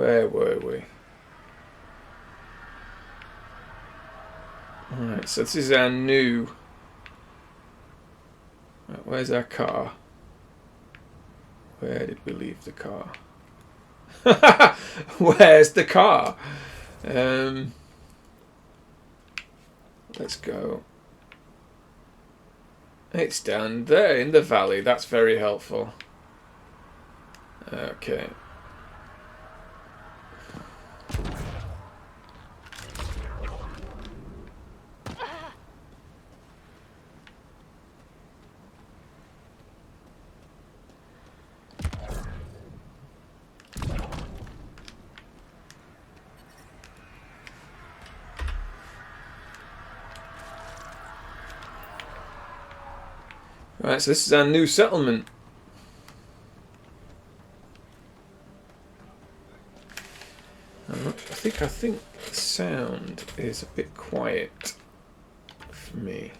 Where were we? Alright, so this is our new... Right, where's our car? Where did we leave the car? Where's the car? Let's go. It's down there in the valley. That's very helpful. Okay. Right, so this is our new settlement. I think the sound is a bit quiet for me.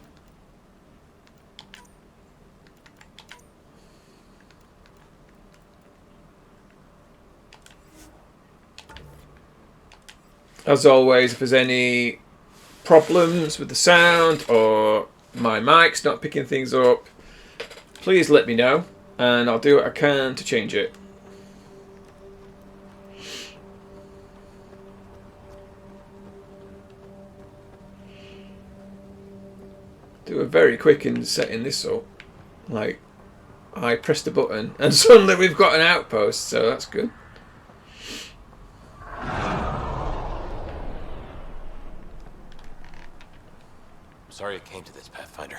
As always, if there's any problems with the sound or my mic's not picking things up, please let me know and I'll do what I can to change it. They were very quick in setting this up. Like, I pressed a button and suddenly we've got an outpost, so that's good. Sorry it came to this, Pathfinder.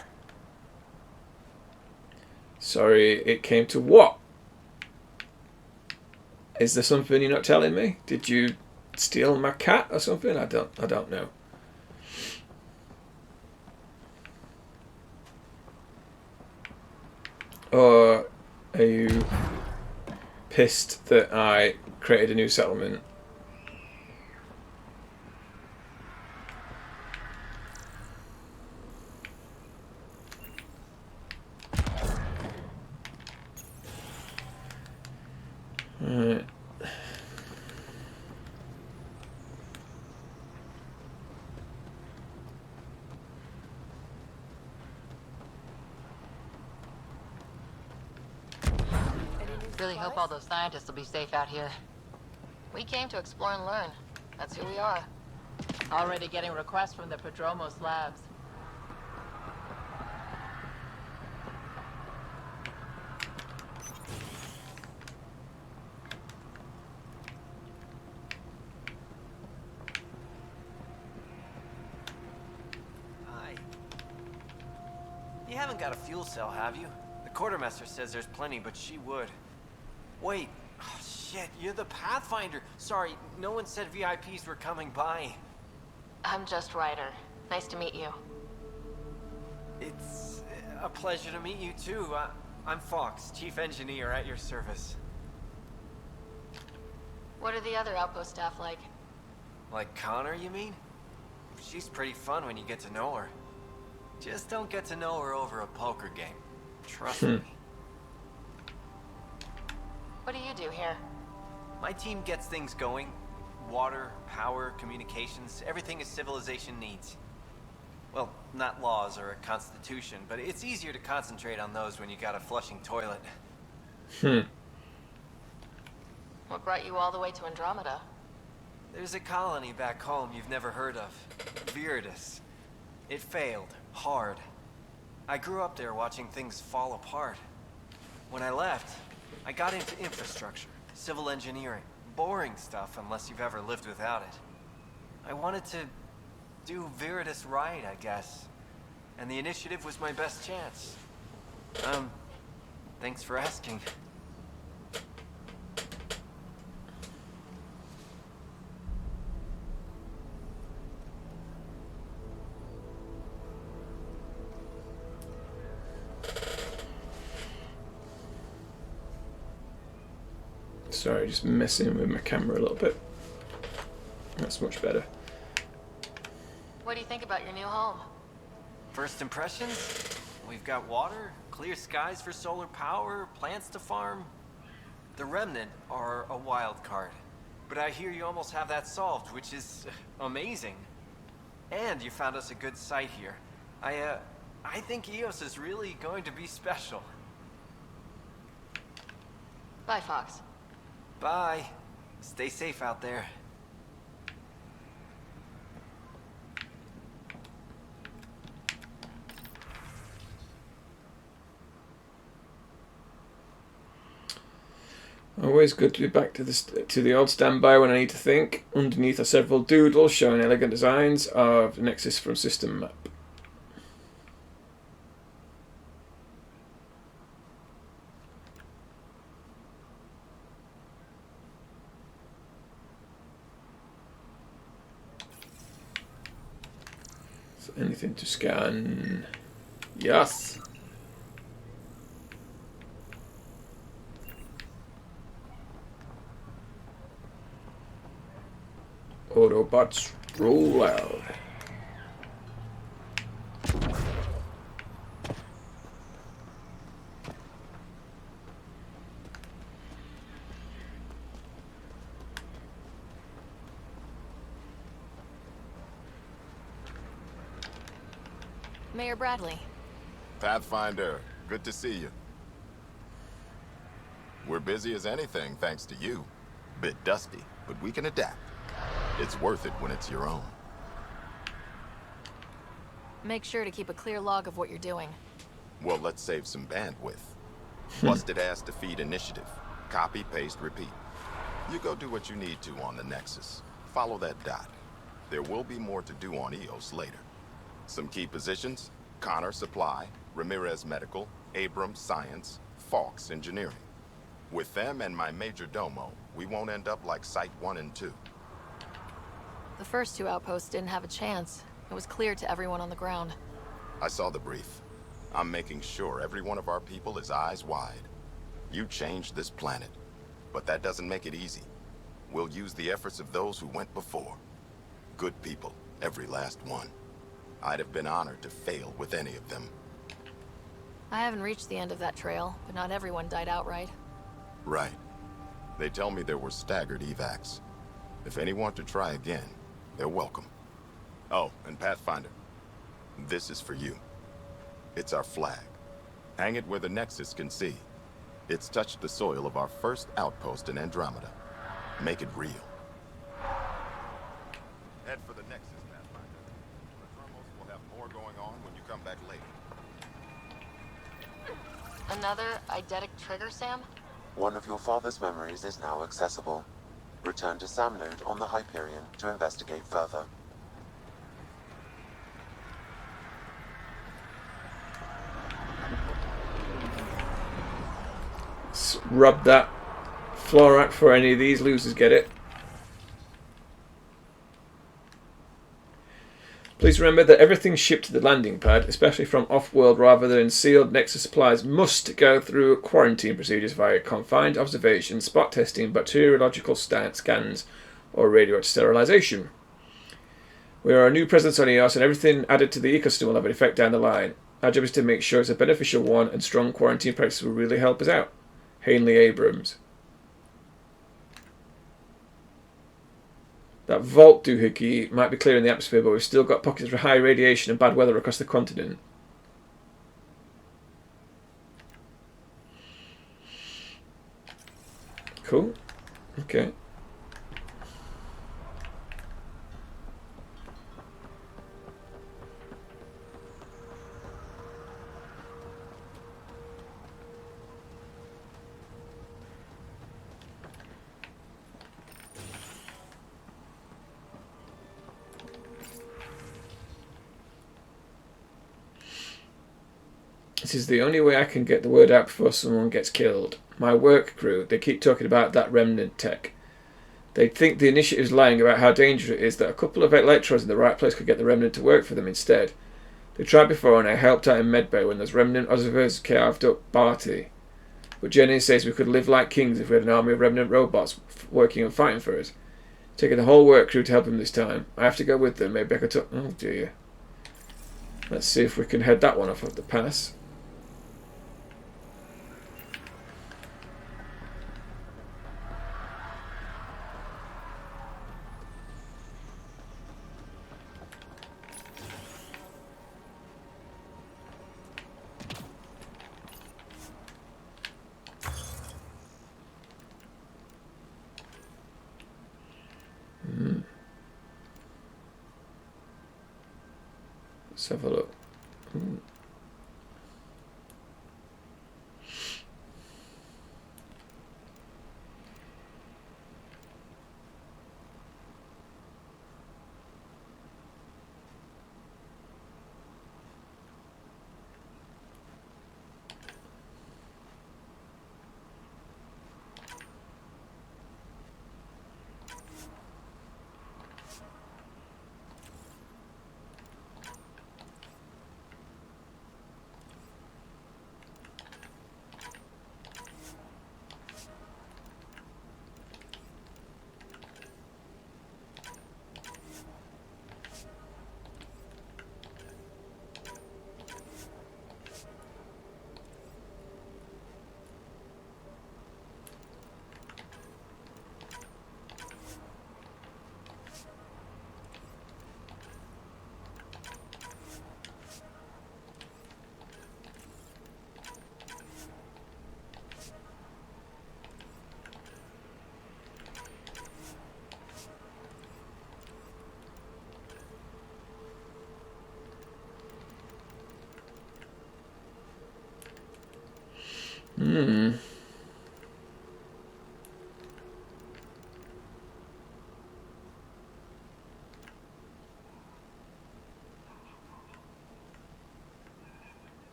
Sorry it came to what? Is there something you're not telling me? Did you steal my cat or something? I don't know. Or are you pissed that I created a new settlement? Alright. Really hope all those scientists will be safe out here. We came to explore and learn. That's who we are. Already getting requests from the Prodromos labs. Hi. You haven't got a fuel cell, have you? The quartermaster says there's plenty, but she would. Wait. Oh, shit, you're the Pathfinder. Sorry, no one said VIPs were coming by. I'm just Ryder. Nice to meet you. It's a pleasure to meet you, too. I'm Fox, Chief Engineer at your service. What are the other outpost staff like? Like Connor, you mean? She's pretty fun when you get to know her. Just don't get to know her over a poker game. Trust me. What do you do here? My team gets things going. Water, power, communications, everything a civilization needs. Well, not laws or a constitution, but it's easier to concentrate on those when you got a flushing toilet. What brought you all the way to Andromeda? There's a colony back home you've never heard of. Viridis. It failed. Hard. I grew up there watching things fall apart. When I left, I got into infrastructure, civil engineering. Boring stuff unless you've ever lived without it. I wanted to do Viridis right, I guess. And the initiative was my best chance. Thanks for asking. Sorry, just messing with my camera a little bit. That's much better. What do you think about your new home? First impressions? We've got water, clear skies for solar power, plants to farm. The Remnant are a wild card. but I hear you almost have that solved, which is amazing. And you found us a good site here. I think EOS is really going to be special. Bye, Fox. Bye. Stay safe out there. Always good to be back to the old standby when I need to think. Underneath are several doodles showing elegant designs of the Nexus from system map. So anything to scan? Yes. Autobots roll out. Mayor Bradley. Pathfinder, good to see you. We're busy as anything thanks to you. Bit dusty, but we can adapt. It's worth it when it's your own. Make sure to keep a clear log of what you're doing. Well, let's save some bandwidth. Busted ass to feed initiative. Copy, paste, repeat. You go do what you need to on the Nexus. Follow that dot. There will be more to do on EOS later. Some key positions: Connor Supply, Ramirez Medical, Abrams Science, Fawkes Engineering. With them and my major domo, we won't end up like Site 1 and 2. The first two outposts didn't have a chance. It was clear to everyone on the ground. I saw the brief. I'm making sure every one of our people is eyes wide. You changed this planet, but that doesn't make it easy. We'll use the efforts of those who went before. Good people, every last one. I'd have been honored to fail with any of them. I haven't reached the end of that trail, but not everyone died outright. Right. They tell me there were staggered evacs. If any want to try again, they're welcome. Oh, and Pathfinder, this is for you. It's our flag. Hang it where the Nexus can see. It's touched the soil of our first outpost in Andromeda. Make it real. Head for the Nexus, Pathfinder. The Thermals will have more going on when you come back later. Another eidetic trigger, Sam? One of your father's memories is now accessible. Return to Sam Node on the Hyperion to investigate further. Rub that Florak for any of these losers get it. Please remember that everything shipped to the landing pad, especially from off-world rather than sealed Nexus supplies, must go through quarantine procedures via confined observation, spot testing, bacteriological scans, or radioactive sterilization. We are a new presence on EOS, and everything added to the ecosystem will have an effect down the line. Our job is to make sure it's a beneficial one, and strong quarantine practices will really help us out. Hanley Abrams. That vault doohickey might be clear in the atmosphere, but we've still got pockets of high radiation and bad weather across the continent. Cool. Okay. This is the only way I can get the word out before someone gets killed. My work crew, they keep talking about that remnant tech. They think the initiative's lying about how dangerous it is, that a couple of electrodes in the right place could get the remnant to work for them instead. They tried before, and I helped out in medbay when those remnant observers carved up Barty. But Jenny says we could live like kings if we had an army of remnant robots working and fighting for us. Taking the whole work crew to help him this time. I have to go with them. Maybe I could talk... Oh dear. Let's see if we can head that one off of the pass. Let's have a look.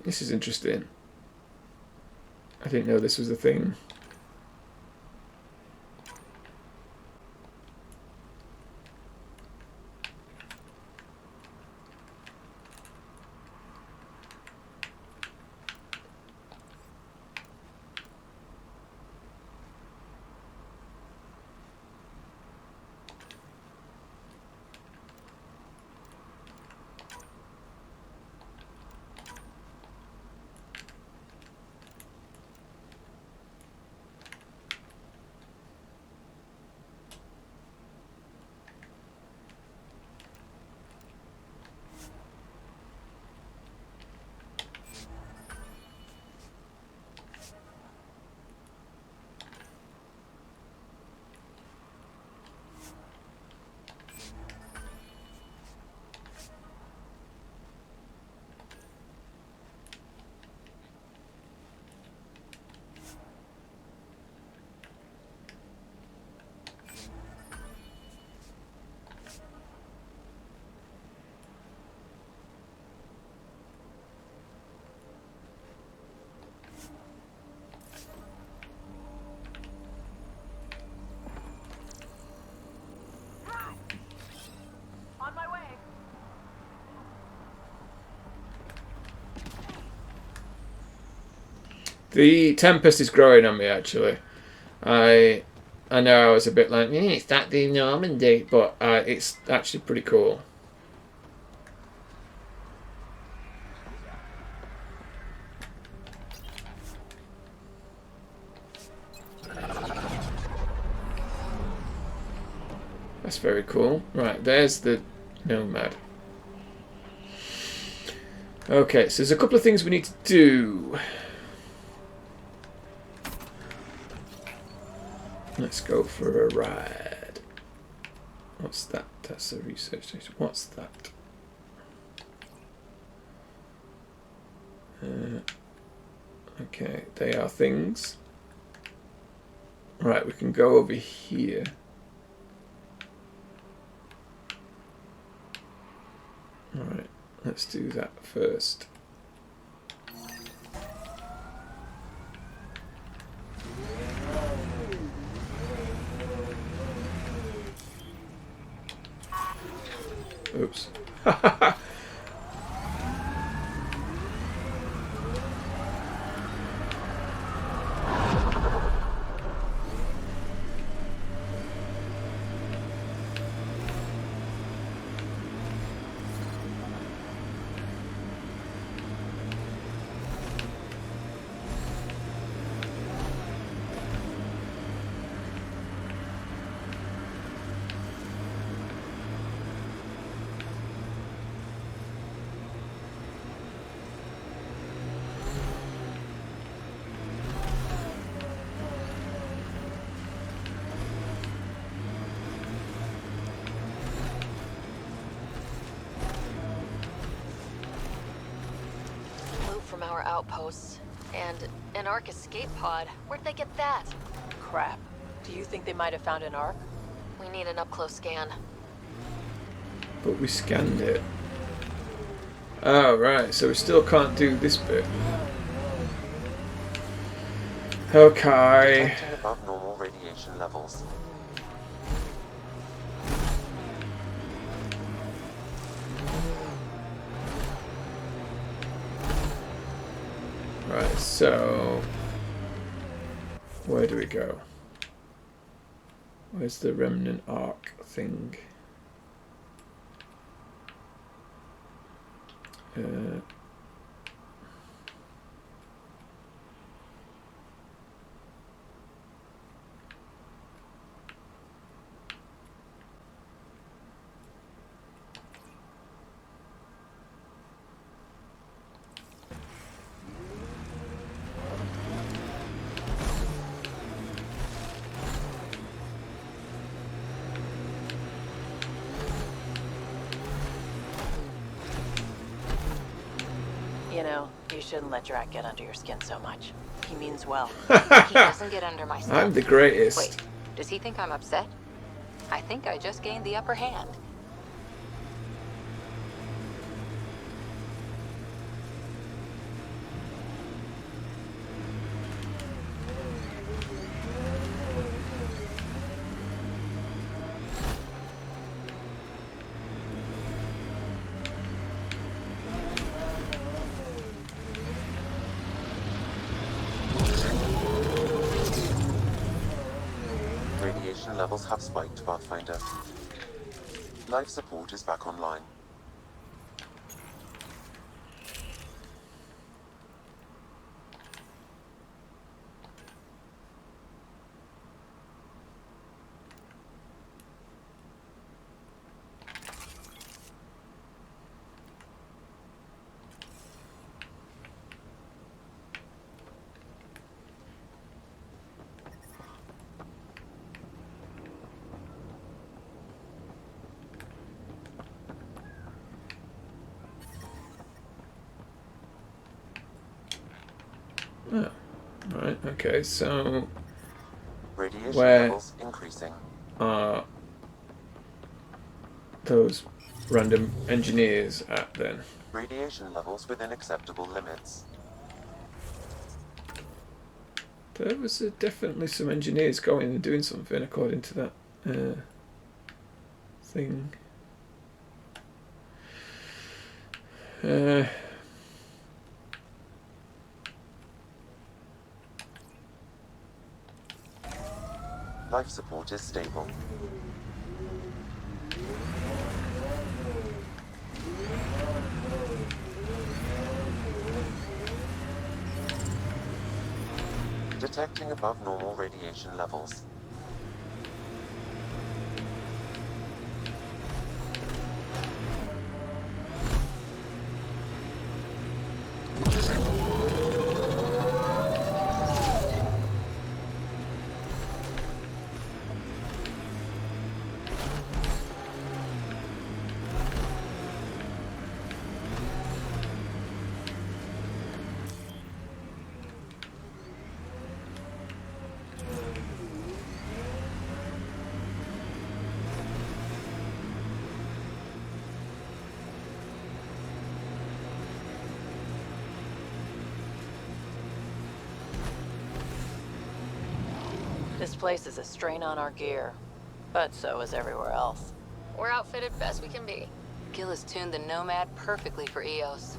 This is interesting. I didn't know this was a thing. The Tempest is growing on me, actually. I know I was a bit like, it's that the Normandy, but it's actually pretty cool. That's very cool. Right, there's the Nomad. Okay, so there's a couple of things we need to do. Let's go for a ride. What's that? That's a research station. What's that? Okay, they are things. Right, we can go over here. Alright, let's do that first. Oops. outposts. And an Ark escape pod. Where'd they get that? Crap. Do you think they might have found an Ark? We need an up-close scan. But we scanned it. Oh, right. So we still can't do this bit. Okay. Detecting above normal radiation levels. Right, so where do we go? Where's the remnant arc thing? You know, you shouldn't let Drac get under your skin so much. He means well. He doesn't get under my skin. I'm the greatest. Wait, does he think I'm upset? I think I just gained the upper hand. Radiation levels have spiked, Pathfinder. Life support is back online. Oh, right, okay, so Radiation where levels increasing. are those random engineers at then? Radiation levels within acceptable limits. There was definitely some engineers going and doing something according to that thing. Life support is stable. Detecting above normal radiation levels. This place is a strain on our gear, but so is everywhere else. We're outfitted best we can be. Gil has tuned the Nomad perfectly for EOS.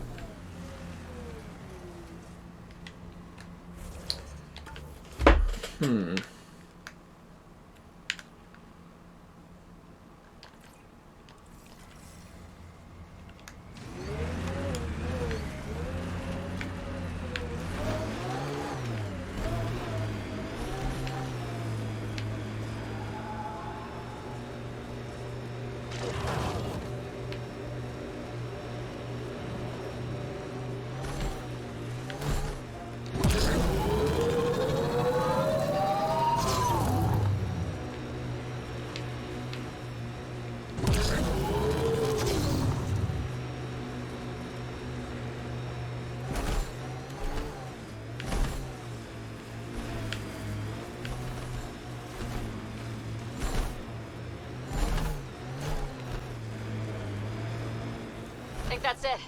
think that's it.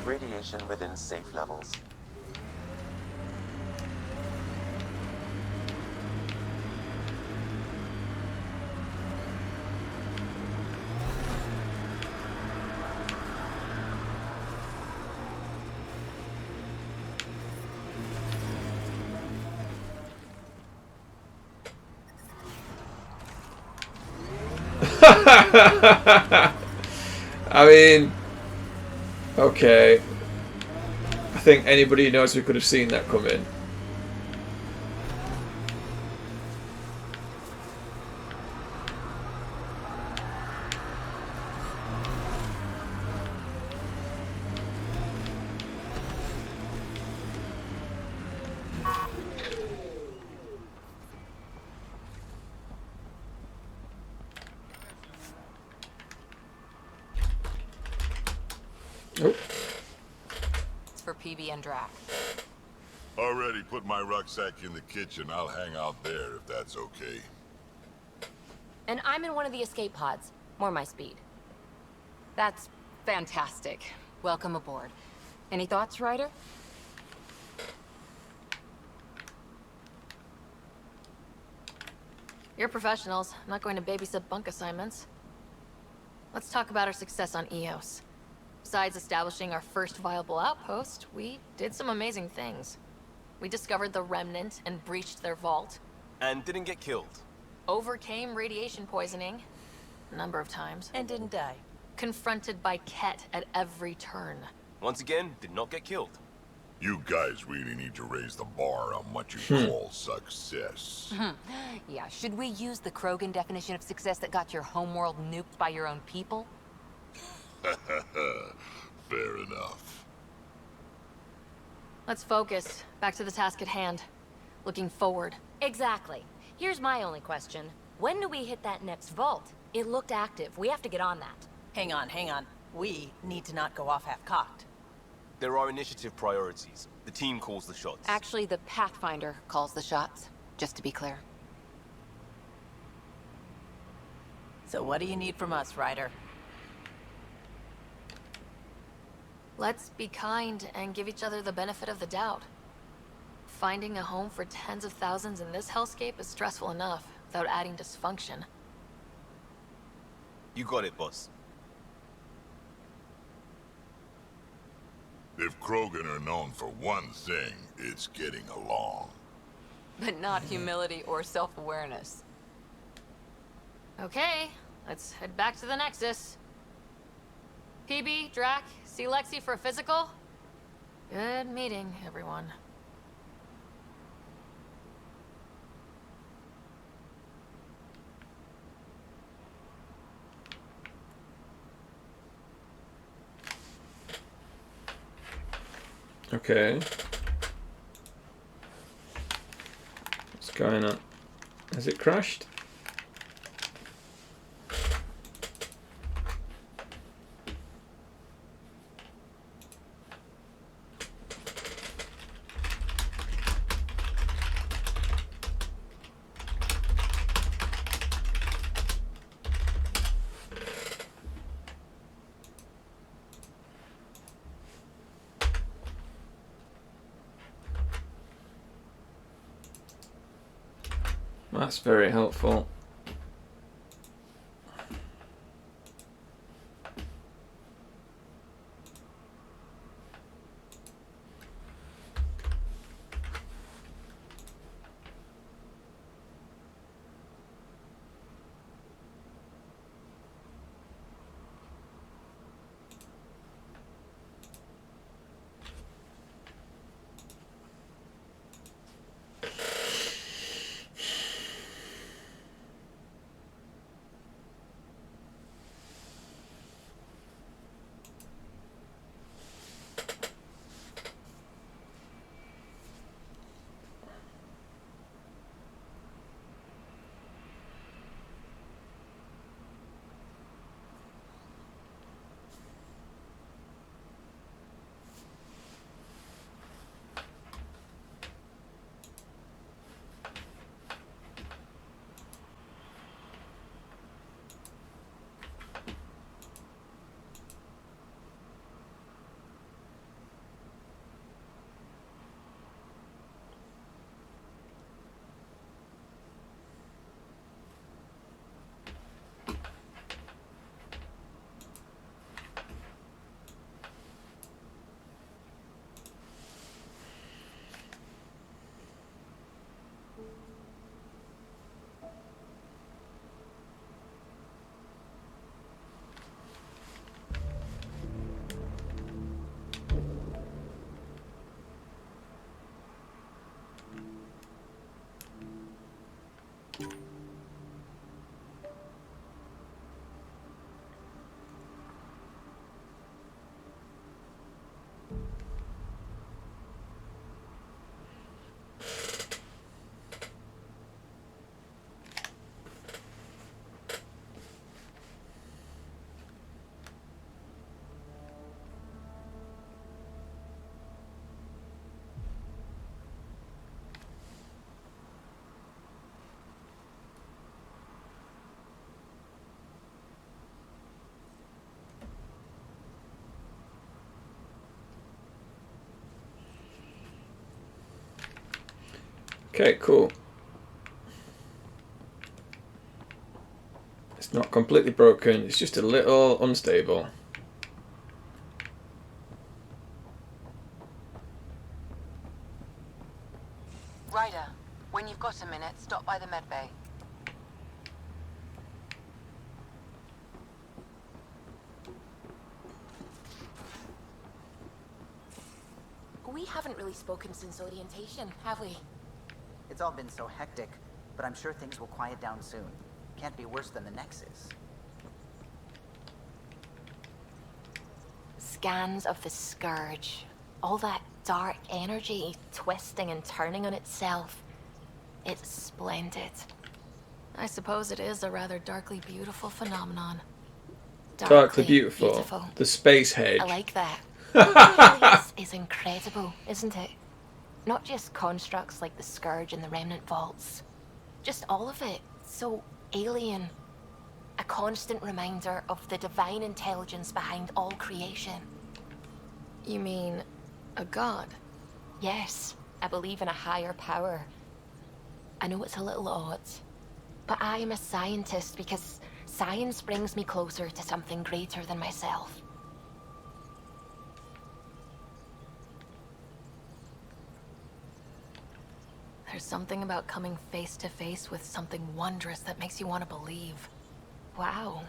Radiation within safe levels. I mean, okay. I think anybody who knows who could have seen that coming. Oh. It's for PB and Drac. Already put my rucksack in the kitchen. I'll hang out there if that's okay. And I'm in one of the escape pods. More my speed. That's fantastic. Welcome aboard. Any thoughts, Ryder? You're professionals. I'm not going to babysit bunk assignments. Let's talk about our success on Eos. Besides establishing our first viable outpost, we did some amazing things. We discovered the Remnant and breached their vault. And didn't get killed. Overcame radiation poisoning a number of times. And didn't die. Confronted by Ket at every turn. Once again, did not get killed. You guys really need to raise the bar on what you call success. Yeah, should we use the Krogan definition of success that got your homeworld nuked by your own people? Fair enough. Let's focus. Back to the task at hand. Looking forward. Exactly. Here's my only question. When do we hit that next vault? It looked active. We have to get on that. Hang on. We need to not go off half-cocked. There are initiative priorities. The team calls the shots. Actually, the Pathfinder calls the shots, just to be clear. So what do you need from us, Ryder? Let's be kind and give each other the benefit of the doubt. Finding a home for tens of thousands in this hellscape is stressful enough, without adding dysfunction. You got it, boss. If Krogan are known for one thing, it's getting along. But not humility or self-awareness. Okay, let's head back to the Nexus. PB, Drac, see Lexi for a physical? Good meeting, everyone. Okay. What's going on? Has it crashed? That's very helpful. Okay, cool. It's not completely broken, it's just a little unstable. Ryder, when you've got a minute, stop by the med bay. We haven't really spoken since orientation, have we? It's all been so hectic, but I'm sure things will quiet down soon. Can't be worse than the Nexus. Scans of the Scourge. All that dark energy twisting and turning on itself. It's splendid. I suppose it is a rather darkly beautiful phenomenon. Darkly beautiful. The space hedge. I like that. It really is incredible, isn't it? Not just constructs like the Scourge and the Remnant Vaults. Just all of it. So alien. A constant reminder of the divine intelligence behind all creation. You mean a god? Yes, I believe in a higher power. I know it's a little odd, but I am a scientist because science brings me closer to something greater than myself. There's something about coming face to face with something wondrous that makes you want to believe. Wow.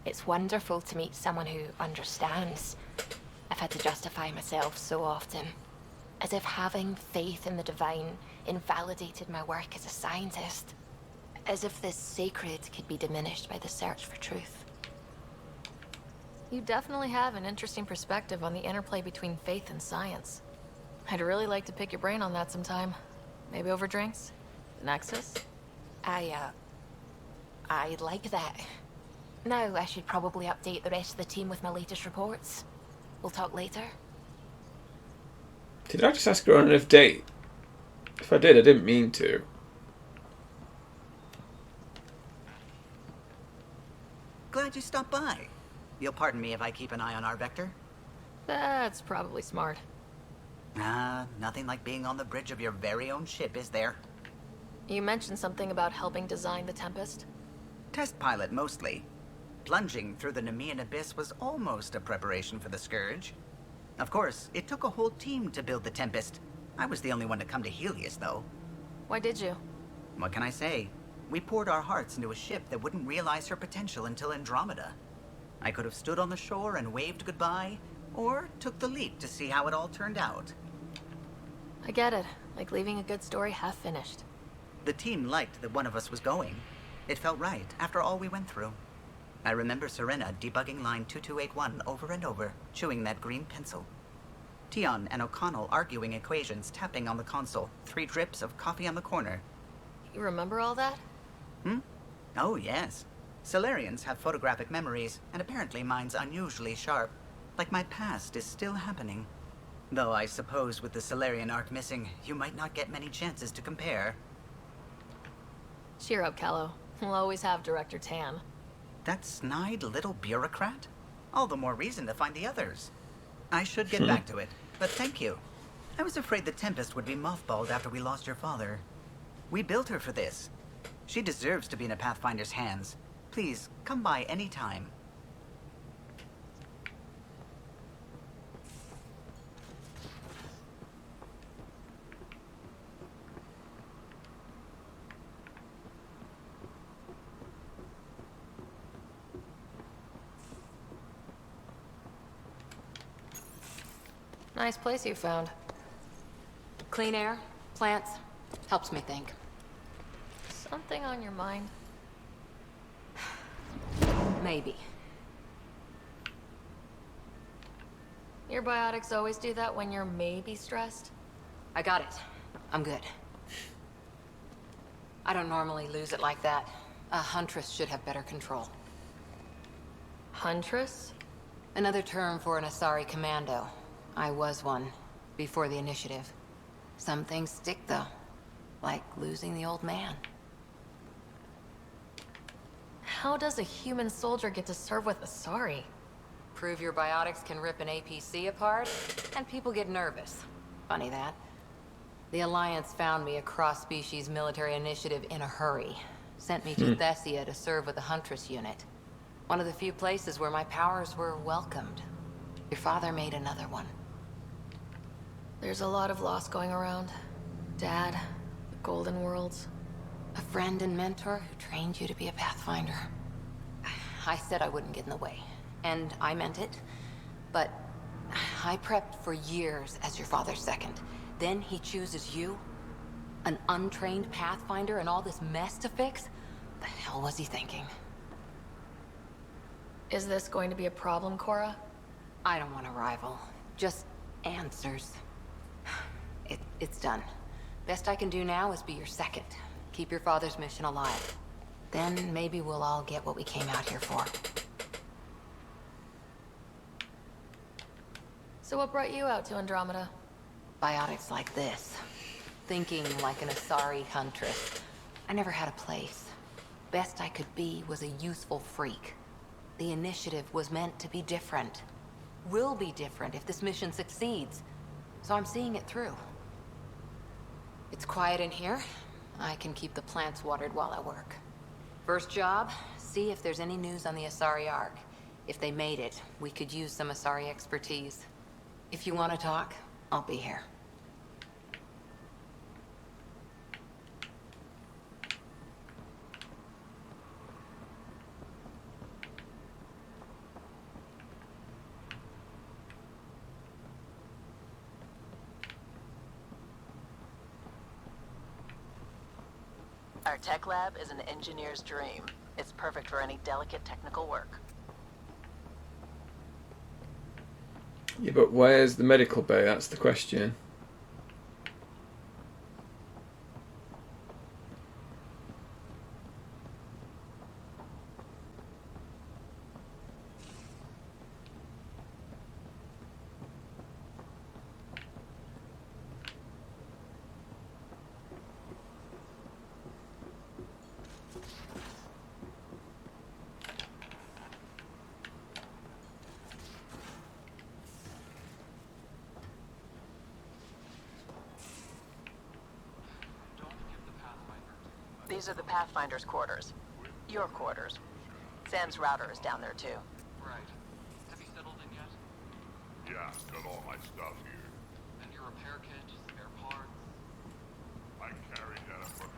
It's wonderful to meet someone who understands. I've had to justify myself so often. As if having faith in the divine invalidated my work as a scientist. As if this sacred could be diminished by the search for truth. You definitely have an interesting perspective on the interplay between faith and science. I'd really like to pick your brain on that sometime. Maybe over drinks? The Nexus? I'd like that. Now I should probably update the rest of the team with my latest reports. We'll talk later. Did I just ask her on a date? If I did, I didn't mean to. Glad you stopped by. You'll pardon me if I keep an eye on our vector? That's probably smart. Nothing like being on the bridge of your very own ship, is there? You mentioned something about helping design the Tempest? Test pilot, mostly. Plunging through the Nemean abyss was almost a preparation for the Scourge. Of course, it took a whole team to build the Tempest. I was the only one to come to Helios, though. Why did you? What can I say? We poured our hearts into a ship that wouldn't realize her potential until Andromeda. I could have stood on the shore and waved goodbye, or took the leap to see how it all turned out. I get it. Like leaving a good story half finished. The team liked that one of us was going. It felt right, after all we went through. I remember Serena debugging line 2281 over and over, chewing that green pencil. Tion and O'Connell arguing equations, tapping on the console, 3 drips of coffee on the corner. You remember all that? Oh, yes. Solarians have photographic memories, and apparently mine's unusually sharp. Like my past is still happening. Though I suppose with the Solarian arc missing, you might not get many chances to compare. Cheer up, Callow. We'll always have Director Tan. That snide little bureaucrat? All the more reason to find the others. I should get back to it, but thank you. I was afraid the Tempest would be mothballed after we lost your father. We built her for this. She deserves to be in a Pathfinder's hands. Please, come by any time. Nice place you found. Clean air, plants, helps me think. Something on your mind? Maybe. Your biotics always do that when you're maybe stressed? I got it. I'm good. I don't normally lose it like that. A huntress should have better control. Huntress? Another term for an Asari commando. I was one, before the initiative. Some things stick, though. Like losing the old man. How does a human soldier get to serve with Asari? Prove your biotics can rip an APC apart, and people get nervous. Funny that. The Alliance found me a cross-species military initiative in a hurry. Sent me to Thessia to serve with the Huntress unit. One of the few places where my powers were welcomed. Your father made another one. There's a lot of loss going around. Dad, the Golden Worlds. A friend and mentor who trained you to be a Pathfinder. I said I wouldn't get in the way, and I meant it. But I prepped for years as your father's second. Then he chooses you? An untrained Pathfinder and all this mess to fix? The hell was he thinking? Is this going to be a problem, Cora? I don't want a rival. Just answers. It's done. Best I can do now is be your second. Keep your father's mission alive. Then maybe we'll all get what we came out here for. So what brought you out to Andromeda? Biotics like this. Thinking like an Asari huntress. I never had a place. Best I could be was a useful freak. The initiative was meant to be different. Will be different if this mission succeeds. So I'm seeing it through. It's quiet in here. I can keep the plants watered while I work. First job, see if there's any news on the Asari Ark. If they made it, we could use some Asari expertise. If you want to talk, I'll be here. Our tech lab is an engineer's dream. It's perfect for any delicate technical work. Yeah, but where's the medical bay? That's the question. These are the Pathfinder's quarters. Your quarters. Sam's router is down there too. Right. Have you settled in yet? Yeah, got all my stuff here. And your repair kit, spare parts? I carried that up.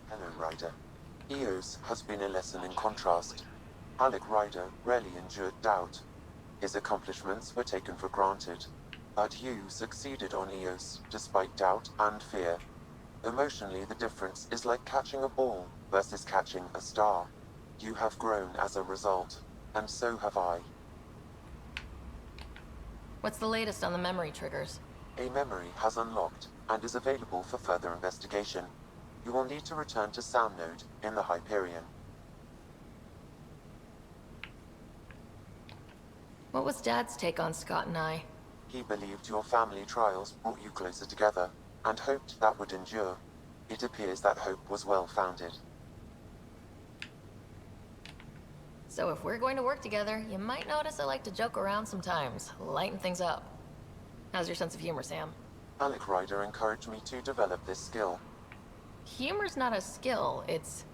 Hello, Ryder. Eos has been a lesson in contrast. Alec Ryder rarely endured doubt. His accomplishments were taken for granted. But you succeeded on Eos, despite doubt and fear. Emotionally, the difference is like catching a ball versus catching a star. You have grown as a result, and so have I. What's the latest on the memory triggers? A memory has unlocked and is available for further investigation. You will need to return to Sound Node in the Hyperion. What was Dad's take on Scott and I? He believed your family trials brought you closer together, and hoped that would endure. It appears that hope was well-founded. So if we're going to work together, you might notice I like to joke around sometimes, lighten things up. How's your sense of humor, Sam? Alec Ryder encouraged me to develop this skill. Humor's not a skill, it's...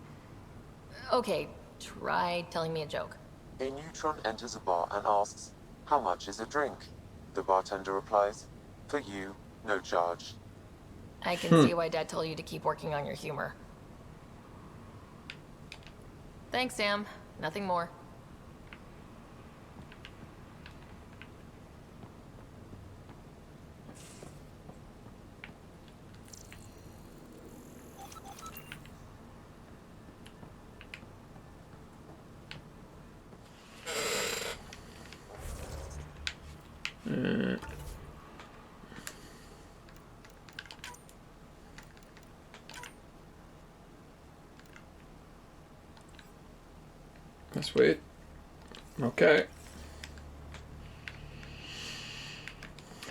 Okay, try telling me a joke. A neutron enters a bar and asks, "How much is a drink?" The bartender replies, "For you, no charge." I can see why Dad told you to keep working on your humor. Thanks, Sam. Nothing more. That's weird. Okay.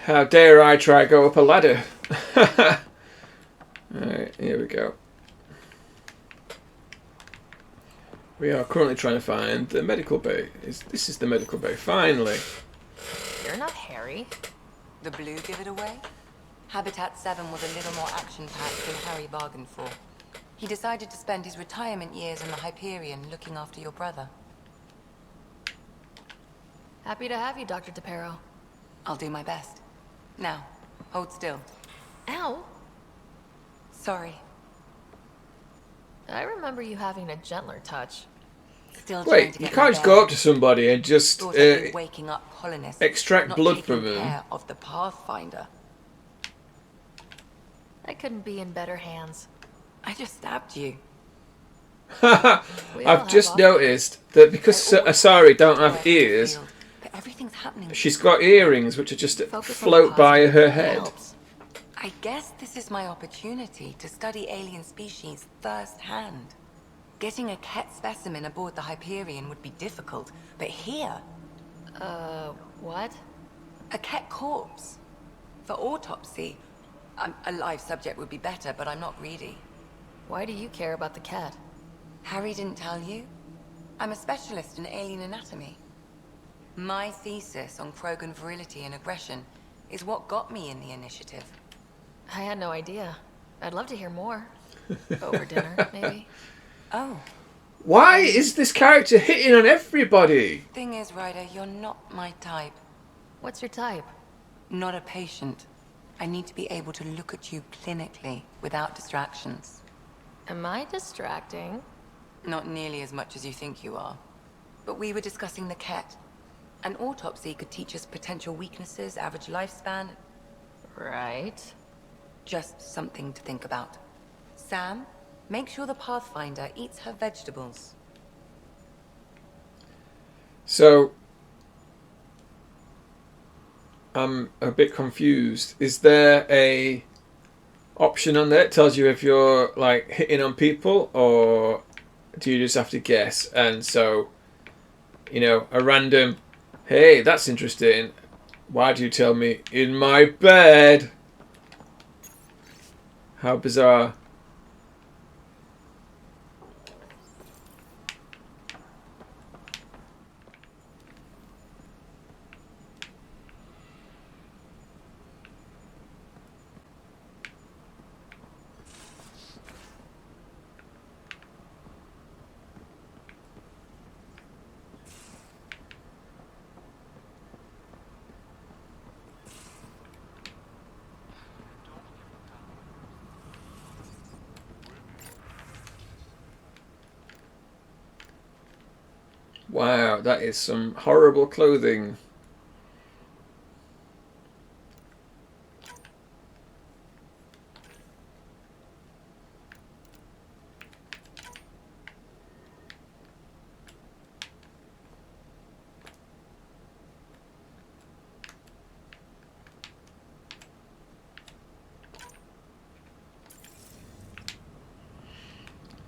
How dare I try go up a ladder? Alright, here we go. We are currently trying to find the medical bay. This is the medical bay, finally. You're not Harry. The blue give it away? Habitat 7 was a little more action-packed than Harry bargained for. He decided to spend his retirement years in the Hyperion looking after your brother. Happy to have you, Dr. DePero. I'll do my best. Now, hold still. Ow! Sorry. I remember you having a gentler touch. Still trying Wait, to you get can't my just go up bearings. to somebody and just Thought I'd be waking up colonists, extract not blood taking from them. care of the Pathfinder. I couldn't be in better hands. I just stabbed you. I've just noticed that because Asari don't have ears, But everything's happening. she's got earrings which are just Focus on float the by positive. her It head. helps. I guess this is my opportunity to study alien species firsthand. Getting a Ket specimen aboard the Hyperion would be difficult, but here, What? a Ket corpse. For autopsy, a live subject would be better, but I'm not greedy. Why do you care about the cat? Harry didn't tell you? I'm a specialist in alien anatomy. My thesis on Krogan virility and aggression is what got me in the initiative. I had no idea. I'd love to hear more. Over dinner, maybe? Oh, Why is this character hitting on everybody? thing is, Ryder, you're not my type. What's your type? Not a patient. I need to be able to look at you clinically without distractions. Am I distracting? Not nearly as much as you think you are. But we were discussing the Ket. An autopsy could teach us potential weaknesses, average lifespan. Right. Just something to think about. Sam, make sure the Pathfinder eats her vegetables. So, I'm a bit confused. Is there a option on there that tells you if you're like hitting on people, or do you just have to guess? And so, you know, a random, hey, that's interesting. Why do you tell me in my bed? How bizarre. Wow, that is some horrible clothing.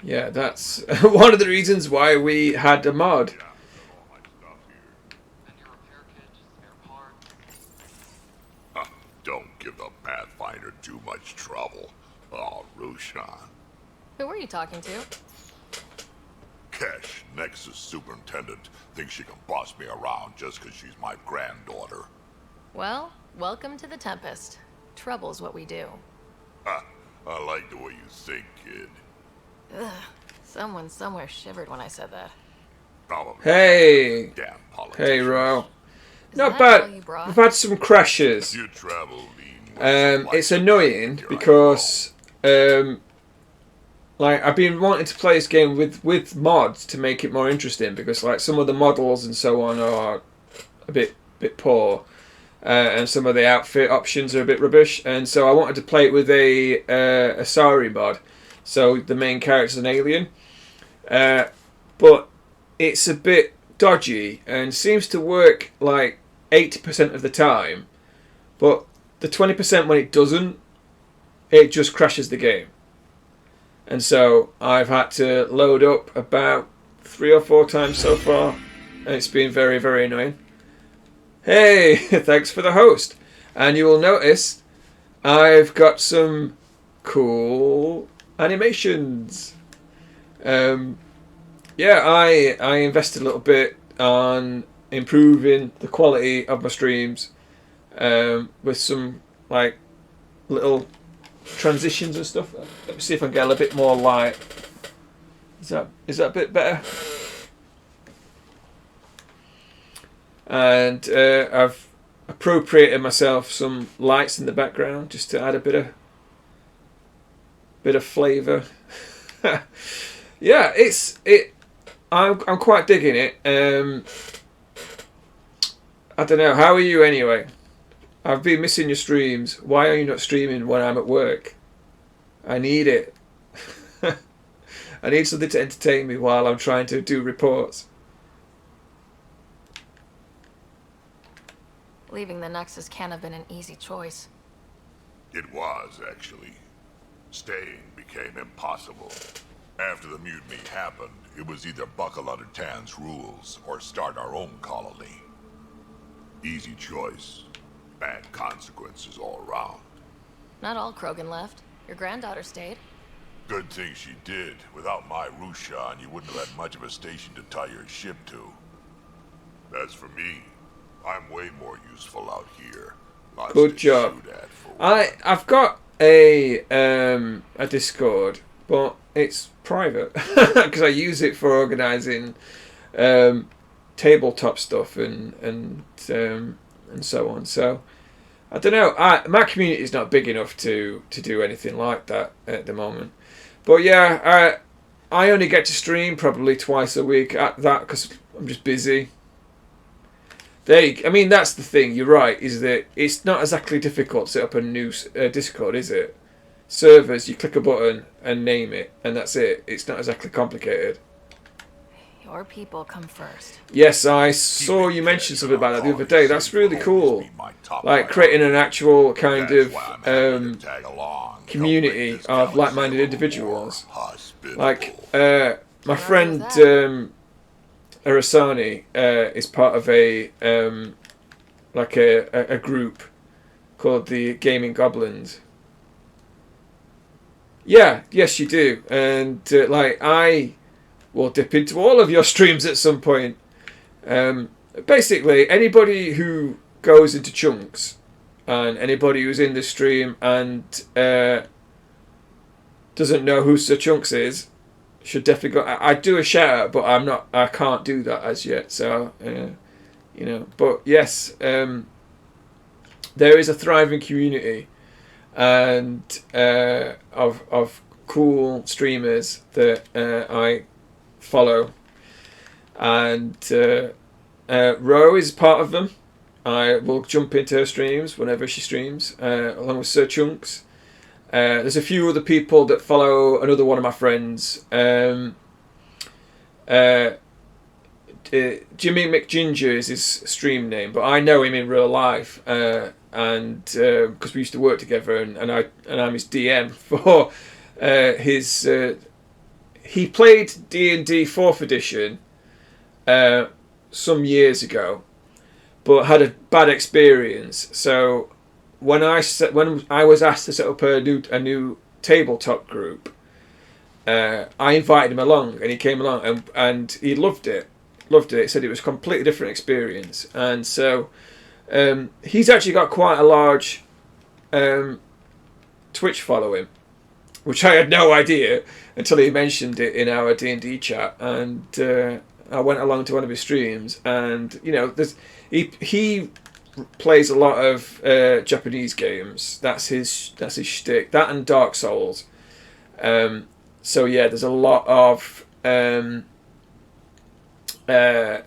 Yeah, that's one of the reasons why we had a mod. And your repair kit, spare parts. Don't give the Pathfinder too much trouble. Oh, Rushan. Who were you talking to? Kesh, Nexus Superintendent, thinks she can boss me around just because she's my granddaughter. Well, welcome to the Tempest. Trouble's what we do. Ha! I like the way you think, kid. Ugh. Someone somewhere shivered when I said that. Probably. Hey, Damn politicians. hey, Ro. Is Not that all bad. you brought? We've had some crashes. You travel lean. It's annoying because like I've been wanting to play this game with mods to make it more interesting, because like some of the models and so on are a bit poor, and some of the outfit options are a bit rubbish, and so I wanted to play it with a Asari mod, so the main character's an alien, but it's a bit dodgy and seems to work like 80% of the time, but the 20% when it doesn't, it just crashes the game. And so I've had to load up about 3 or 4 times so far, and it's been very, very annoying. Hey, thanks for the host. And you will notice I've got some cool animations. Yeah, I invested a little bit on improving the quality of my streams, with some like little transitions and stuff. Let me see if I can get a little bit more light. Is that a bit better? And I've appropriated myself some lights in the background just to add a bit of flavour. Yeah, I'm quite digging it. I don't know. How are you anyway? I've been missing your streams. Why are you not streaming when I'm at work? I need it. I need something to entertain me while I'm trying to do reports. Leaving the Nexus can't have been an easy choice. It was, actually. Staying became impossible. After the mutiny happened, it was either buckle under Tan's rules or start our own colony. Easy choice. Bad consequences all around. Not all Krogan left. Your granddaughter stayed. Good thing she did. Without my Rushan, you wouldn't have had much of a station to tie your ship to. As for me, I'm way more useful out here. Lots Good to job. shoot at for I've got a Discord, but it's private because I use it for organising tabletop stuff and so on. So I don't know. My community is not big enough to do anything like that at the moment. But yeah, I only get to stream probably twice a week at that because I'm just busy. I mean, that's the thing. You're right. Is that it's not exactly difficult to set up a new Discord, is it? Servers, you click a button and name it, and that's it. It's not exactly complicated. Your people come first. Yes, I saw you mention something about that the other day. That's really cool. Like creating an actual kind of community of like-minded individuals. Like my friend Arasani is part of a like a group called the Gaming Goblins. Yeah, yes you do. And like I will dip into all of your streams at some point. Basically, anybody who goes into chunks and anybody who's in the stream and doesn't know who Sir Chunks is should definitely go. I do a shout out, but I can't do that as yet. So you know. But yes, there is a thriving community and of cool streamers that I follow, and Ro is part of them. I will jump into her streams whenever she streams, along with Sir Chunks. There's a few other people that follow another one of my friends. Jimmy McGinger is his stream name, but I know him in real life, and because we used to work together, and I'm his DM for his. He played D&D 4th edition some years ago, but had a bad experience. So when I was asked to set up a new tabletop group, I invited him along, and he came along, and he loved it. He said it was a completely different experience, and so he's actually got quite a large Twitch following, which I had no idea until he mentioned it in our D&D chat, and I went along to one of his streams, and you know, he plays a lot of Japanese games. That's his shtick. That and Dark Souls. So yeah, there's a lot of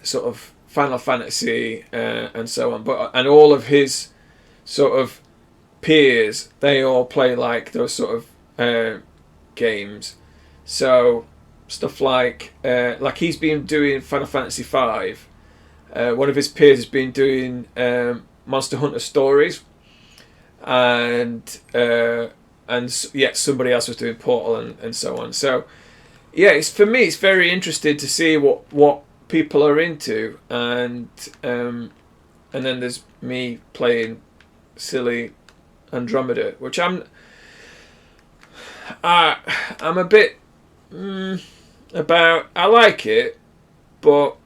sort of Final Fantasy and so on, and all of his sort of peers, they all play like those sort of games. So stuff like he's been doing Final Fantasy V. One of his peers has been doing Monster Hunter Stories, and yeah, somebody else was doing Portal and so on. So yeah, it's for me, it's very interesting to see what people are into, and then there's me playing silly Andromeda, which I'm a bit about. I like it, but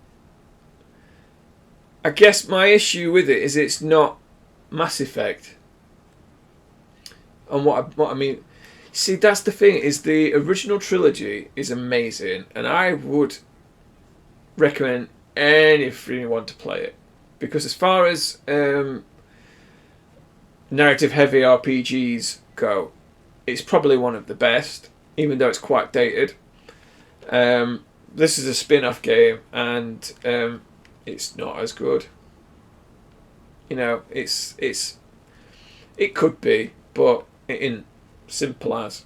I guess my issue with it is it's not Mass Effect. And what I mean, see, that's the thing, is the original trilogy is amazing, and I would recommend anyone to play it, because as far as narrative heavy RPGs go, it's probably one of the best, even though it's quite dated. This is a spin-off game, and it's not as good. You know, it could be, but it isn't simple as.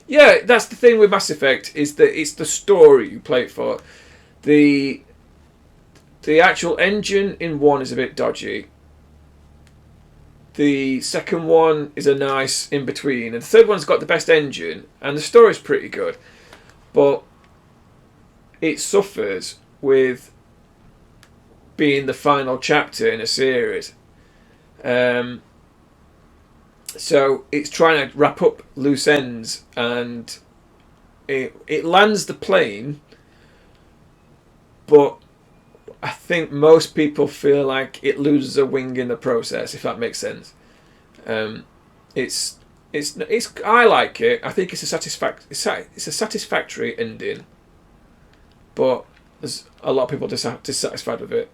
Yeah, that's the thing with Mass Effect, is that it's the story you play it for. The actual engine in 1 is a bit dodgy. The second one is a nice in between, and the third one's got the best engine, and the story's pretty good, but it suffers with being the final chapter in a series. So it's trying to wrap up loose ends, and it lands the plane, but I think most people feel like it loses a wing in the process, if that makes sense. It's I like it. I think it's a satisfactory ending, but there's a lot of people dissatisfied with it.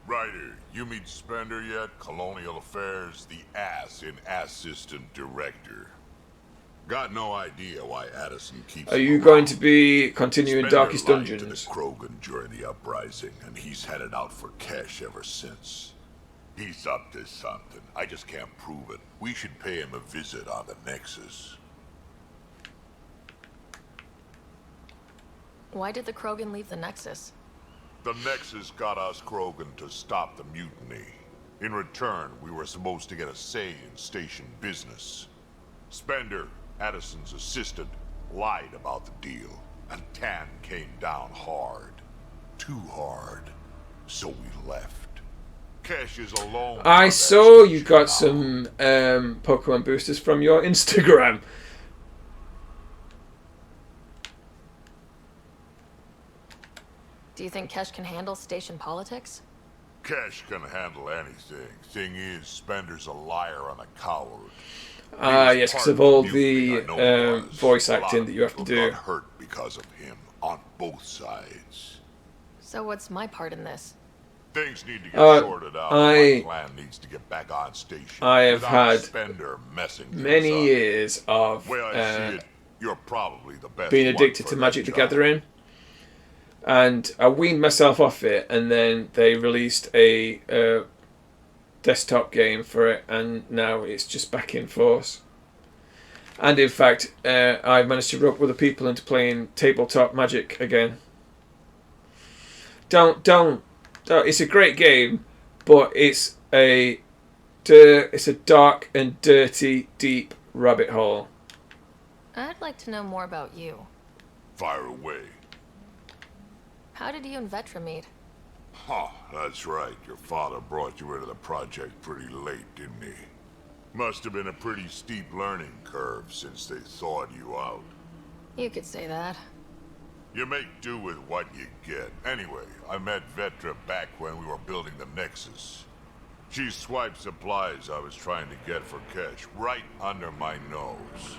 Ryder, you meet Spender yet? Colonial Affairs, the ass in assistant director. Got no idea why Addison keeps Are him you around. going to be continuing Spender Darkest lied to Dungeons? the Krogan during the uprising, and he's headed out for cash ever since. He's up to something. I just can't prove it. We should pay him a visit on the Nexus. Why did the Krogan leave the Nexus? The Nexus got us Krogan to stop the mutiny. In return, we were supposed to get a say in station business. Spender, Addison's assistant, lied about the deal, and Tan came down hard. Too hard. So we left. Cash is alone. I saw you got some Pokemon boosters from your Instagram. Do you think Kesh can handle station politics? Cash can handle anything. Thing is, Spender's a liar and a coward. Yes, because of all the voice acting that you have to do. Got hurt because of him on both sides. So what's my part in this? Things need to get sorted out. My plan needs to get back on station. I have had Spender messing many years of you're probably the best being addicted to Magic the Gathering, and I weaned myself off it, and then they released a desktop game for it, and now it's just back in force. And in fact, I've managed to rope other people into playing tabletop Magic again. Don't. It's a great game, but it's a dark and dirty, deep rabbit hole. I'd like to know more about you. Fire away. How did you and Vetra meet? Huh, that's right. Your father brought you into the project pretty late, didn't he? Must have been a pretty steep learning curve since they thawed you out. You could say that. You make do with what you get. Anyway, I met Vetra back when we were building the Nexus. She swiped supplies I was trying to get for Kesh right under my nose.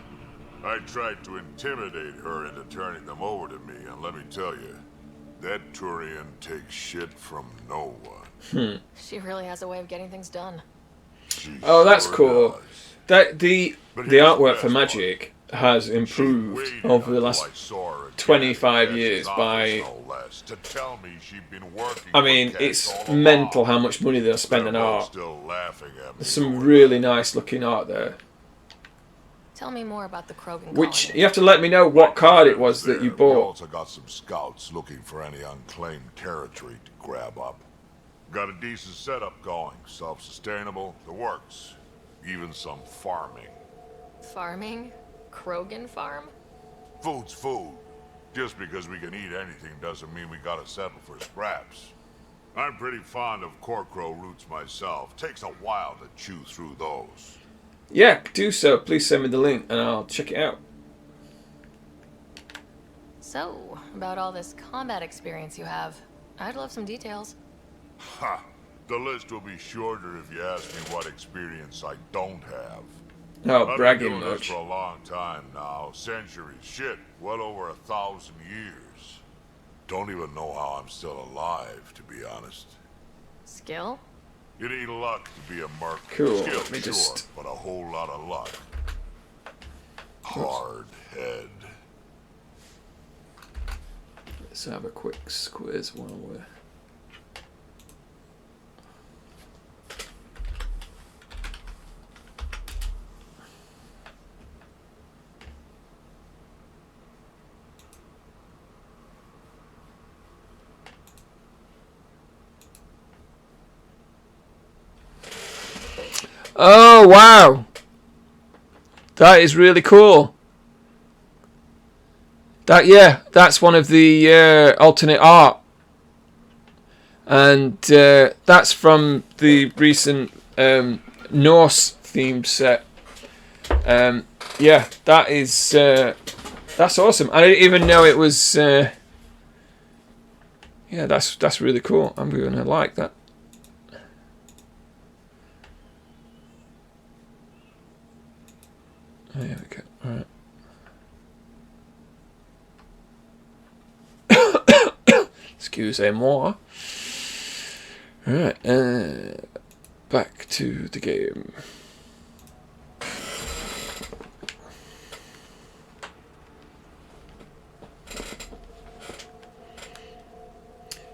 I tried to intimidate her into turning them over to me, and let me tell you, that Turian takes shit from no one. She really has a way of getting things done. Oh, that's cool. That the artwork for Magic has improved over the last 25 years by... I mean, it's mental how much money they're spending on art. There's some really nice looking art there. Tell me more about the Krogan Which, colony. you have to let me know what card it was that you We bought. also got some scouts looking for any unclaimed territory to grab up. Got a decent setup going, self-sustainable, the works. Even some farming. Farming? Krogan farm? Food's food. Just because we can eat anything doesn't mean we gotta settle for scraps. I'm pretty fond of Corcrow roots myself. Takes a while to chew through those. Yeah, do so. Please send me the link and I'll check it out. So, about all this combat experience you have, I'd love some details. Ha! The list will be shorter if you ask me what experience I don't have. Oh, bragging I've been doing this much. for a long time now. Centuries. Shit, well over 1,000 years. Don't even know how I'm still alive, to be honest. Skill? You need luck to be a merc. Cool, Skill, let me sure, just- but a whole lot of luck. Hard head. Let's have a quick quiz while we're... Oh, wow. That is really cool. That, yeah, that's one of the alternate art. And that's from the recent Norse themed set. Yeah, that is that's awesome. I didn't even know it was yeah, that's really cool. I'm gonna like that. There we go. Alright. Excusez-moi. Alright, back to the game.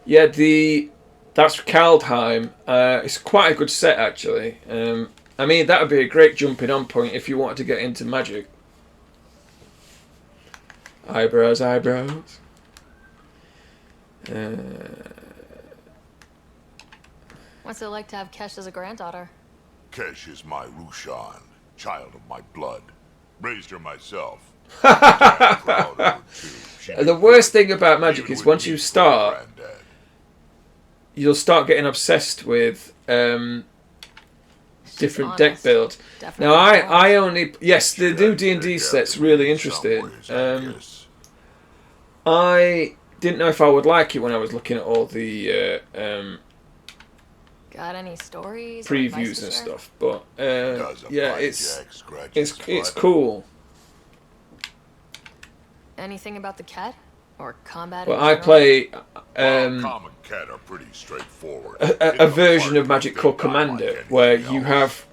Yeah, that's Kaldheim. It's quite a good set actually. I mean, that would be a great jumping on point if you wanted to get into Magic. Eyebrows, eyebrows. What's it like to have Kesh as a granddaughter? Kesh is my Rushan, child of my blood. Raised her myself. The worst thing about Magic is once you start, you'll start getting obsessed with different deck builds. Now I only, yes, the new D&D set's really interesting. I didn't know if I would like it when I was looking at all the got any stories, previews and stuff, but yeah, it's cool. Anything about the cat or combat? Well, I play common cat are pretty straightforward. a version of Magic called Commander, where you have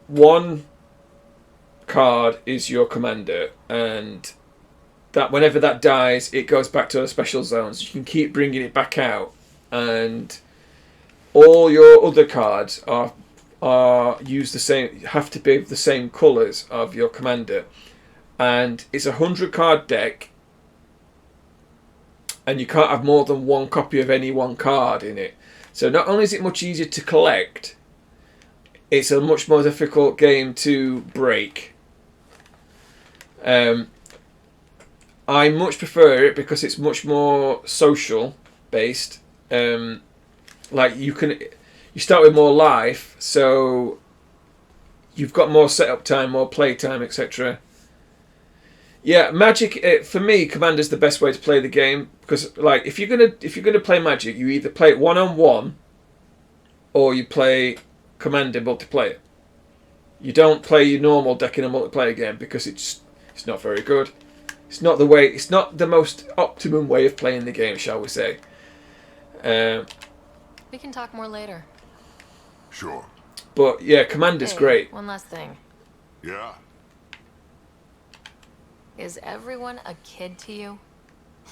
one card is your commander, and that whenever that dies, it goes back to the special zones. You can keep bringing it back out, and all your other cards are used the same. Have to be the same colours of your commander, and it's a 100-card deck, and you can't have more than one copy of any one card in it. So not only is it much easier to collect, it's a much more difficult game to break. I much prefer it because it's much more social based. Like you start with more life, so you've got more setup time, more play time, etc. Yeah, Magic for me, Commander's the best way to play the game because, like, if you're gonna play Magic, you either play it 1-on-1 or you play Commander multiplayer. You don't play your normal deck in a multiplayer game because it's not very good. It's not the most optimum way of playing the game, shall we say? We can talk more later. Sure. But yeah, Commander's great. One last thing. Yeah. Is everyone a kid to you?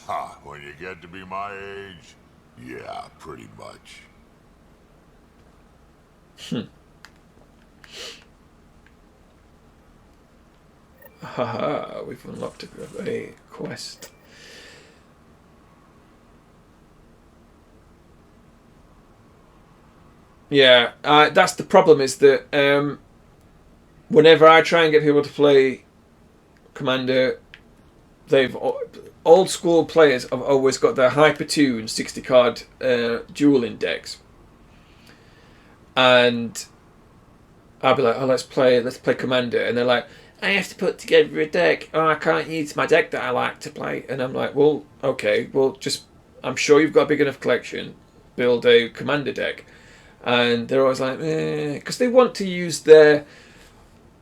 Ha, when you get to be my age, yeah, pretty much. Haha, we've unlocked a quest. Yeah, that's the problem, is that whenever I try and get people to play Commander, old school players have always got their Hypertune 60 card dueling decks, and I'll be like, oh, let's play Commander, and they're like, I have to put together a deck. Oh, I can't use my deck that I like to play, and I'm like, well, okay, well, just I'm sure you've got a big enough collection. Build a Commander deck, and they're always like, because they want to use their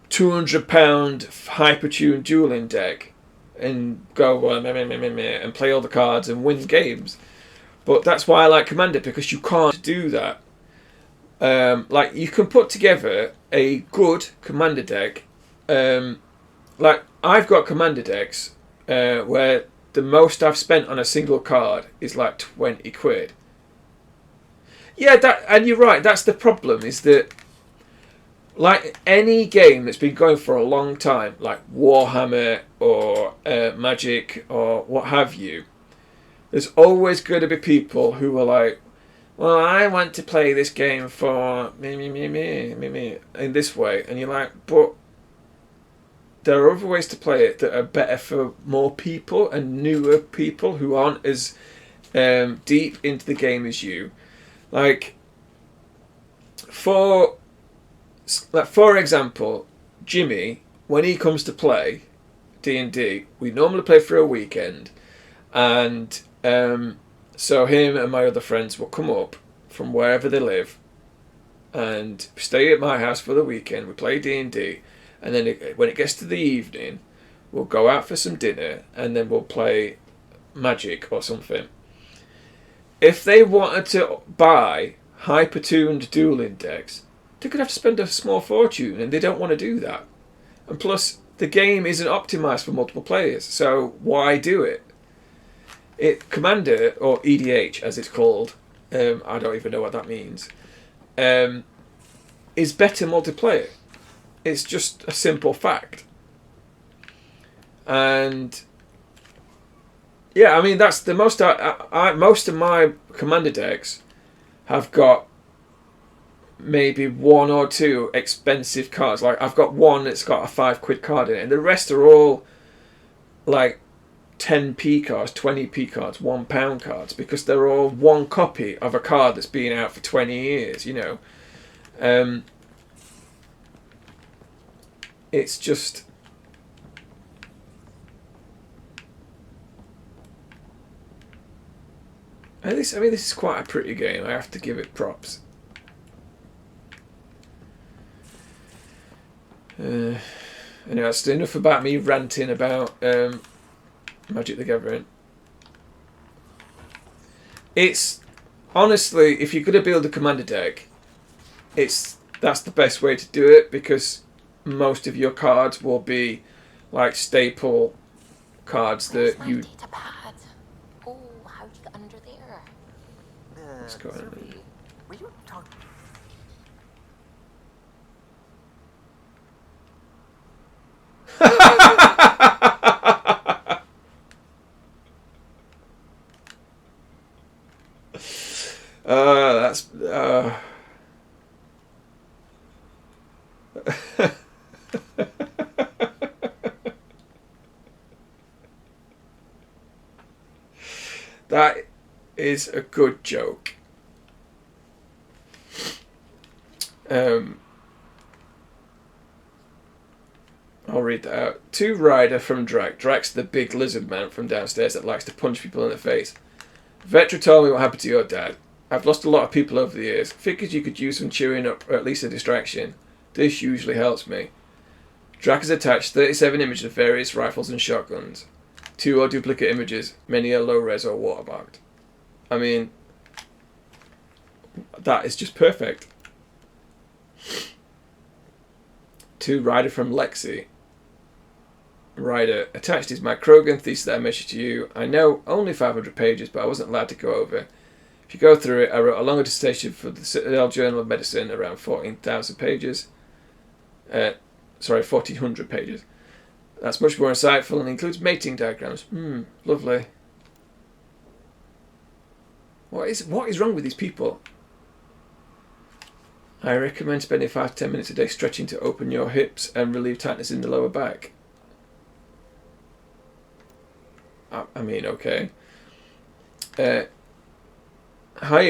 £200 Hypertune dueling deck and go and play all the cards and win games. But that's why I like Commander, because you can't do that. Like, you can put together a good Commander deck. Like, I've got Commander decks where the most I've spent on a single card is like 20 quid. Yeah, and you're right, that's the problem, is that like any game that's been going for a long time, like Warhammer or Magic or what have you, there's always going to be people who are like, well, I want to play this game for me, in this way. And you're like, but there are other ways to play it that are better for more people and newer people who aren't as deep into the game as you. Like, for example, Jimmy, when he comes to play D&D, we normally play for a weekend, and so him and my other friends will come up from wherever they live and stay at my house for the weekend. We play D&D, and then when it gets to the evening, we'll go out for some dinner, and then we'll play Magic or something. If they wanted to buy hyper-tuned dueling decks, they're going to have to spend a small fortune, and they don't want to do that. And plus, the game isn't optimized for multiple players, so why do it? Commander, or EDH as it's called, I don't even know what that means, is better multiplayer. It's just a simple fact. And yeah, I mean, that's the most. Most of my Commander decks have got maybe one or two expensive cards. Like, I've got one that's got a £5 card in it, and the rest are all like 10p cards, 20p cards, £1 cards, because they're all one copy of a card that's been out for 20 years, you know. It's just, this is quite a pretty game. I have to give it props. Anyway, that's enough about me ranting about Magic the Gathering. It's honestly, if you're going to build a Commander deck, that's the best way to do it, because most of your cards will be like staple cards that you. Oh, how'd you get under there? What's going on? Were you talking? That's that is a good joke. I'll read that out. To Ryder from Drac. Drac's the big lizard man from downstairs that likes to punch people in the face. Vetra told me what happened to your dad. I've lost a lot of people over the years. Figured you could use some cheering up, or at least a distraction. This usually helps me. Drac has attached 37 images of various rifles and shotguns. 2 are duplicate images. Many are low-res or watermarked. I mean, that is just perfect. To Ryder from Lexi. Ryder, attached is my Krogan thesis that I mentioned to you. I know only 500 pages, but I wasn't allowed to go over. If you go through it, I wrote a longer dissertation for the Citadel Journal of Medicine, around 14,000 pages. 1,400 pages. That's much more insightful and includes mating diagrams. Lovely. What is wrong with these people? I recommend spending 5 to 10 minutes a day stretching to open your hips and relieve tightness in the lower back. I mean, okay. Hiya,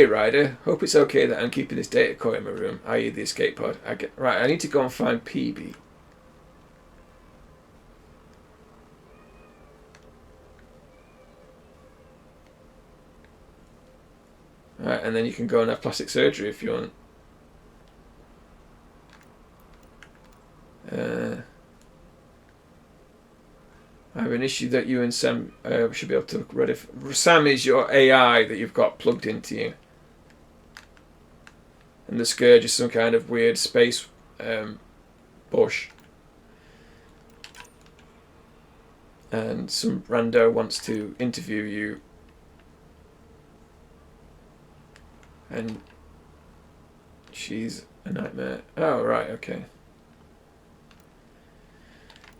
Ryder. Hope it's okay that I'm keeping this data core in my room, i.e. the escape pod. Right, I need to go and find PB. Right, and then you can go and have plastic surgery if you want. I have an issue that you and Sam should be able to look ready for. Sam is your AI that you've got plugged into you. And the Scourge is some kind of weird space bush. And some rando wants to interview you. And she's a nightmare. Oh, right, okay.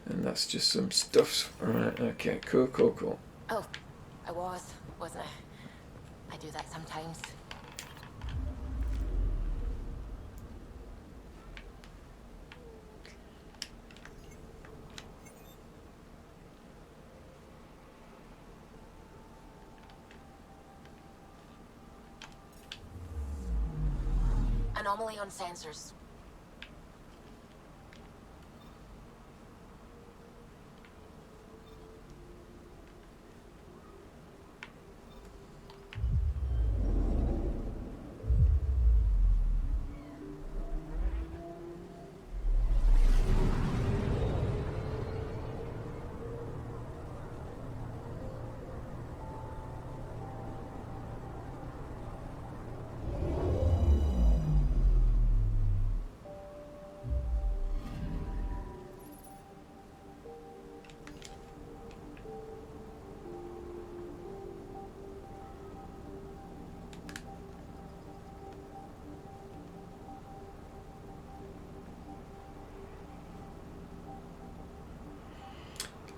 And that's just some stuff. Alright, okay, cool. Oh, wasn't I? I do that sometimes. Anomaly on sensors.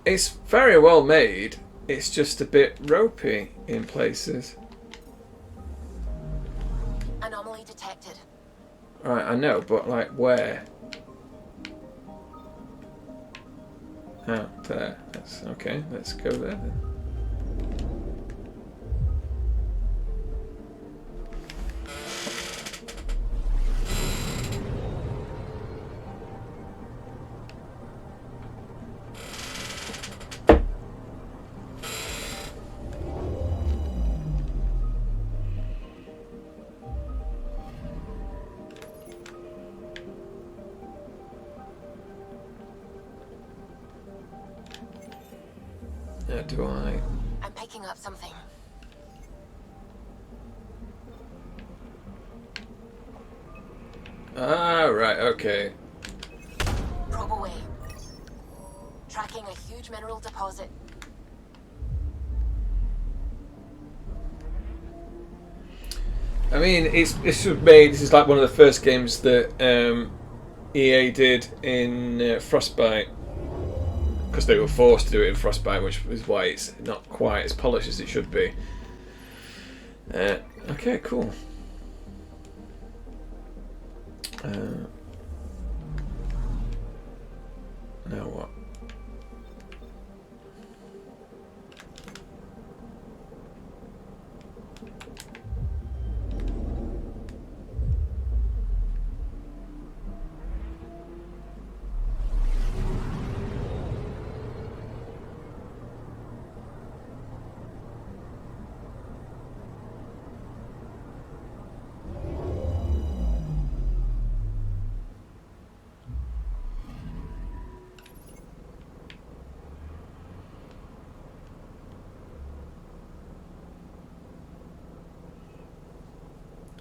It's very well made. It's just a bit ropey in places. Anomaly detected. Right, I know, but like where? Oh, there. That's okay. Let's go there then. Do I? I'm picking up something. Ah, right, okay. Probe away. Tracking a huge mineral deposit. I mean, it's made. This is like one of the first games that EA did in Frostbite. Because they were forced to do it in Frostbite, which is why it's not quite as polished as it should be. Okay, cool. Now what?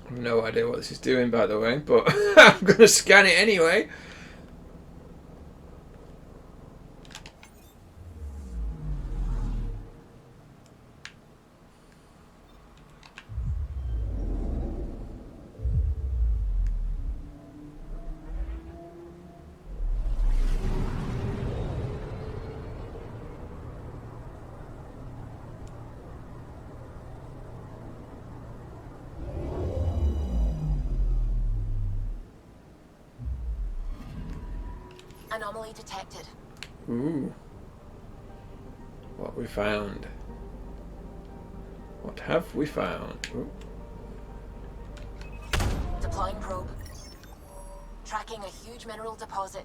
I have no idea what this is doing, by the way, but I'm going to scan it anyway. Anomaly detected. Ooh. What we found? What have we found? Ooh. Deploying probe. Tracking a huge mineral deposit.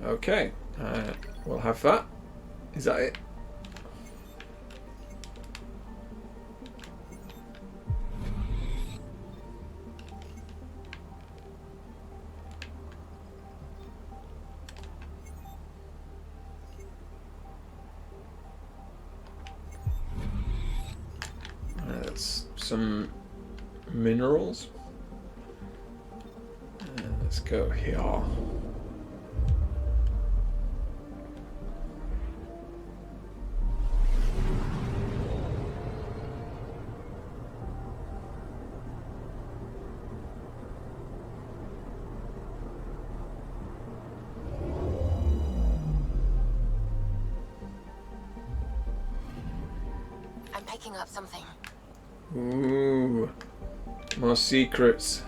Okay. We'll have that. Is that it? That's some minerals. Let's go here. I'm picking up something. Ooh. More secrets.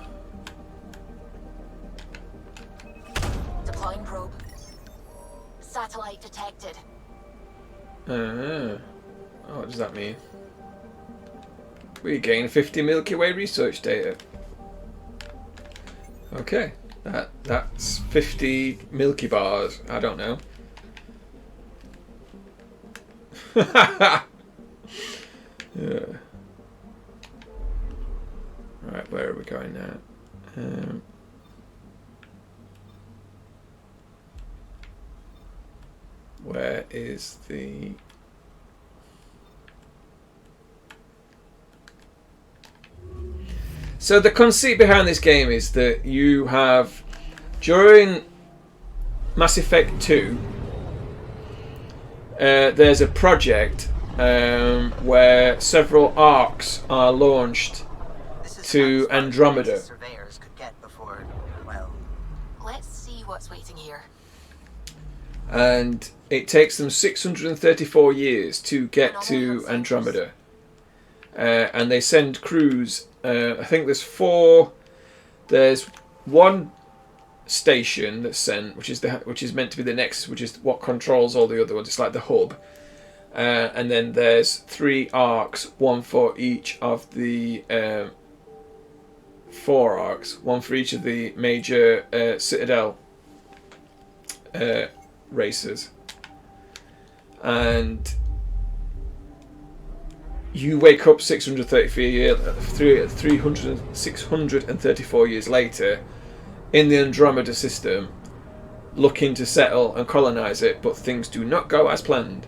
Deploying probe. Satellite detected. Oh, what does that mean? We gain 50 Milky Way research data. Okay, that's 50 Milky Bars. I don't know. Yeah. Right, where are we going now? Where is the... So the conceit behind this game is that you have, during Mass Effect 2, there's a project where several arcs are launched to Andromeda. Surveyors could get before, well, Let's see what's waiting here. And it takes them 634 years to get to Andromeda. And they send crews. I think there's 4. There's one station that's sent, which is meant to be the Nexus, which is what controls all the other ones. It's like the hub. And then there's 3 arcs, one for each of the 4 arcs, one for each of the major Citadel races. And you wake up 634 years later in the Andromeda system, looking to settle and colonize it, but things do not go as planned.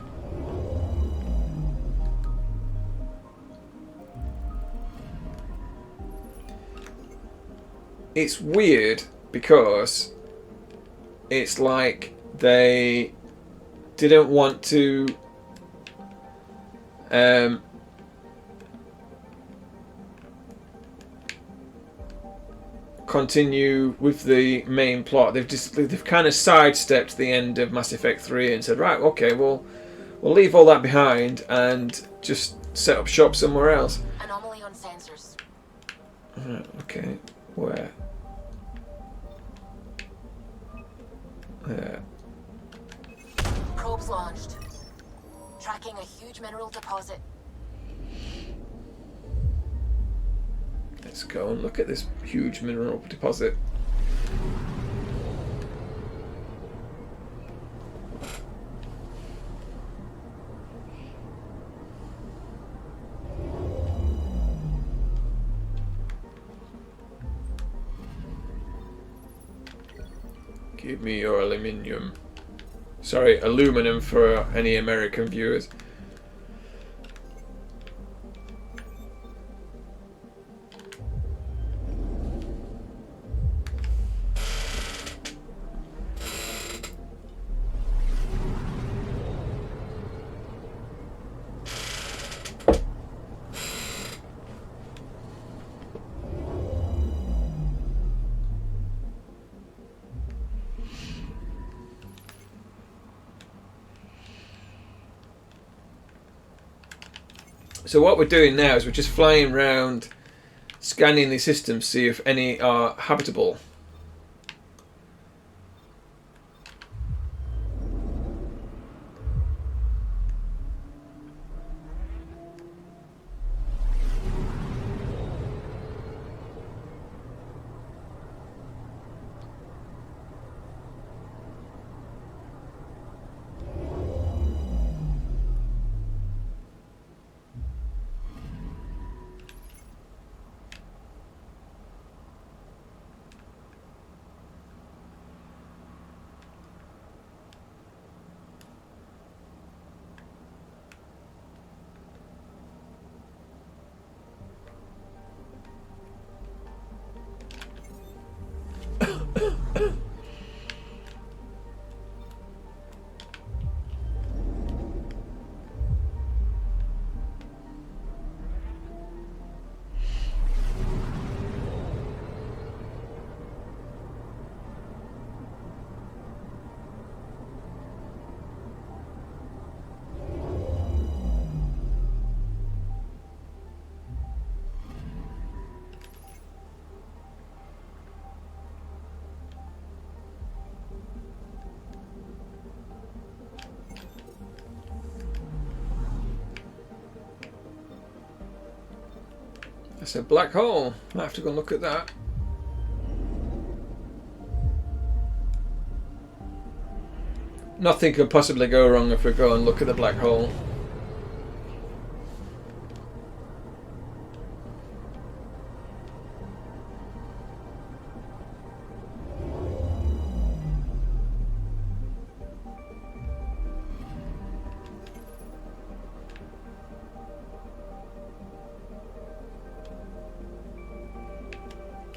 It's weird because it's like they didn't want to continue with the main plot. They've kind of sidestepped the end of Mass Effect 3 and said, right, okay, we'll leave all that behind and just set up shop somewhere else. Anomaly on sensors. Okay, where? There. Probes launched. Tracking a huge mineral deposit. Let's go and look at this huge mineral deposit. Give me your aluminium. Sorry, aluminum for any American viewers. So what we're doing now is we're just flying around, scanning the system to see if any are habitable. It's a black hole. I have to go and look at that. Nothing could possibly go wrong if we go and look at the black hole.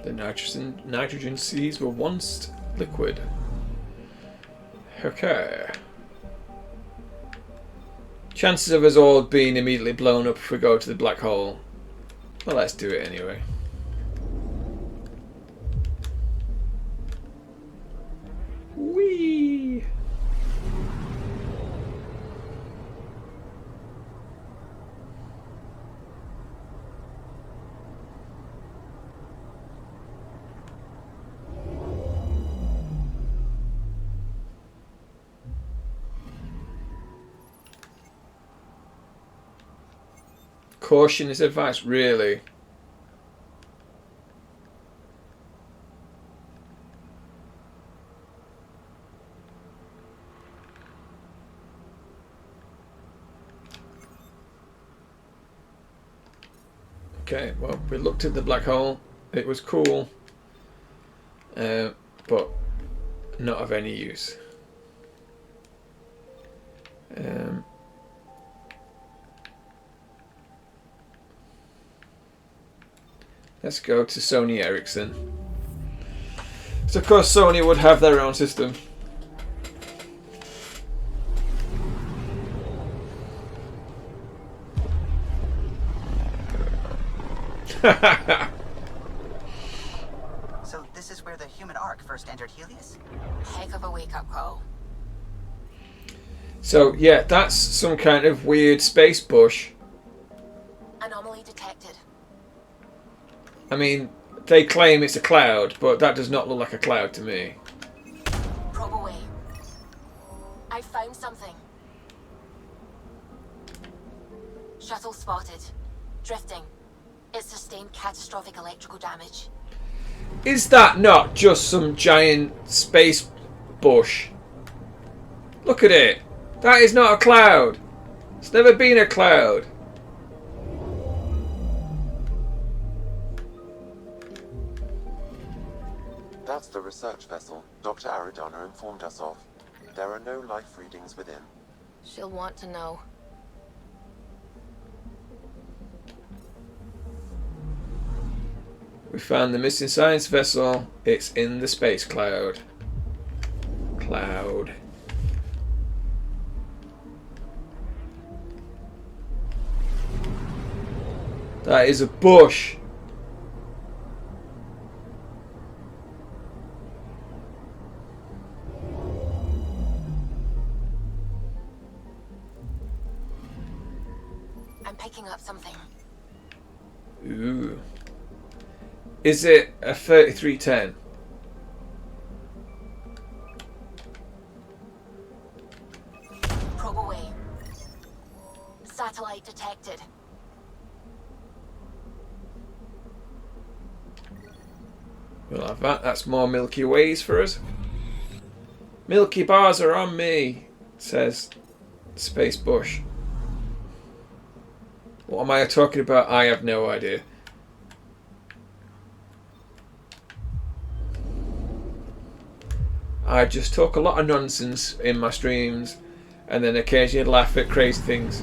The nitrogen seas were once liquid. Okay. Chances of us all being immediately blown up if we go to the black hole. Well, let's do it anyway. Whee! Caution is advice, really. Okay, well, we looked at the black hole. It was cool, but not of any use. Let's go to Sony Ericsson. So of course Sony would have their own system. So this is where the human ark first entered Helios? Heck of a wake-up call. So yeah, that's some kind of weird space bush. Anomaly detected. I mean, they claim it's a cloud, but that does not look like a cloud to me. Probe away. I found something. Shuttle spotted. Drifting. It sustained catastrophic electrical damage. Is that not just some giant space bush? Look at it. That is not a cloud. It's never been a cloud. That's the research vessel Dr. Aridana informed us of. There are no life readings within. She'll want to know. We found the missing science vessel. It's in the space cloud. Cloud. That is a bush. I'm picking up something. Ooh. Is it a 3310? Probe away. Satellite detected. We'll have that. That's more Milky Ways for us. Milky bars are on me, says Space Bush. What am I talking about? I have no idea. I just talk a lot of nonsense in my streams and then occasionally laugh at crazy things.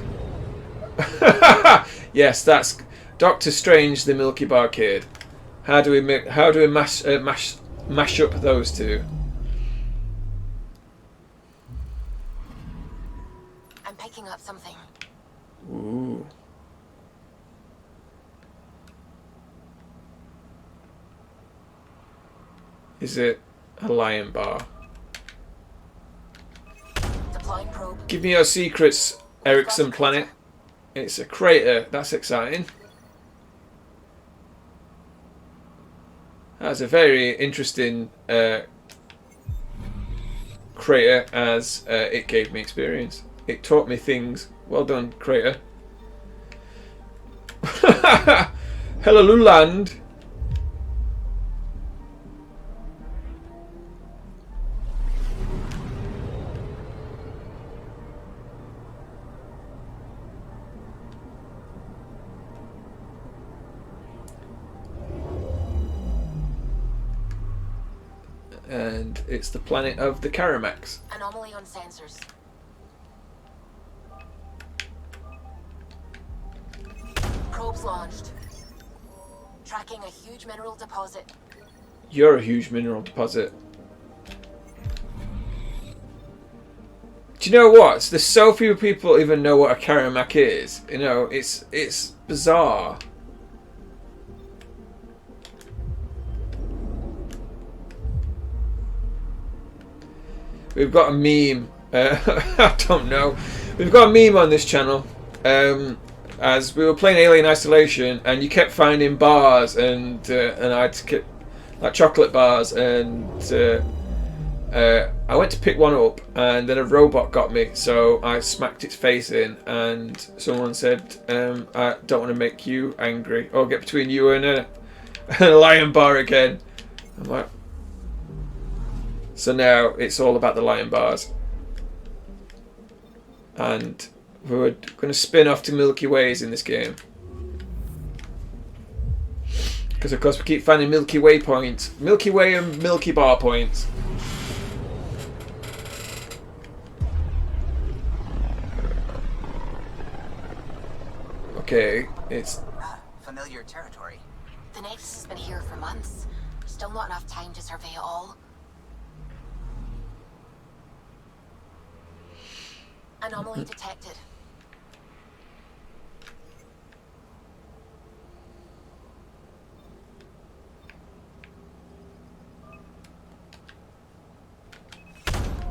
Yes, that's Doctor Strange, the Milky Bar Kid. How do we mash up those two? I'm picking up something. Ooh. Is it a lion bar? Deploying probe. Give me your secrets, Ericsson Planet. It's a crater. That's exciting. That's a very interesting crater, as it gave me experience. It taught me things. Well done, crater. Hello, Luland. And it's the planet of the Karamax. Anomaly on sensors. Probes launched. Tracking a huge mineral deposit. You're a huge mineral deposit. Do you know what? There's so few people even know what a Karamak is. You know, it's bizarre. We've got a meme. I don't know. We've got a meme on this channel. As we were playing Alien Isolation, and you kept finding bars, and I'd skip like chocolate bars, and I went to pick one up, and then a robot got me, so I smacked its face in, and someone said, "I don't want to make you angry or get between you and a lion bar again." I'm like, so now it's all about the lion bars, and we're going to spin off to Milky Ways in this game. Because of course we keep finding Milky Way points. Milky Way and Milky Bar points. Okay, it's... familiar territory. The Nexus has been here for months. Still not enough time to survey it all. Anomaly detected.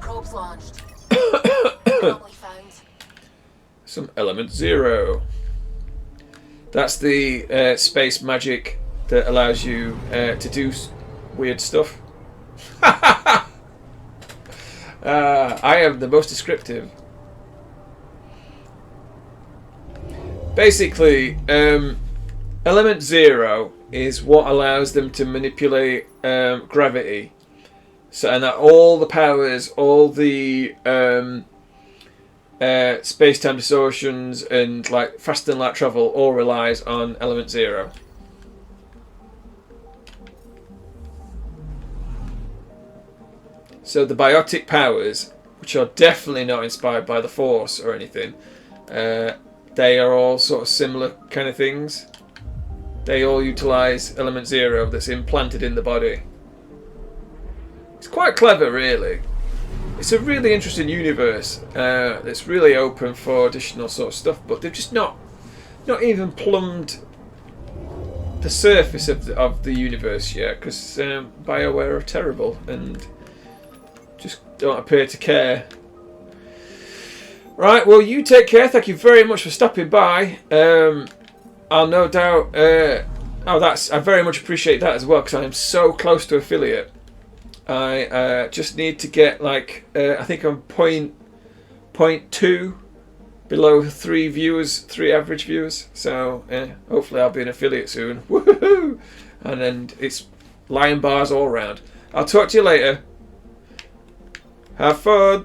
Probes launched. Anomaly found. Some element 0. That's the space magic that allows you to do weird stuff. I am the most descriptive. Basically, element 0 is what allows them to manipulate gravity. So, and that all the powers, all the space-time distortions and like faster than light travel all relies on element 0. So the biotic powers, which are definitely not inspired by the Force or anything, they are all sort of similar kind of things. They all utilize element 0 that's implanted in the body. It's quite clever, really. It's a really interesting universe that's really open for additional sort of stuff, but they've just not even plumbed the surface of the universe yet, because BioWare are terrible and just don't appear to care. Right, well, you take care. Thank you very much for stopping by. I'll no doubt... I very much appreciate that as well, because I am so close to affiliate. I just need to get like I think I'm point 0.2 below 3 viewers, 3 average viewers. So hopefully I'll be an affiliate soon. Woohoo! And then it's lion bars all around. I'll talk to you later. Have fun.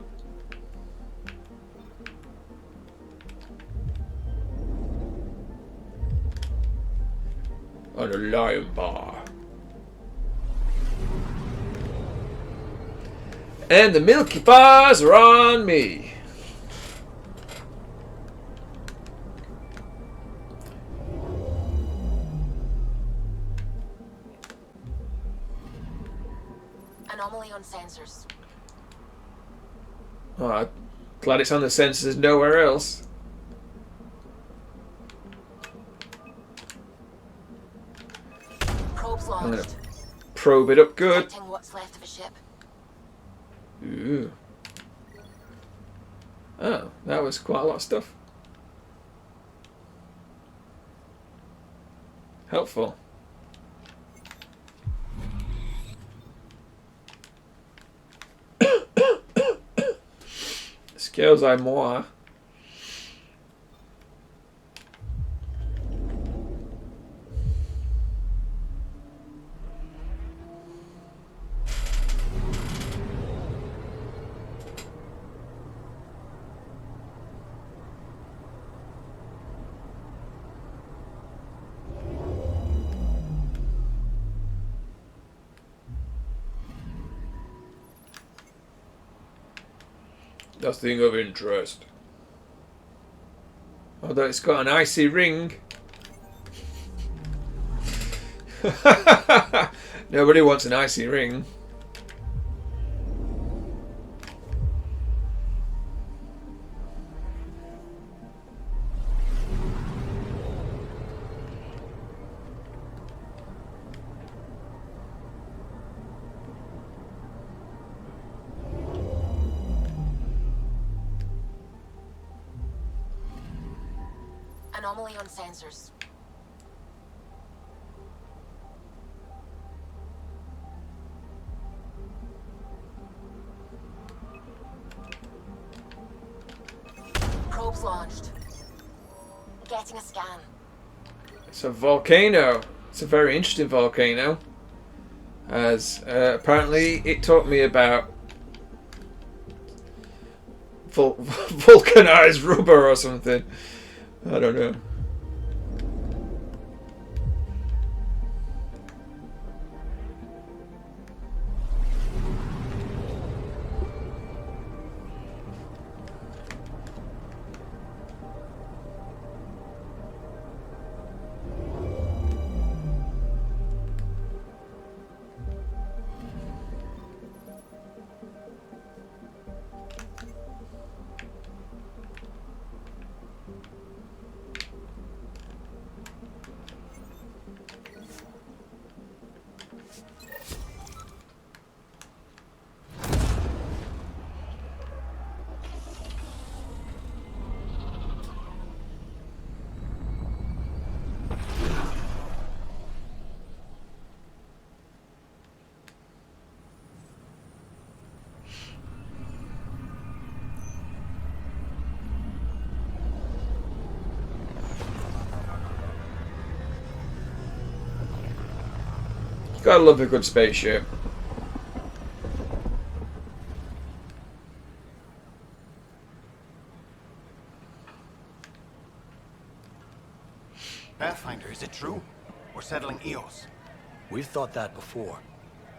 On a lion bar. And the Milky Bars are on me. Anomaly on sensors. Oh, I'm glad it's on the sensors, nowhere else. Probes I'm gonna launched. probe it up good. Detecting what's left of a ship. Ooh. Oh, that was quite a lot of stuff. Helpful. Excusez-moi. Nothing of interest. Although it's got an icy ring. Nobody wants an icy ring. Anomaly on sensors. Probes launched. Getting a scan. It's a volcano. It's a very interesting volcano. As apparently it taught me about vulcanized rubber or something. I don't know. Gotta love a good spaceship. Pathfinder, is it true? We're settling Eos. We've thought that before.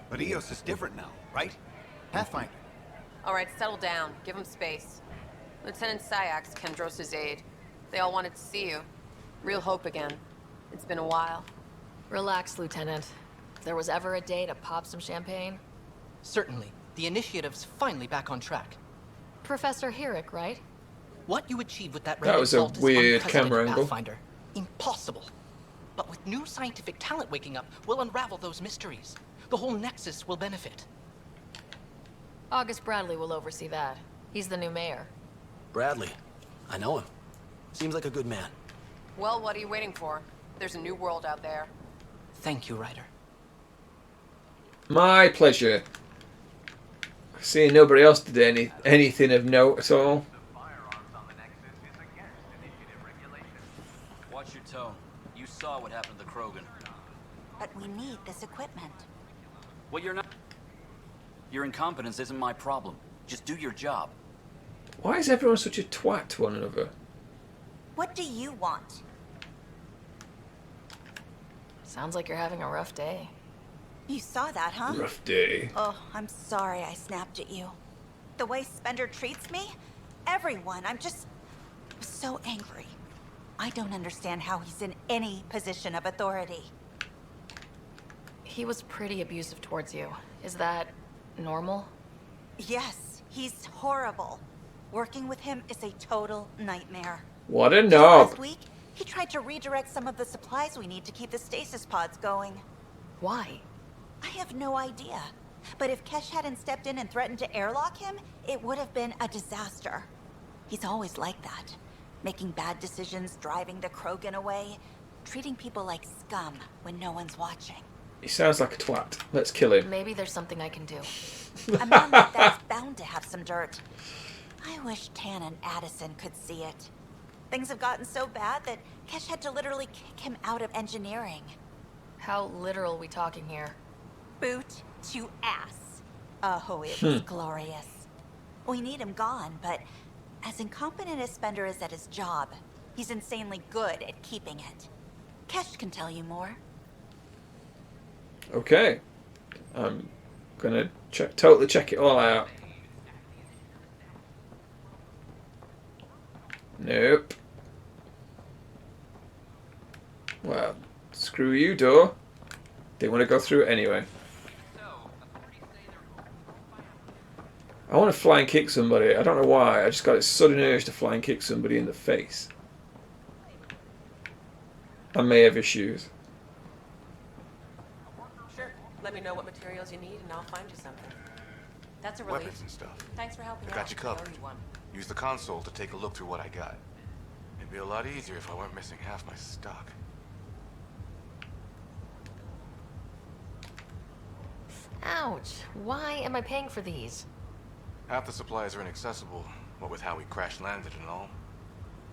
But Eos is different now, right? Pathfinder. All right, settle down. Give him space. Lieutenant Syak's Kendros' aide. They all wanted to see you. Real hope again. It's been a while. Relax, Lieutenant. If there was ever a day to pop some champagne. Certainly. The initiative's finally back on track. Professor Herrick, right? What you achieved with that That was a vault is weird unprecedented, camera angle. Pathfinder. Impossible. But with new scientific talent waking up, we'll unravel those mysteries. The whole Nexus will benefit. August Bradley will oversee that. He's the new mayor. Bradley. I know him. Seems like a good man. Well, what are you waiting for? There's a new world out there. Thank you, Ryder. My pleasure. Seeing nobody else did anything of note at all. Watch your tone. You saw what happened to Krogan. But we need this equipment. Well, you're not. Your incompetence isn't my problem. Just do your job. Why is everyone such a twat to one another? What do you want? Sounds like you're having a rough day. You saw that, huh? Rough day. Oh, I'm sorry I snapped at you. The way Spender treats me? Everyone, I'm so angry. I don't understand how he's in any position of authority. He was pretty abusive towards you. Is that normal? Yes, he's horrible. Working with him is a total nightmare. What a knob. Last week, he tried to redirect some of the supplies we need to keep the stasis pods going. Why? I have no idea. But if Kesh hadn't stepped in and threatened to airlock him, it would have been a disaster. He's always like that. Making bad decisions, driving the Krogan away, treating people like scum when no one's watching. He sounds like a twat. Let's kill him. Maybe there's something I can do. A man like that's bound to have some dirt. I wish Tan and Addison could see it. Things have gotten so bad that Kesh had to literally kick him out of engineering. How literal we talking here? Boot to ass. Oh, it was glorious. We need him gone, but as incompetent as Spender is at his job, he's insanely good at keeping it. Kesh can tell you more. Okay. I'm gonna totally check it all out. Nope. Well, screw you, door. They want to go through it anyway. I want to flying kick somebody. I don't know why. I just got a sudden urge to flying kick somebody in the face. I may have issues. Sure. Let me know what materials you need and I'll find you something. That's a relief. Weapons and stuff. Thanks for helping I out. got you covered. I owe you one. Use the console to take a look through what I got. It'd be a lot easier if I weren't missing half my stock. Ouch. Why am I paying for these? Half the supplies are inaccessible, what with how we crash landed and all.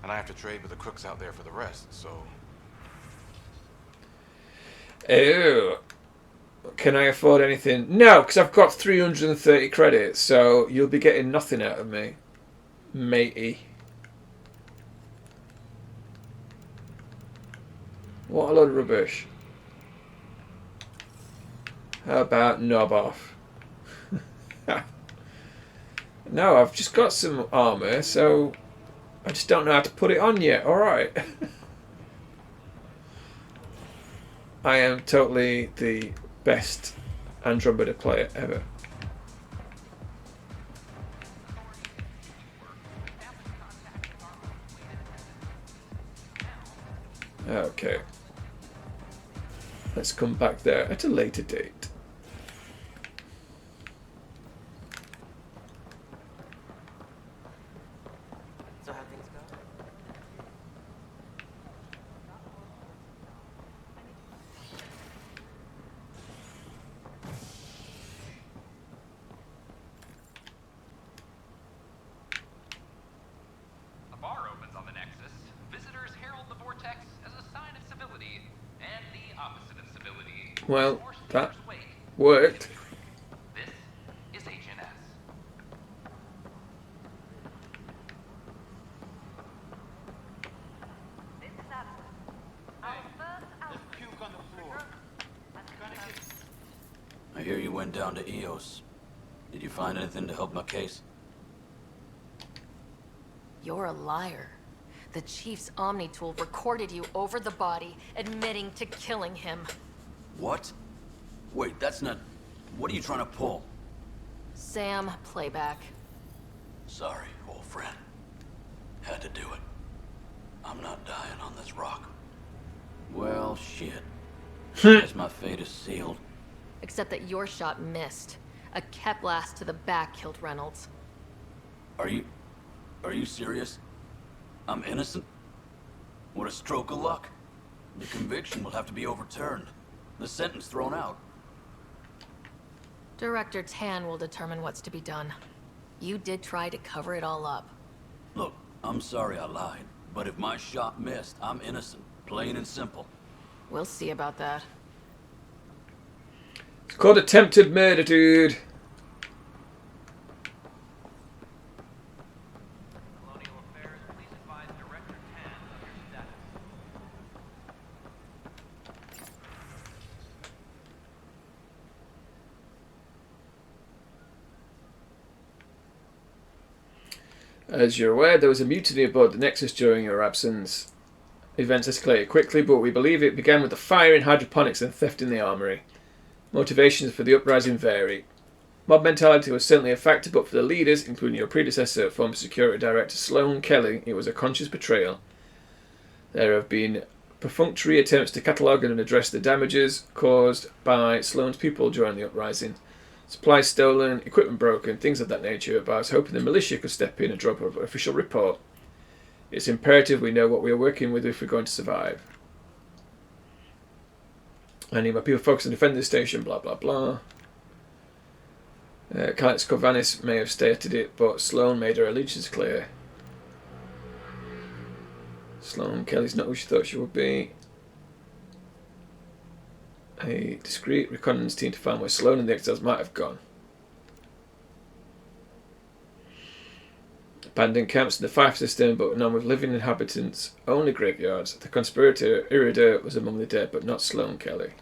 And I have to trade with the crooks out there for the rest, so... Ew. Can I afford anything? No, because I've got 330 credits, so you'll be getting nothing out of me, matey. What a load of rubbish. How about knob off? No, I've just got some armour, so I just don't know how to put it on yet. Alright. I am totally the best Andromeda player ever. Okay. Let's come back there at a later date. So how things go? A bar opens on the Nexus. Visitors herald the vortex as a sign of civility and the opposite of civility. Well, that worked. This is HNS. I hear you went down to EOS. Did you find anything to help my case? You're a liar. The Chief's Omni tool recorded you over the body, admitting to killing him. What? Wait, that's not... What are you trying to pull? Sam, playback. Sorry, old friend. Had to do it. I'm not dying on this rock. Well, shit. Guess my fate is sealed. Except that your shot missed. A Kep blast to the back killed Reynolds. Are you serious? I'm innocent? What a stroke of luck. The conviction will have to be overturned. The sentence thrown out. Director Tan will determine what's to be done. You did try to cover it all up. Look, I'm sorry I lied, but if my shot missed, I'm innocent. Plain and simple. We'll see about that. It's called attempted murder, dude. As you're aware, there was a mutiny aboard the Nexus during your absence. Events escalated quickly, but we believe it began with the fire in hydroponics and theft in the armory. Motivations for the uprising vary. Mob mentality was certainly a factor, but for the leaders, including your predecessor, former security director Sloan Kelly, it was a conscious betrayal. There have been perfunctory attempts to catalogue and address the damages caused by Sloan's people during the uprising. Supplies stolen, equipment broken, things of that nature, but I was hoping the militia could step in and drop an official report. It's imperative we know what we are working with if we're going to survive. I need my people focused on defending the station, blah blah blah. Kalex Kovanis may have stated it, but Sloan made her allegiance clear. Sloan Kelly's not who she thought she would be. A discreet reconnaissance team to find where Sloan and the exiles might have gone. Abandoned camps in the Fife system, but none with living inhabitants, only graveyards. The conspirator Irida was among the dead, but not Sloan Kelly.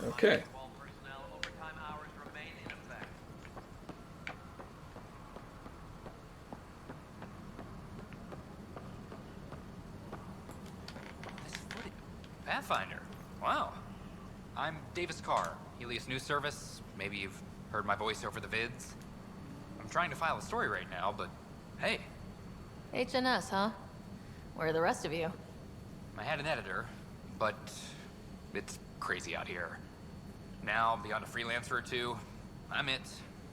Okay. Pathfinder. Wow. I'm Davis Carr, Helios News Service. Maybe you've heard my voice over the vids. I'm trying to file a story right now, but hey. HNS, huh? Where are the rest of you? I had an editor, but it's crazy out here. Now, beyond a freelancer or two, I'm it.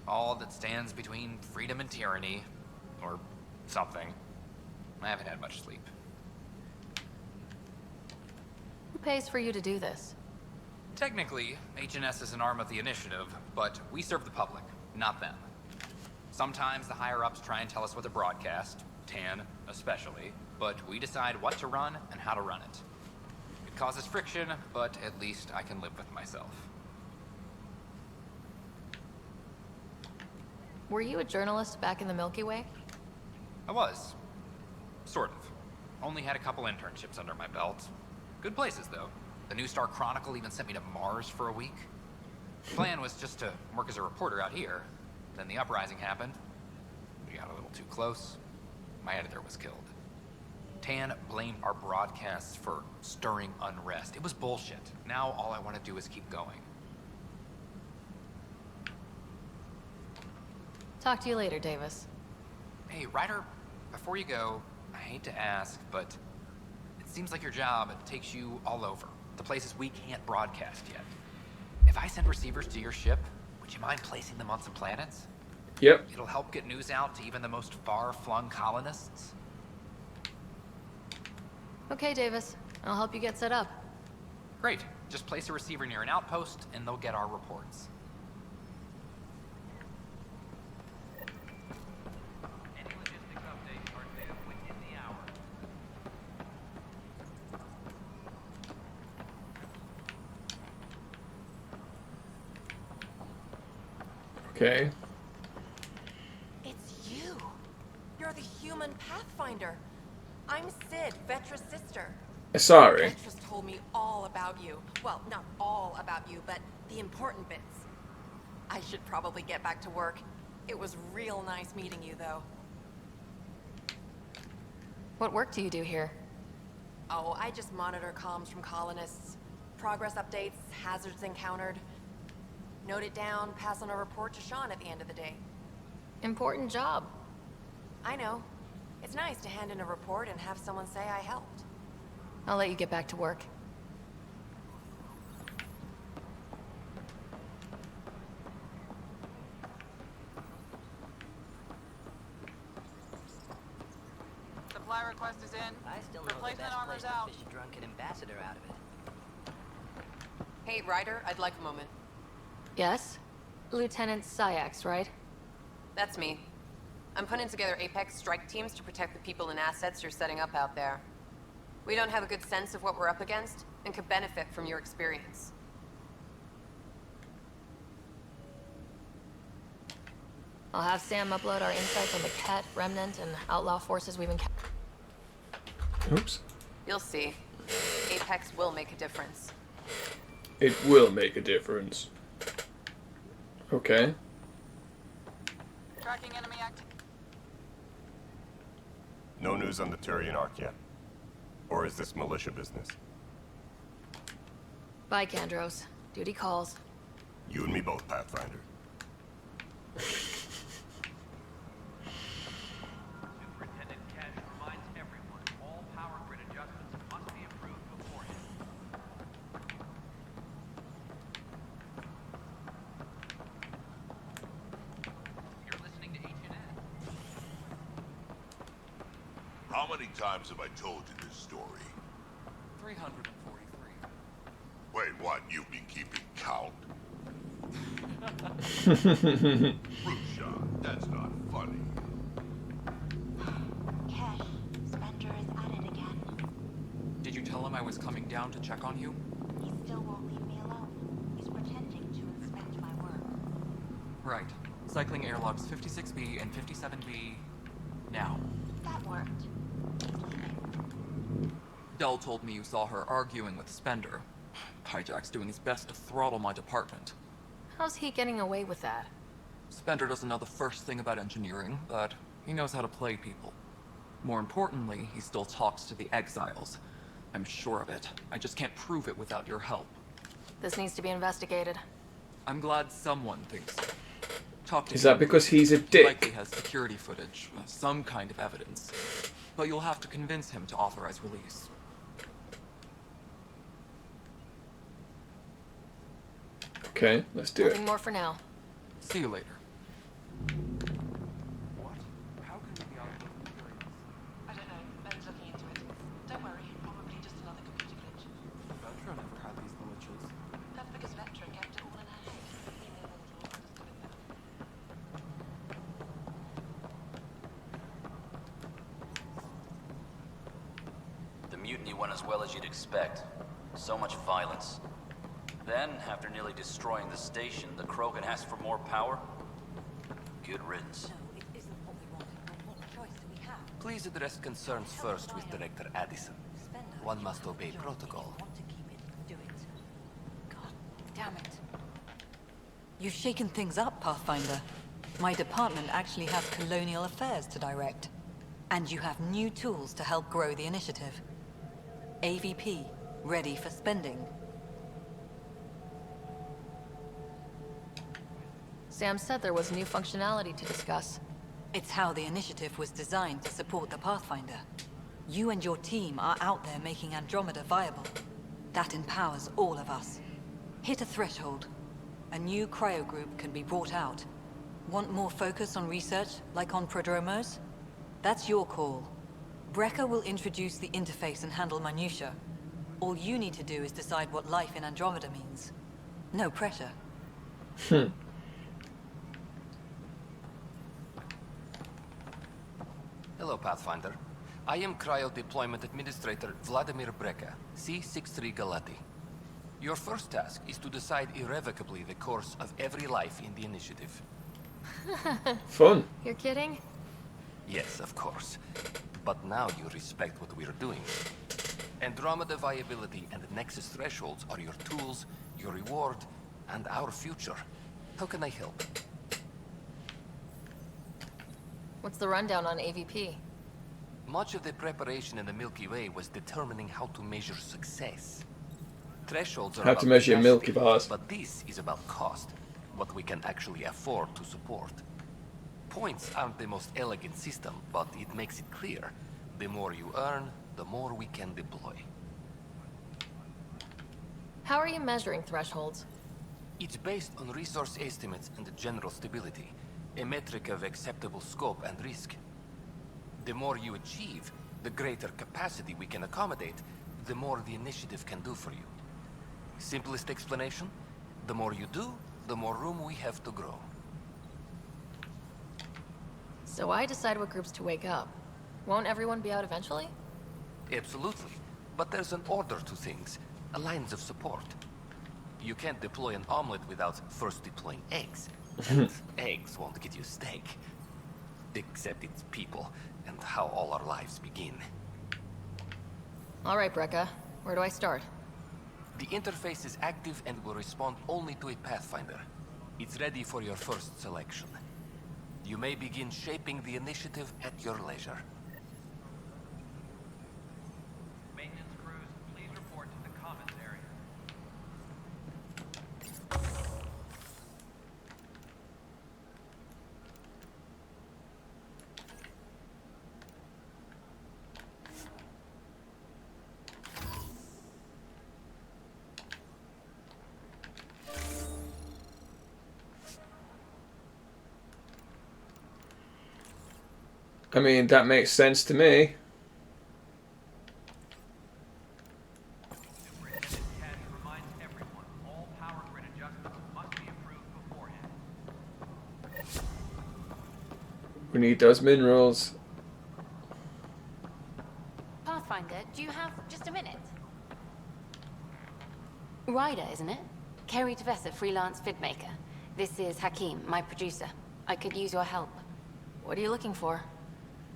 All that stands between freedom and tyranny. Or something. I haven't had much sleep. Who pays for you to do this? Technically, HNS is an arm of the initiative, but we serve the public, not them. Sometimes the higher-ups try and tell us what to broadcast, Tan especially, but we decide what to run and how to run it. It causes friction, but at least I can live with myself. Were you a journalist back in the Milky Way? I was. Sort of. Only had a couple internships under my belt. Good places, though. The New Star Chronicle even sent me to Mars for a week. The plan was just to work as a reporter out here. Then the uprising happened. We got a little too close. My editor was killed. Tan blamed our broadcasts for stirring unrest. It was bullshit. Now all I want to do is keep going. Talk to you later, Davis. Hey, Ryder, before you go, I hate to ask, but it seems like your job takes you all over. The places we can't broadcast yet. If I send receivers to your ship, would you mind placing them on some planets? Yep. It'll help get news out to even the most far-flung colonists. Okay, Davis. I'll help you get set up. Great. Just place a receiver near an outpost, and they'll get our reports. Okay. It's you. You're the human Pathfinder. I'm Sid, Vetra's sister. Sorry. Vetra's told me all about you. Well, not all about you, but the important bits. I should probably get back to work. It was real nice meeting you, though. What work do you do here? Oh, I just monitor comms from colonists. Progress updates, hazards encountered. Note it down, pass on a report to Sean at the end of the day. Important job. I know. It's nice to hand in a report and have someone say I helped. I'll let you get back to work. Supply request is in. I still know Replacement the best armor's place out. to fish a drunken ambassador out of it. Hey, Ryder, I'd like a moment. Yes? Lieutenant Sayax, right? That's me. I'm putting together Apex strike teams to protect the people and assets you're setting up out there. We don't have a good sense of what we're up against, and could benefit from your experience. I'll have Sam upload our insights on the Ket, Remnant, and outlaw forces we've encountered. Oops. You'll see. Apex will make a difference. It will make a difference. Okay. Tracking enemy activity. No news on the Turian Ark yet? Or is this militia business? Bye, Kandros. Duty calls. You and me both, Pathfinder. Superintendent Cash reminds everyone all power grid adjustments must be approved beforehand. You're listening to HNS. How many times have I told you this story? 343. Wait, what? You've been keeping count? Rusha, that's not funny. Kesh, Spender is at it again. Did you tell him I was coming down to check on you? He still won't leave me alone. He's pretending to inspect my work. Right. Cycling airlogs 56B and 57B now. That worked. He's leaving. Dell told me you saw her arguing with Spender. Hijack's doing his best to throttle my department. How's he getting away with that? Spender doesn't know the first thing about engineering, but he knows how to play people. More importantly, he still talks to the exiles. I'm sure of it. I just can't prove it without your help. This needs to be investigated. I'm glad someone thinks so. Talk to Is that him. because he's a He dick? likely has security footage, some kind of evidence. But you'll have to convince him to authorize release. Okay, let's do it. Nothing more for now. See you later. I don't know. Ben's looking into it. Don't worry, probably just another computer glitch. Vetra never had these glitches. That's because Vetra kept it all in her head. He never understood it though. The mutiny went as well as you'd expect. So much violence. Then, after nearly destroying the station, the Krogan asked for more power? Good riddance. Please address concerns first with Director Addison. One must obey protocol. Damn it. You've shaken things up, Pathfinder. My department actually has colonial affairs to direct. And you have new tools to help grow the initiative. AVP, ready for spending. Sam said there was new functionality to discuss. It's how the initiative was designed to support the Pathfinder. You and your team are out there making Andromeda viable. That empowers all of us. Hit a threshold. A new cryo group can be brought out. Want more focus on research, like on Prodromos? That's your call. Brecker will introduce the interface and handle minutiae. All you need to do is decide what life in Andromeda means. No pressure. Hello, Pathfinder. I am Cryo Deployment Administrator Vladimir Breca, C-63 Galati. Your first task is to decide irrevocably the course of every life in the initiative. Fun. You're kidding? Yes, of course. But now you respect what we're doing. Andromeda viability and Nexus thresholds are your tools, your reward, and our future. How can I help? What's the rundown on AVP? Much of the preparation in the Milky Way was determining how to measure success. Thresholds are How about to measure your capacity, Milky Bars. but this is about cost, what we can actually afford to support. Points aren't the most elegant system, but it makes it clear. The more you earn, the more we can deploy. How are you measuring thresholds? It's based on resource estimates and general stability, a metric of acceptable scope and risk. The more you achieve, the greater capacity we can accommodate, the more the initiative can do for you. Simplest explanation, the more you do, the more room we have to grow. So I decide what groups to wake up. Won't everyone be out eventually? Absolutely. But there's an order to things, a lines of support. You can't deploy an omelet without first deploying eggs. And eggs won't get you steak. Except it's people, and how all our lives begin. All right, Breca. Where do I start? The interface is active and will respond only to a Pathfinder. It's ready for your first selection. You may begin shaping the initiative at your leisure. Maintenance crews, please report to the commons area. I mean, that makes sense to me. We need those minerals. Pathfinder, do you have just a minute? Ryder, isn't it? Kerry Tavessa, freelance vidmaker. This is Hakim, my producer. I could use your help. What are you looking for?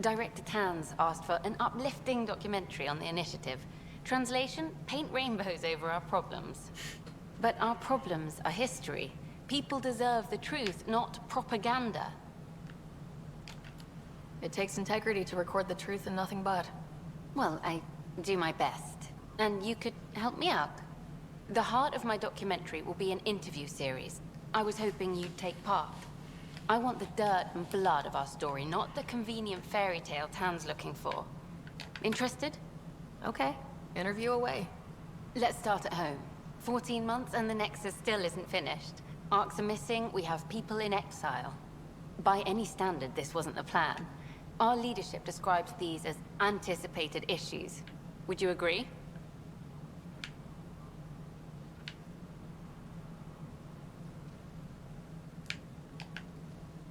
Director Tans asked for an uplifting documentary on the initiative. Translation, paint rainbows over our problems. But our problems are history. People deserve the truth, not propaganda. It takes integrity to record the truth and nothing but. Well, I do my best. And you could help me out. The heart of my documentary will be an interview series. I was hoping you'd take part. I want the dirt and blood of our story, not the convenient fairy tale town's looking for. Interested? Okay, interview away. Let's start at home. 14 months and the Nexus still isn't finished. Arcs are missing, we have people in exile. By any standard, this wasn't the plan. Our leadership describes these as anticipated issues. Would you agree?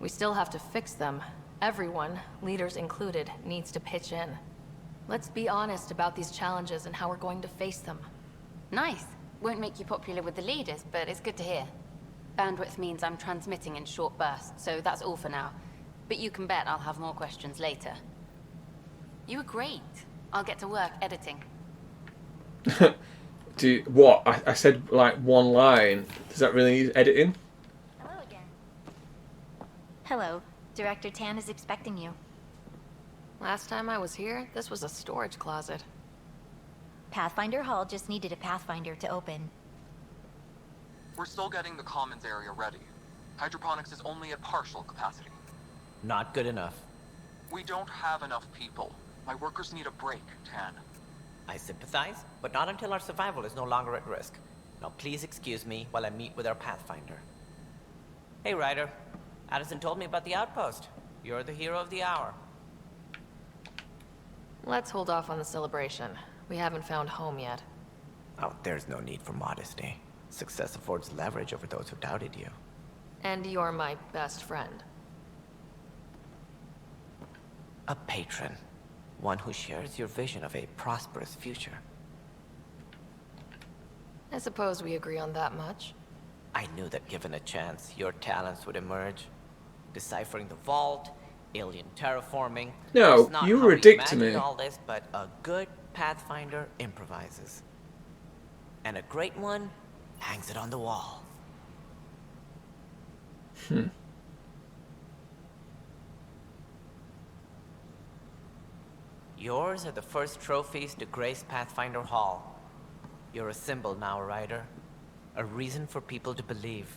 We still have to fix them. Everyone, leaders included, needs to pitch in. Let's be honest about these challenges and how we're going to face them. Nice. Won't make you popular with the leaders, but it's good to hear. Bandwidth means I'm transmitting in short bursts, so that's all for now. But you can bet I'll have more questions later. You were great. I'll get to work editing. What? I said like one line. Does that really need editing? Hello again. Hello. Director Tan is expecting you. Last time I was here, this was a storage closet. Pathfinder Hall just needed a Pathfinder to open. We're still getting the commons area ready. Hydroponics is only at partial capacity. Not good enough. We don't have enough people. My workers need a break, Tan. I sympathize, but not until our survival is no longer at risk. Now please excuse me while I meet with our Pathfinder. Hey, Ryder. Addison told me about the outpost. You're the hero of the hour. Let's hold off on the celebration. We haven't found home yet. Oh, there's no need for modesty. Success affords leverage over those who doubted you. And you're my best friend. A patron. One who shares your vision of a prosperous future. I suppose we agree on that much. I knew that given a chance, your talents would emerge. Deciphering the vault, alien terraforming. No, It's not you how were a we dick to imagined me. all this, but a good Pathfinder improvises. And a great one hangs it on the wall. Yours are the first trophies to grace Pathfinder Hall. You're a symbol now, Ryder. A reason for people to believe.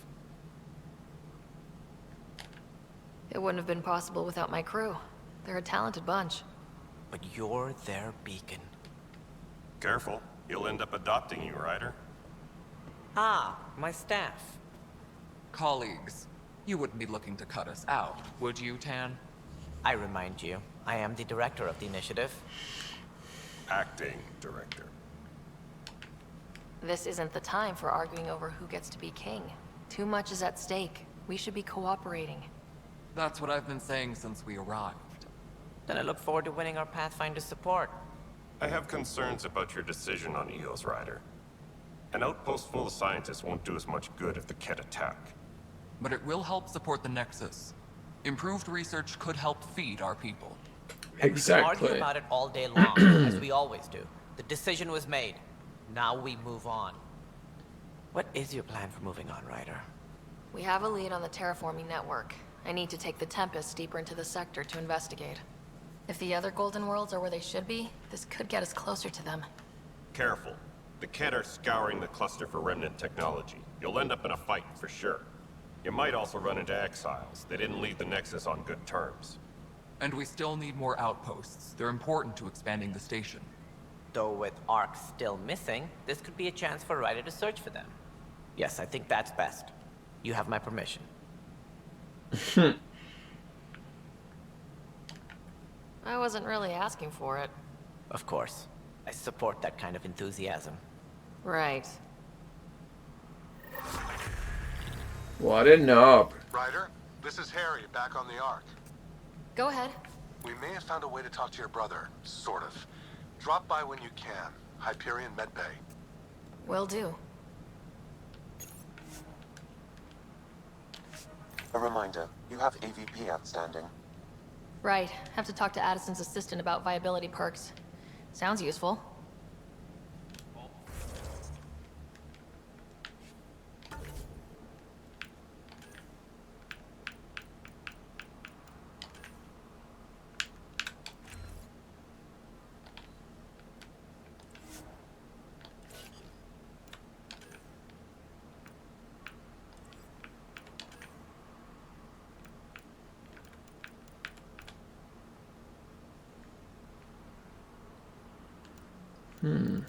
It wouldn't have been possible without my crew. They're a talented bunch. But you're their beacon. Careful. You'll end up adopting you, Ryder. Ah, my staff. Colleagues, you wouldn't be looking to cut us out, would you, Tan? I remind you, I am the director of the initiative. Acting director. This isn't the time for arguing over who gets to be king. Too much is at stake. We should be cooperating. That's what I've been saying since we arrived. Then I look forward to winning our Pathfinder's support. I have concerns about your decision on Eos, Ryder. An outpost full of scientists won't do us much good if the Ket attack. But it will help support the Nexus. Improved research could help feed our people. And we can argue about it all day long, as we always do. The decision was made. Now we move on. What is your plan for moving on, Ryder? We have a lead on the terraforming network. I need to take the Tempest deeper into the sector to investigate. If the other Golden Worlds are where they should be, this could get us closer to them. Careful. The Ket are scouring the cluster for remnant technology. You'll end up in a fight, for sure. You might also run into exiles. They didn't leave the Nexus on good terms. And we still need more outposts. They're important to expanding the station. Though with Ark still missing, this could be a chance for Ryder to search for them. Yes, I think that's best. You have my permission. I wasn't really asking for it. Of course. I support that kind of enthusiasm. Right. What a knob. Ryder, this is Harry, back on the Ark. Go ahead. We may have found a way to talk to your brother, sort of. Drop by when you can. Hyperion Medbay. Will do. A reminder, you have AVP outstanding. Right. Have to talk to Addison's assistant about viability perks. Sounds useful. Hmm.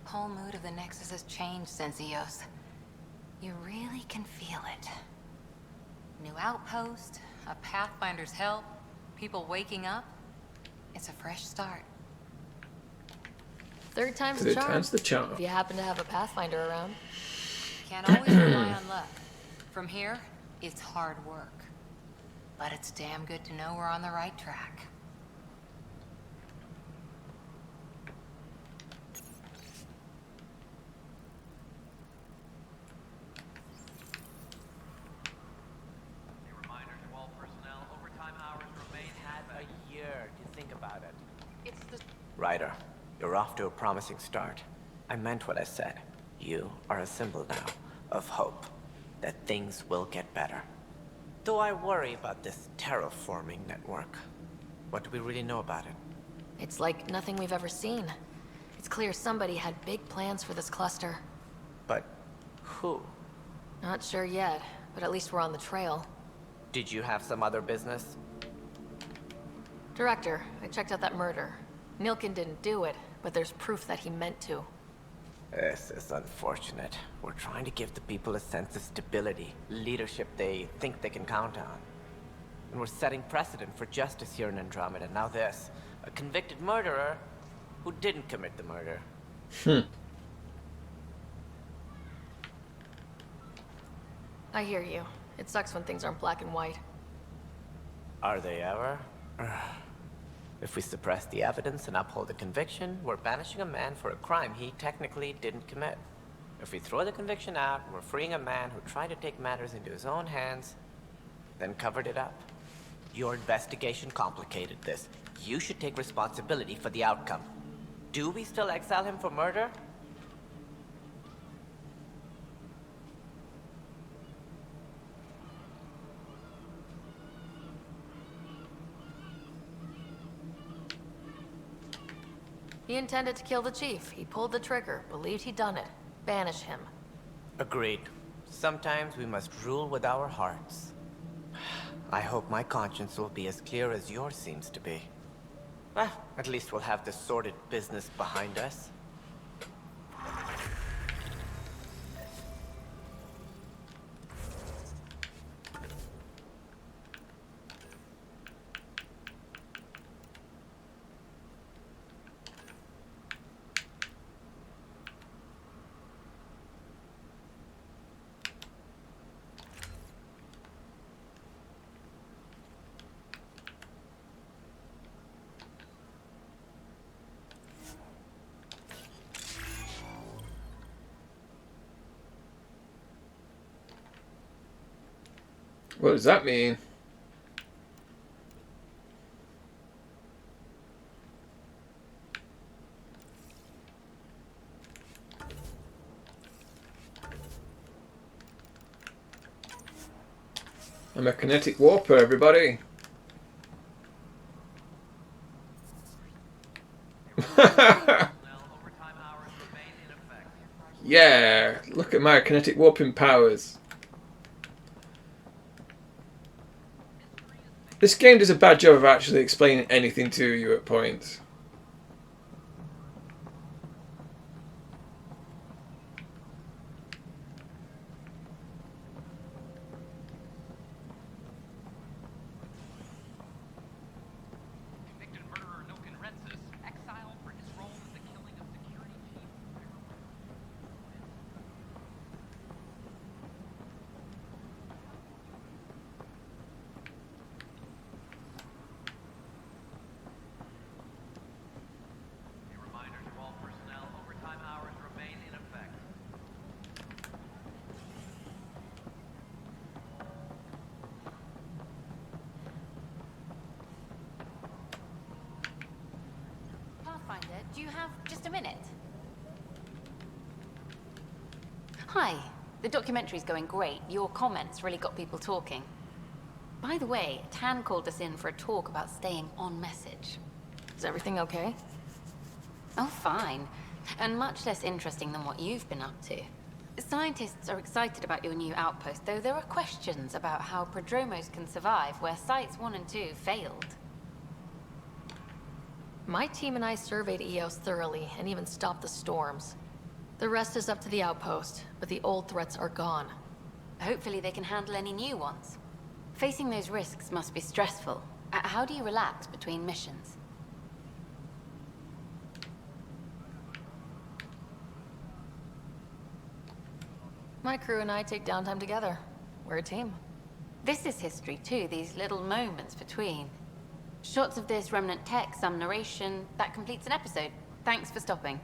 Whole mood of the Nexus has changed since EOS. You really can feel it. New outpost, a Pathfinder's help, people waking up. It's a fresh start. Third time's Third the charm. time's the charm. If you happen to have a Pathfinder around. Can't always rely on luck. From here, it's hard work. But it's damn good to know we're on the right track. Ryder, you're off to a promising start. I meant what I said. You are a symbol now of hope, that things will get better. Though I worry about this terraforming network. What do we really know about it? It's like nothing we've ever seen. It's clear somebody had big plans for this cluster. But who? Not sure yet, but at least we're on the trail. Did you have some other business? Director, I checked out that murder. Nilkin didn't do it, but there's proof that he meant to. This is unfortunate. We're trying to give the people a sense of stability, leadership they think they can count on. And we're setting precedent for justice here in Andromeda. Now this, a convicted murderer who didn't commit the murder. I hear you. It sucks when things aren't black and white. Are they ever? If we suppress the evidence and uphold the conviction, we're banishing a man for a crime he technically didn't commit. If we throw the conviction out, we're freeing a man who tried to take matters into his own hands, then covered it up. Your investigation complicated this. You should take responsibility for the outcome. Do we still exile him for murder? He intended to kill the chief. He pulled the trigger, believed he'd done it. Banish him. Agreed. Sometimes we must rule with our hearts. I hope my conscience will be as clear as yours seems to be. Well, at least we'll have this sordid business behind us. What does that mean? I'm a kinetic warper, everybody. Yeah, look at my kinetic warping powers. This game does a bad job of actually explaining anything to you at points. Pathfinder, do you have just a minute? Hi. The documentary's going great. Your comments really got people talking. By the way, Tan called us in for a talk about staying on message. Is everything okay? Oh, fine. And much less interesting than what you've been up to. Scientists are excited about your new outpost, though there are questions about how prodromos can survive where Sites 1 and 2 failed. My team and I surveyed EOS thoroughly and even stopped the storms. The rest is up to the outpost, but the old threats are gone. Hopefully they can handle any new ones. Facing those risks must be stressful. How do you relax between missions? My crew and I take downtime together. We're a team. This is history too, these little moments between. Shots of this remnant tech, some narration, that completes an episode. Thanks for stopping.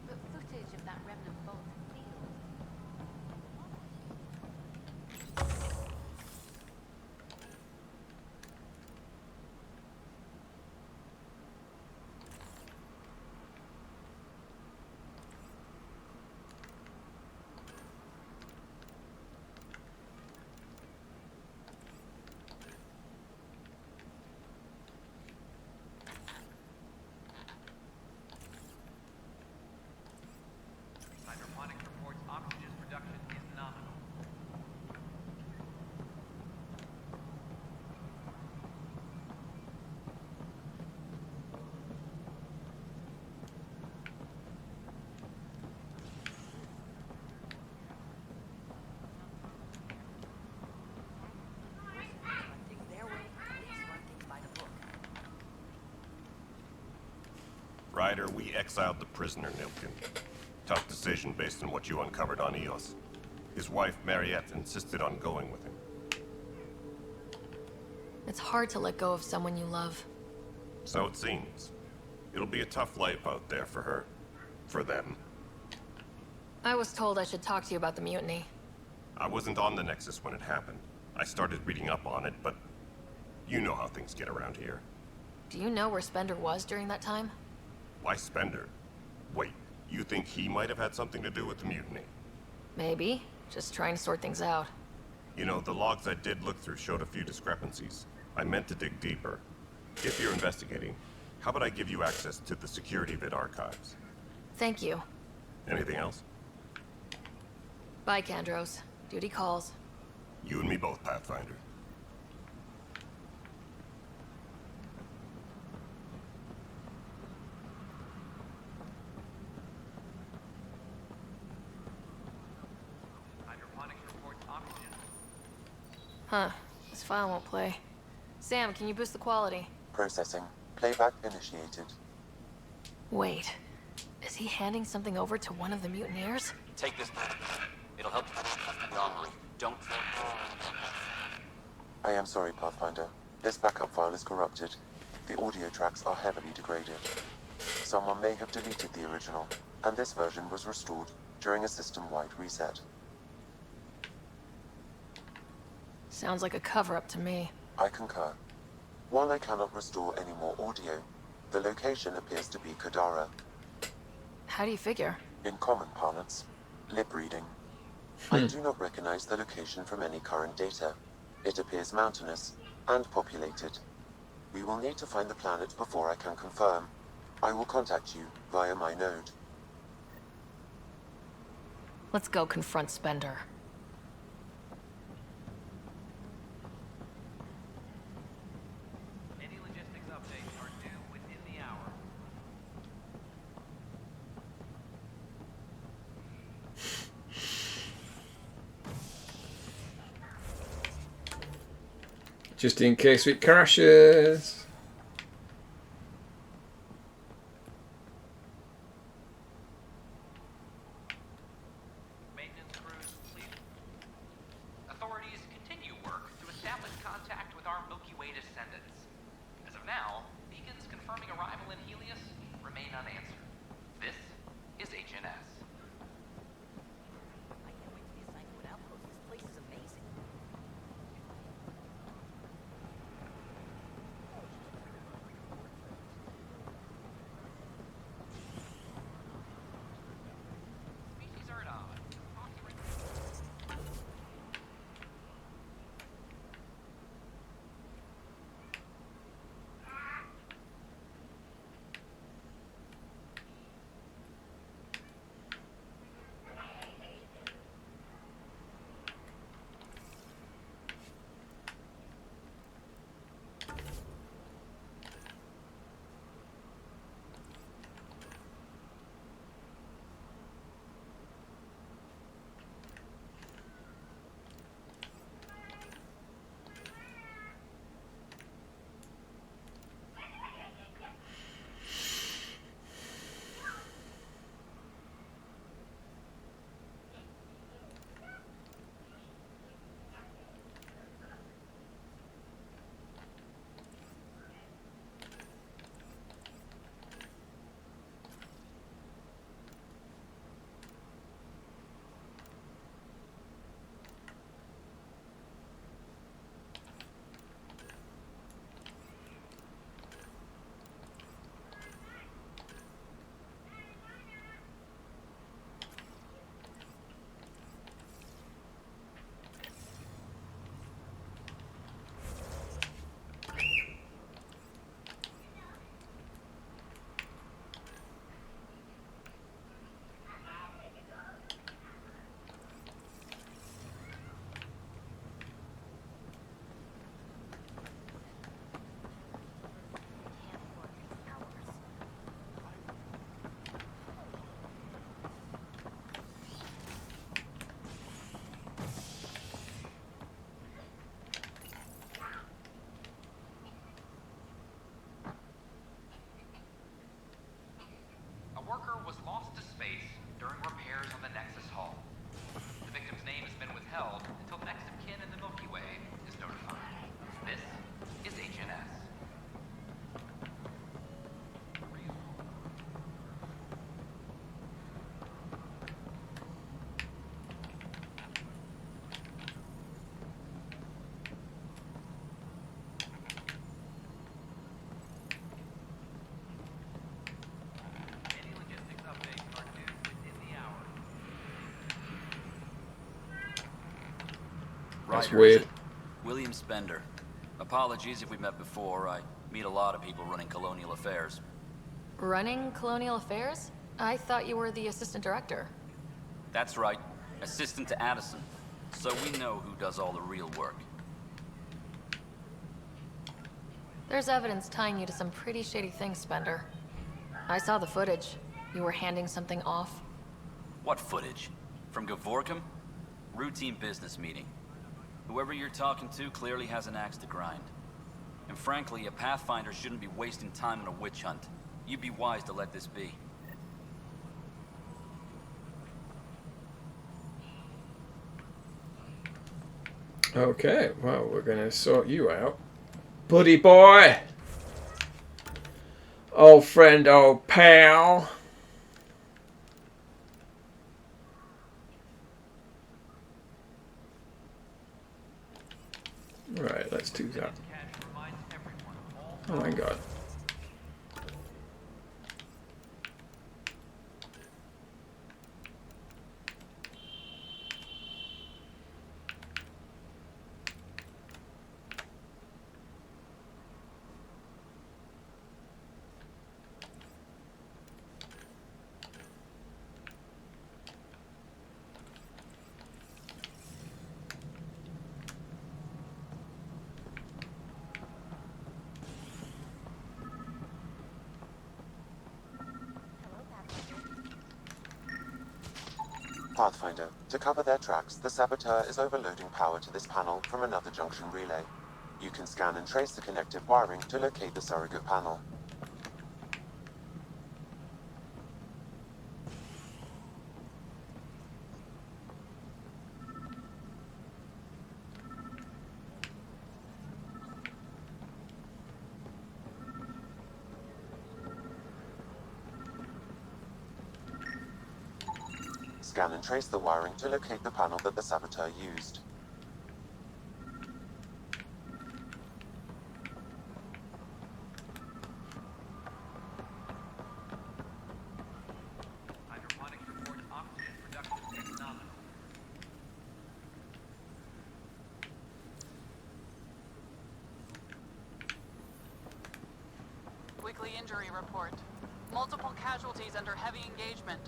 But footage of that remnant vault field. Hydroponics reports oxygen production is nominal. Ryder, we exiled the prisoner, Nilkin. Tough decision based on what you uncovered on Eos. His wife, Mariette, insisted on going with him. It's hard to let go of someone you love. So it seems. It'll be a tough life out there for her. For them. I was told I should talk to you about the mutiny. I wasn't on the Nexus when it happened. I started reading up on it, but you know how things get around here. Do you know where Spender was during that time? Why Spender? Wait, you think he might have had something to do with the mutiny? Maybe. Just trying to sort things out. You know, the logs I did look through showed a few discrepancies. I meant to dig deeper. If you're investigating, how about I give you access to the security vid archives? Thank you. Anything else? Bye, Kandros. Duty calls. You and me both, Pathfinder. Hydroponics reports oxygen. Huh. This file won't play. Sam, can you boost the quality? Processing. Playback initiated. Wait. Is he handing something over to one of the mutineers? Take this. It'll help you. Don't. I am sorry, Pathfinder. This backup file is corrupted. The audio tracks are heavily degraded. Someone may have deleted the original, and this version was restored during a system-wide reset. Sounds like a cover-up to me. I concur. While I cannot restore any more audio, the location appears to be Kadara. How do you figure? In common parlance, lip reading. I do not recognize the location from any current data. It appears mountainous and populated. We will need to find the planet before I can confirm. I will contact you via my node. Let's go confront Spender. Any logistics updates are due within the hour. Just in case it crashes. Maintenance crews, please. Authorities continue work to establish contact with our Milky Way descendants. As of now, beacons confirming arrival in Helios remain unanswered. This is HNS. I can't wait to be assigned to an outpost. This place is amazing. Species are at odds. A worker was lost to space during repairs on the Nexus hull. The victim's name has been withheld until next of kin in the Milky Way is notified. This is HNS. Any logistics updates are due within the hour. That's Ryder, weird. is it? William Spender. Apologies if we met before. I meet a lot of people running colonial affairs. Running Colonial Affairs? I thought you were the assistant director. That's right. Assistant to Addison. So we know who does all the real work. There's evidence tying you to some pretty shady things, Spender. I saw the footage. You were handing something off. What footage? From Gavorkum? Routine business meeting. Whoever you're talking to clearly has an axe to grind. And frankly, a Pathfinder shouldn't be wasting time on a witch hunt. You'd be wise to let this be. Okay, well, we're gonna sort you out. Buddy boy! Old friend, old pal. Right, let's do that. Oh my god. Pathfinder, to cover their tracks, the saboteur is overloading power to this panel from another junction relay. You can scan and trace the connective wiring to locate the surrogate panel. Scan and trace the wiring to locate the panel that the saboteur used. Hydroponics reports oxygen production is nominal. Weekly injury report. Multiple casualties under heavy engagement.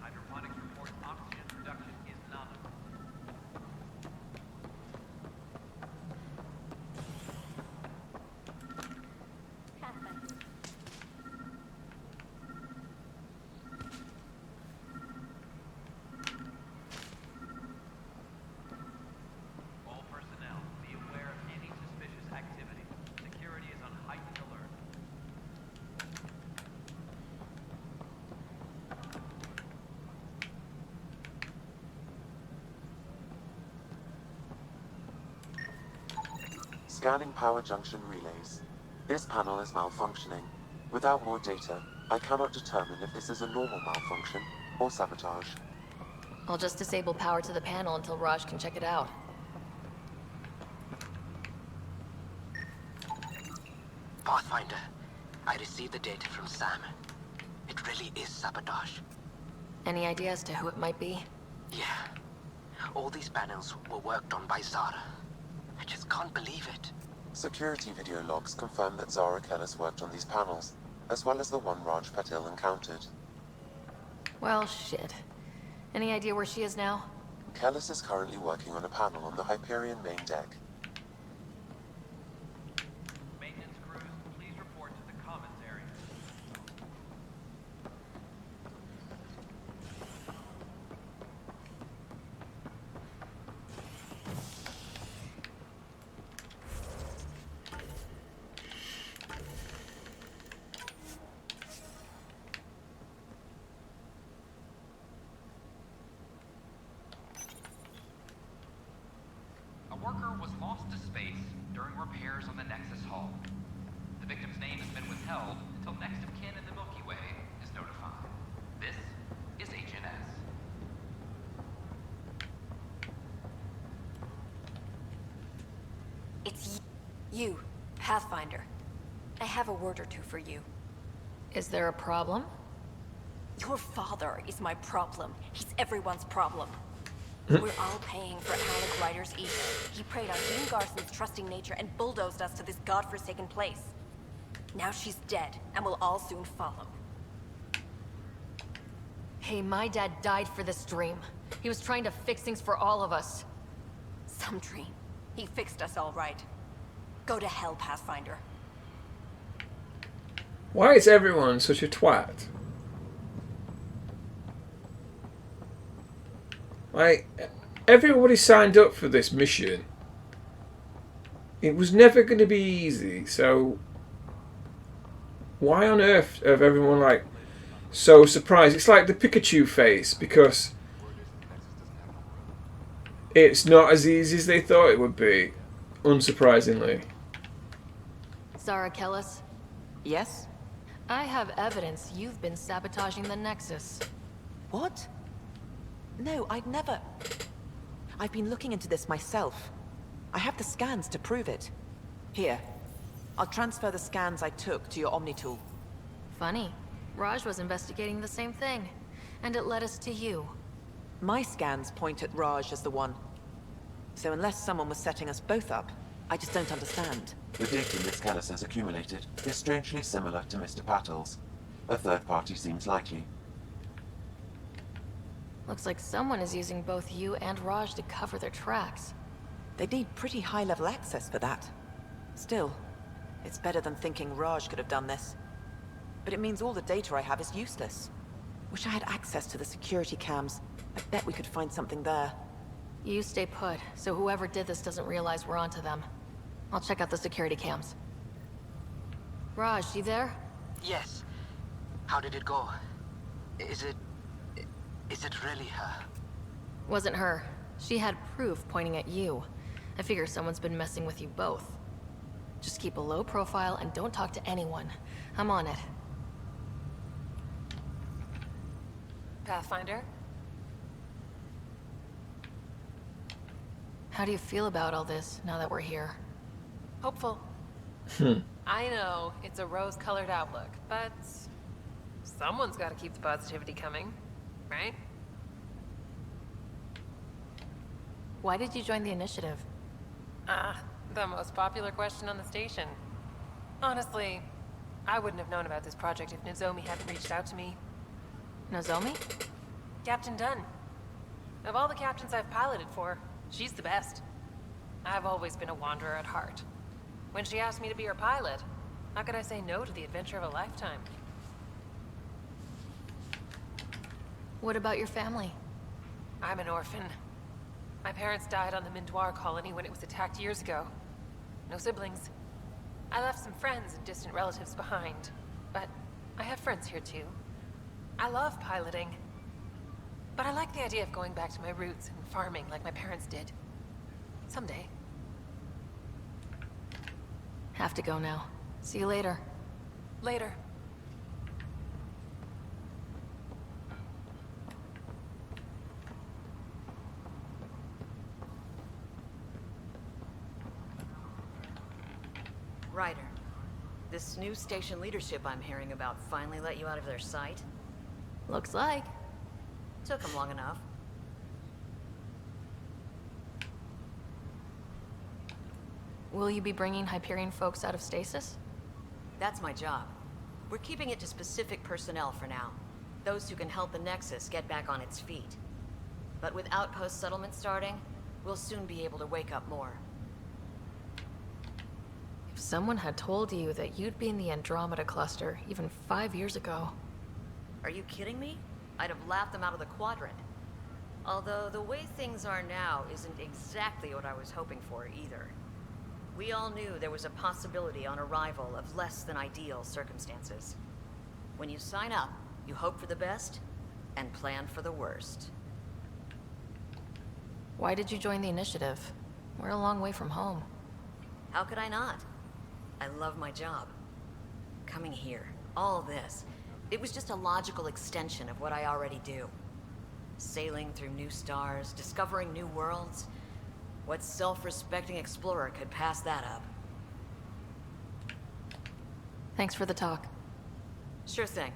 Hydroponics reports oxygen production is nominal. All personnel, be aware of any suspicious activity. Security is on heightened alert. Scanning power junction relays. This panel is malfunctioning. Without more data, I cannot determine if this is a normal malfunction or sabotage. I'll just disable power to the panel until Raj can check it out. Pathfinder, I received the data from Sam. It really is sabotage. Any idea as to who it might be? Yeah. All these panels were worked on by Zara. I just can't believe it. Security video logs confirm that Zara Kellis worked on these panels, as well as the one Raj Patil encountered. Well, shit. Any idea where she is now? Kellis is currently working on a panel on the Hyperion main deck. Maintenance crews, please report to the commons area. A worker was lost to space during repairs on the Nexus hull. The victim's name has been withheld until next of kin in the Milky Way is notified. This is HNS. It's you, Pathfinder. I have a word or two for you. Is there a problem? Your father is my problem. He's everyone's problem. We're all paying for Alec Ryder's ego. He preyed on Jean Garson's trusting nature and bulldozed us to this godforsaken place. Now she's dead, and we'll all soon follow. Hey, my dad died for this dream. He was trying to fix things for all of us. Some dream. He fixed us all right. Go to hell, Pathfinder. Why is everyone such a twat? Like, everybody signed up for this mission. It was never going to be easy, so why on earth have everyone like so surprised? It's like the Pikachu face, because it's not as easy as they thought it would be, unsurprisingly. Zara Kellis? Yes? I have evidence you've been sabotaging the Nexus. What? No, I'd never... I've been looking into this myself. I have the scans to prove it. Here. I'll transfer the scans I took to your Omni tool. Funny. Raj was investigating the same thing, and it led us to you. My scans point at Raj as the one. So unless someone was setting us both up, I just don't understand. The data Miss Kellis has accumulated is strangely similar to Mr. Patil's. A third party seems likely. Looks like someone is using both you and Raj to cover their tracks. They'd need pretty high-level access for that. Still, it's better than thinking Raj could have done this. but it means all the data I have is useless. Wish I had access to the security cams. I bet we could find something there. You stay put, so whoever did this doesn't realize we're onto them. I'll check out the security cams. Raj, you there? Yes. How did it go? Is it really her? Wasn't her. She had proof pointing at you. I figure someone's been messing with you both. Just keep a low profile and don't talk to anyone. I'm on it. Pathfinder? How do you feel about all this, now that we're here? Hopeful. I know, it's a rose-colored outlook, but someone's got to keep the positivity coming, right? Why did you join the initiative? The most popular question on the station. Honestly, I wouldn't have known about this project if Nozomi hadn't reached out to me. Nozomi? Captain Dunn. Of all the captains I've piloted for, she's the best. I've always been a wanderer at heart. When she asked me to be her pilot, how could I say no to the adventure of a lifetime? What about your family? I'm an orphan. My parents died on the Mindoir colony when it was attacked years ago. No siblings. I left some friends and distant relatives behind, but I have friends here too. I love piloting, but I like the idea of going back to my roots and farming like my parents did. Someday. Have to go now. See you later. Later. Ryder, this new station leadership I'm hearing about finally let you out of their sight? Looks like. Took them long enough. Will you be bringing Hyperion folks out of stasis? That's my job. We're keeping it to specific personnel for now. Those who can help the Nexus get back on its feet. But with outpost settlement starting, we'll soon be able to wake up more. If someone had told you that you'd be in the Andromeda cluster even 5 years ago... Are you kidding me? I'd have laughed them out of the quadrant. Although the way things are now isn't exactly what I was hoping for either. We all knew there was a possibility on arrival of less than ideal circumstances. When you sign up, you hope for the best and plan for the worst. Why did you join the initiative? We're a long way from home. How could I not? I love my job. Coming here, all this, it was just a logical extension of what I already do. Sailing through new stars, discovering new worlds. What self-respecting explorer could pass that up? Thanks for the talk. Sure thing.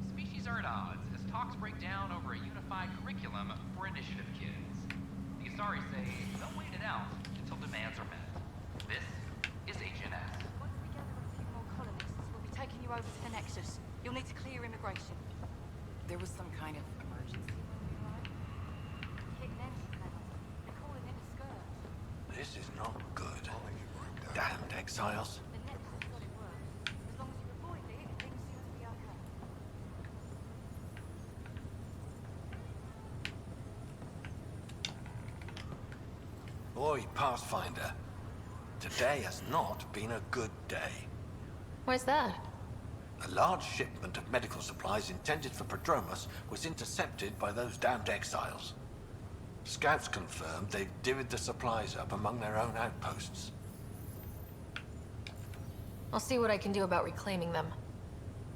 Species are at odds as talks break down over a unified curriculum for initiative kids. The Asari say they'll wait it out until demands are met. This is HNS. Once we gather a few more colonists, we'll be taking you over to the Nexus. You'll need to clear immigration. There was some kind of emergency. Hit an engine panel. They're calling it a skirt. This is not good. Damned exiles. The Nexus got it worse. As long as you avoid it, things seem to be okay. Oi, Pathfinder. Today has not been a good day. Why's that? A large shipment of medical supplies intended for Prodromos was intercepted by those damned exiles. Scouts confirmed they've divvied the supplies up among their own outposts. I'll see what I can do about reclaiming them.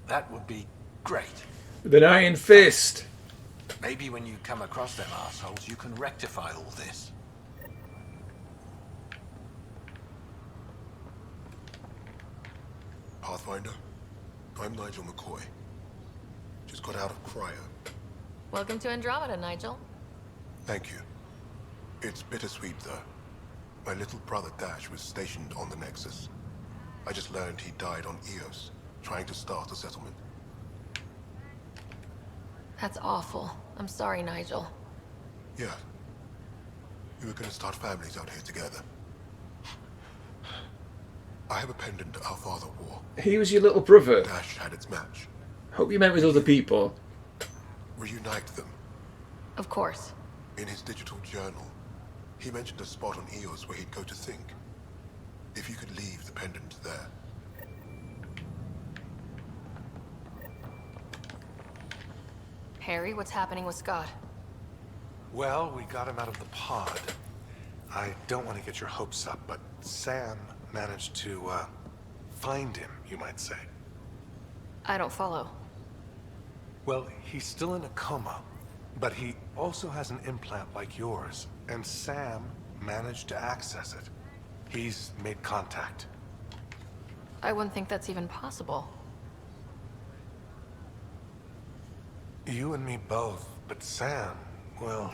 That would be great. With an iron fist. Maybe when you come across them assholes, you can rectify all this. Pathfinder, I'm Nigel McCoy. Just got out of cryo. Welcome to Andromeda, Nigel. Thank you. It's bittersweet, though. My little brother Dash was stationed on the Nexus. I just learned he died on Eos, trying to start a settlement. That's awful. I'm sorry, Nigel. Yeah. We were gonna start families out here together. I have a pendant our father wore. He was your little brother. Dash had its match. Hope you met with other people. Reunite them. Of course. In his digital journal, he mentioned a spot on Eos where he'd go to think. If you could leave the pendant there. Harry, what's happening with Scott? Well, we got him out of the pod. I don't want to get your hopes up, but Sam managed to, find him, you might say. I don't follow. Well, he's still in a coma, but he also has an implant like yours, and Sam managed to access it. He's made contact. I wouldn't think that's even possible. You and me both, but Sam, well,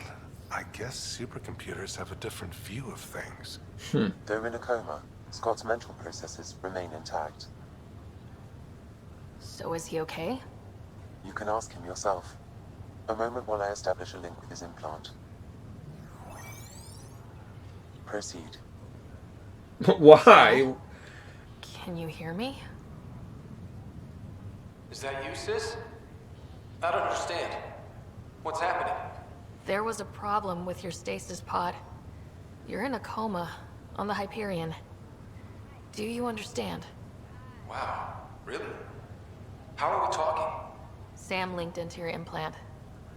I guess supercomputers have a different view of things. Though in a coma, Scott's mental processes remain intact. So is he okay? You can ask him yourself. A moment while I establish a link with his implant. Proceed. Why? Can you hear me? Is that you, sis? I don't understand. What's happening? There was a problem with your stasis pod. You're in a coma on the Hyperion. Do you understand? Wow, really? How are we talking? Sam linked into your implant,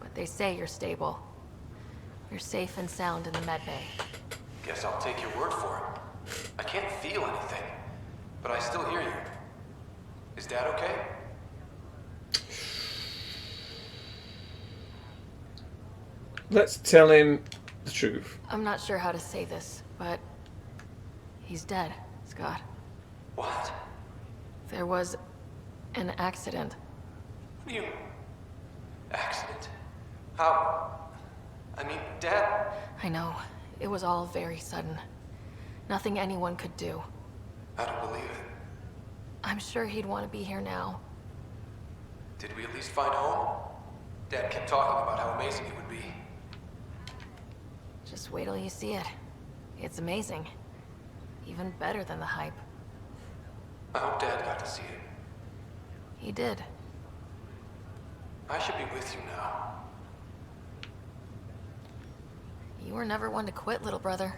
but they say you're stable. You're safe and sound in the medbay. Guess I'll take your word for it. I can't feel anything, but I still hear you. Is Dad okay? Let's tell him the truth. I'm not sure how to say this, but he's dead, Scott. What? There was an accident. What do you... Accident? How... I mean, Dad... I know. It was all very sudden. Nothing anyone could do. I don't believe it. I'm sure he'd want to be here now. Did we at least find home? Dad kept talking about how amazing it would be. Just wait till you see it. It's amazing. Even better than the hype. I hope Dad got to see it. He did. I should be with you now. You were never one to quit, little brother.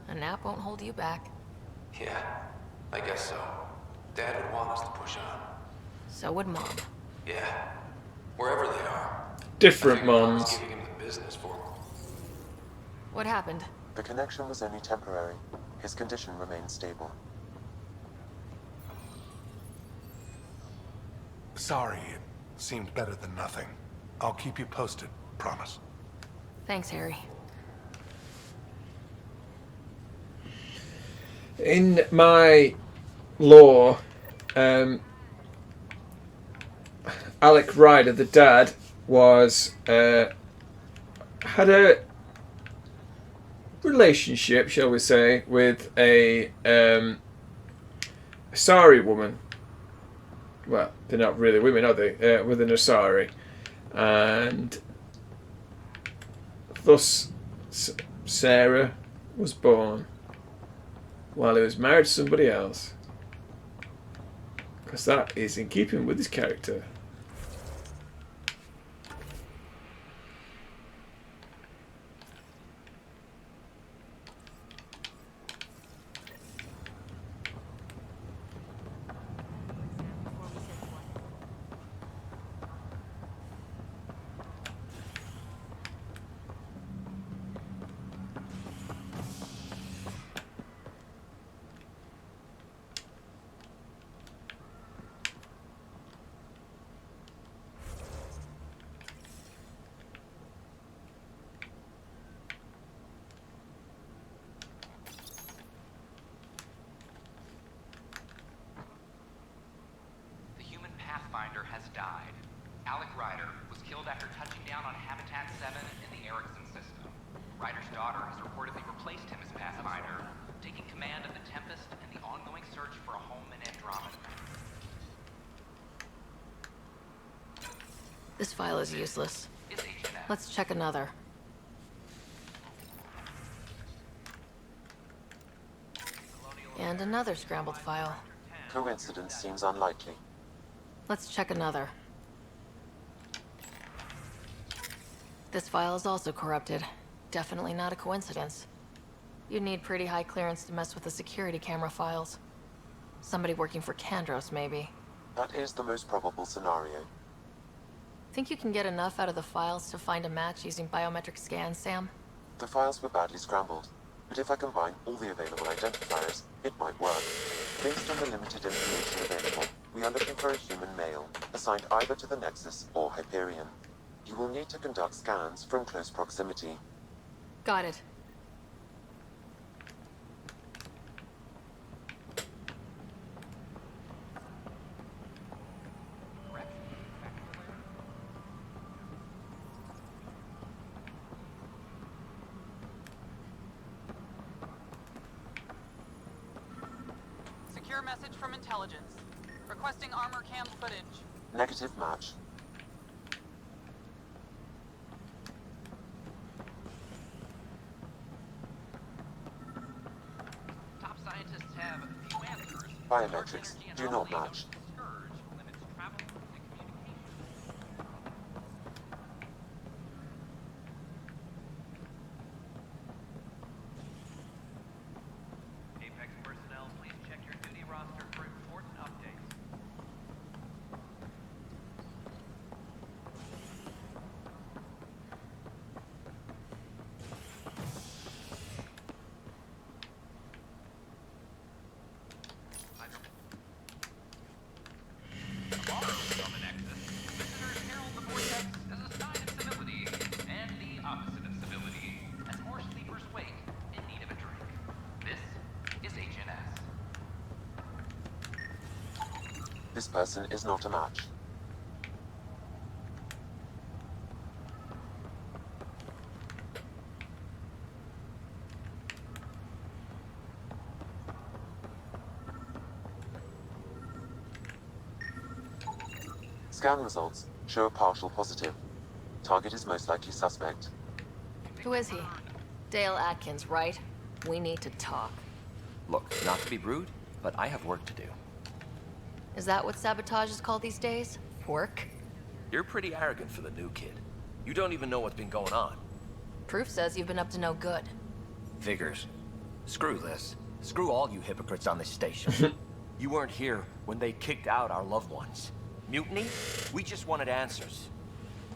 A nap won't hold you back. Yeah, I guess so. Dad would want us to push on. So would Mom. Yeah, wherever they are. Different Mom's moms. giving him the business for him. What happened? The connection was only temporary. His condition remains stable. Sorry, it seemed better than nothing. I'll keep you posted, promise. Thanks, Harry. In my lore, Alec Ryder, the dad, was had a relationship, shall we say, with a Asari woman. Well, they're not really women, are they? With an Asari, and thus Sarah was born while he was married to somebody else. Because that is in keeping with his character. Pathfinder has died. Alec Ryder was killed after touching down on Habitat 7 in the Erickson system. Ryder's daughter has reportedly replaced him as Pathfinder, taking command of the Tempest and the ongoing search for a home in Andromeda. This file is useless. Let's check another. And another scrambled file. Coincidence seems unlikely. Let's check another. This file is also corrupted. Definitely not a coincidence. You'd need pretty high clearance to mess with the security camera files. Somebody working for Kandros, maybe. That is the most probable scenario. Think you can get enough out of the files to find a match using biometric scans, Sam? The files were badly scrambled, but if I combine all the available identifiers, it might work. Based on the limited information available, we are looking for a human male, assigned either to the Nexus or Hyperion. You will need to conduct scans from close proximity. Got it. Secure message from intelligence. Requesting armor cam footage. Negative match. Top scientists have few answers. Biometrics do not match. Apex personnel, please check your duty roster for important updates. Tomorrow on the Nexus, visitors herald the vortex as a sign of civility, and the opposite of civility, as more sleepers wake in need of a drink. This is HNS. This person is not a match. Scan results show a partial positive. Target is most likely suspect. Who is he? Dale Atkins, right? We need to talk. Look, not to be rude, but I have work to do. Is that what sabotage is called these days? Work? You're pretty arrogant for the new kid. You don't even know what's been going on. Proof says you've been up to no good. Figures. Screw this. Screw all you hypocrites on this station. You weren't here when they kicked out our loved ones. Mutiny? We just wanted answers.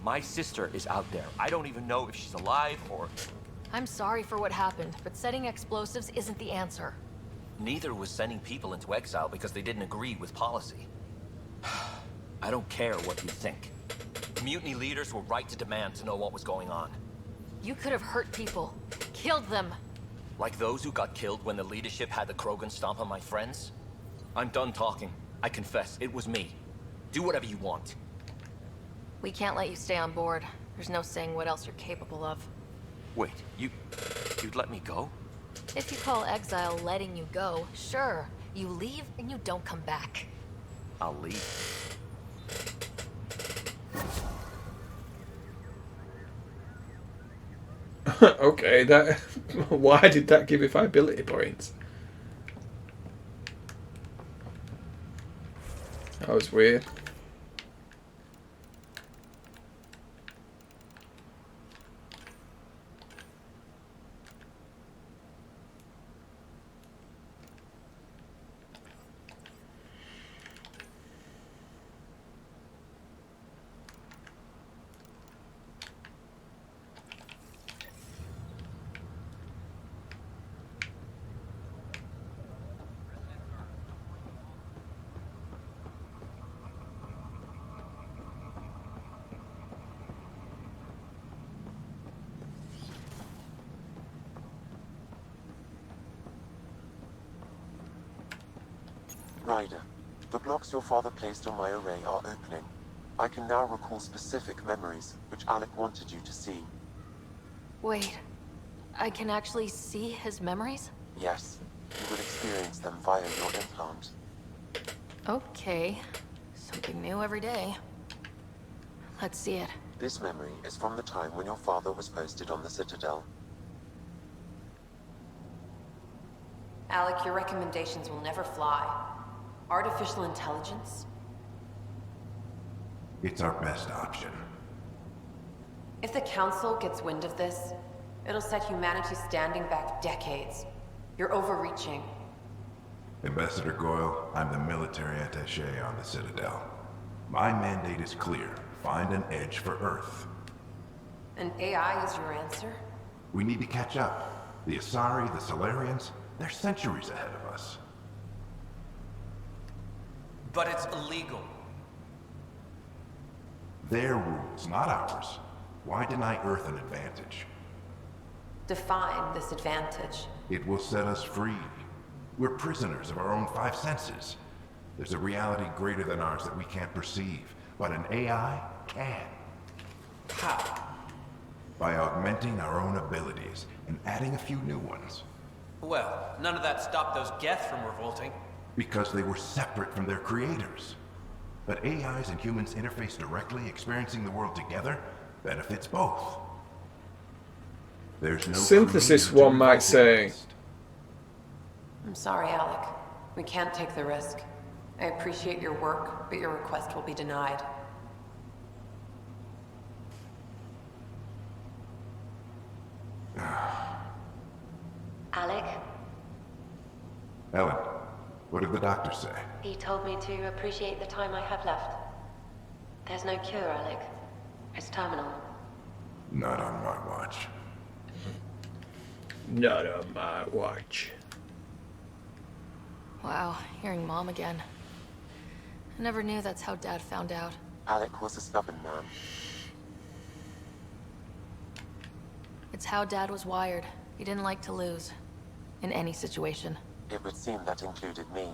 My sister is out there. I don't even know if she's alive or... I'm sorry for what happened, but setting explosives isn't the answer. Neither was sending people into exile because they didn't agree with policy. I don't care what you think. Mutiny leaders were right to demand to know what was going on. You could have hurt people. Killed them. Like those who got killed when the leadership had the Krogan stomp on my friends? I'm done talking. I confess, it was me. Do whatever you want. We can't let you stay on board. There's no saying what else you're capable of. Wait, you'd let me go? If you call exile letting you go, sure. You leave and you don't come back. I'll leave. Okay, that... Why did that give me 5 ability points? That was weird. Ryder, The blocks your father placed on my array are opening. I can now recall specific memories, which Alec wanted you to see. Wait, I can actually see his memories? Yes, you will experience them via your implant. Okay, something new every day. Let's see it. This memory is from the time when your father was posted on the Citadel. Alec, your recommendations will never fly. Artificial intelligence? It's our best option. If the Council gets wind of this, it'll set humanity standing back decades. You're overreaching. Ambassador Goyle, I'm the military attaché on the Citadel. My mandate is clear. Find an edge for Earth. And AI is your answer? We need to catch up. The Asari, the Solarians, they're centuries ahead of us. But it's illegal. Their rules, not ours. Why deny Earth an advantage? Define this advantage. It will set us free. We're prisoners of our own five senses. There's a reality greater than ours that we can't perceive, but an AI can. How? By augmenting our own abilities and adding a few new ones. Well, none of that stopped those Geth from revolting. Because they were separate from their creators. But AIs and humans interface directly, experiencing the world together, benefits both. There's no synthesis, one might say. I'm sorry, Alec. We can't take the risk. I appreciate your work, but your request will be denied. Alec? Ellen, what did the doctor say? He told me to appreciate the time I have left. There's no cure, Alec. It's terminal. Not on my watch. Not on my watch. Wow, hearing Mom again. I never knew that's how Dad found out. Alec was a stubborn man. It's how Dad was wired. He didn't like to lose. In any situation. It would seem that included me.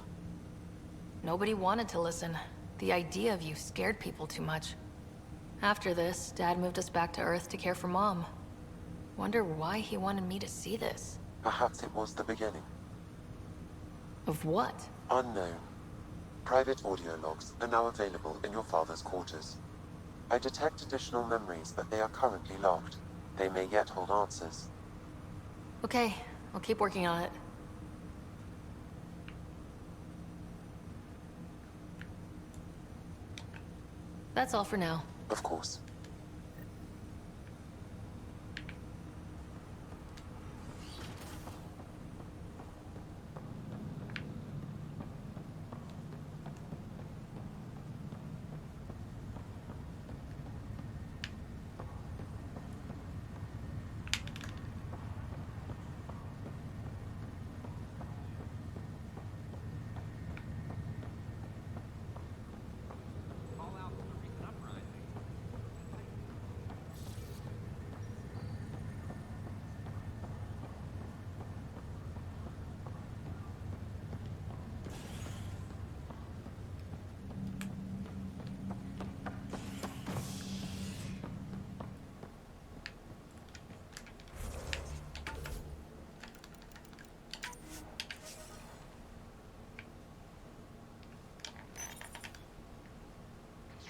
Nobody wanted to listen. The idea of you scared people too much. After this, Dad moved us back to Earth to care for Mom. Wonder why he wanted me to see this. Perhaps it was the beginning. Of what? Unknown. Private audio logs are now available in your father's quarters. I detect additional memories, but they are currently locked. They may yet hold answers. Okay, I'll keep working on it. That's all for now. Of course.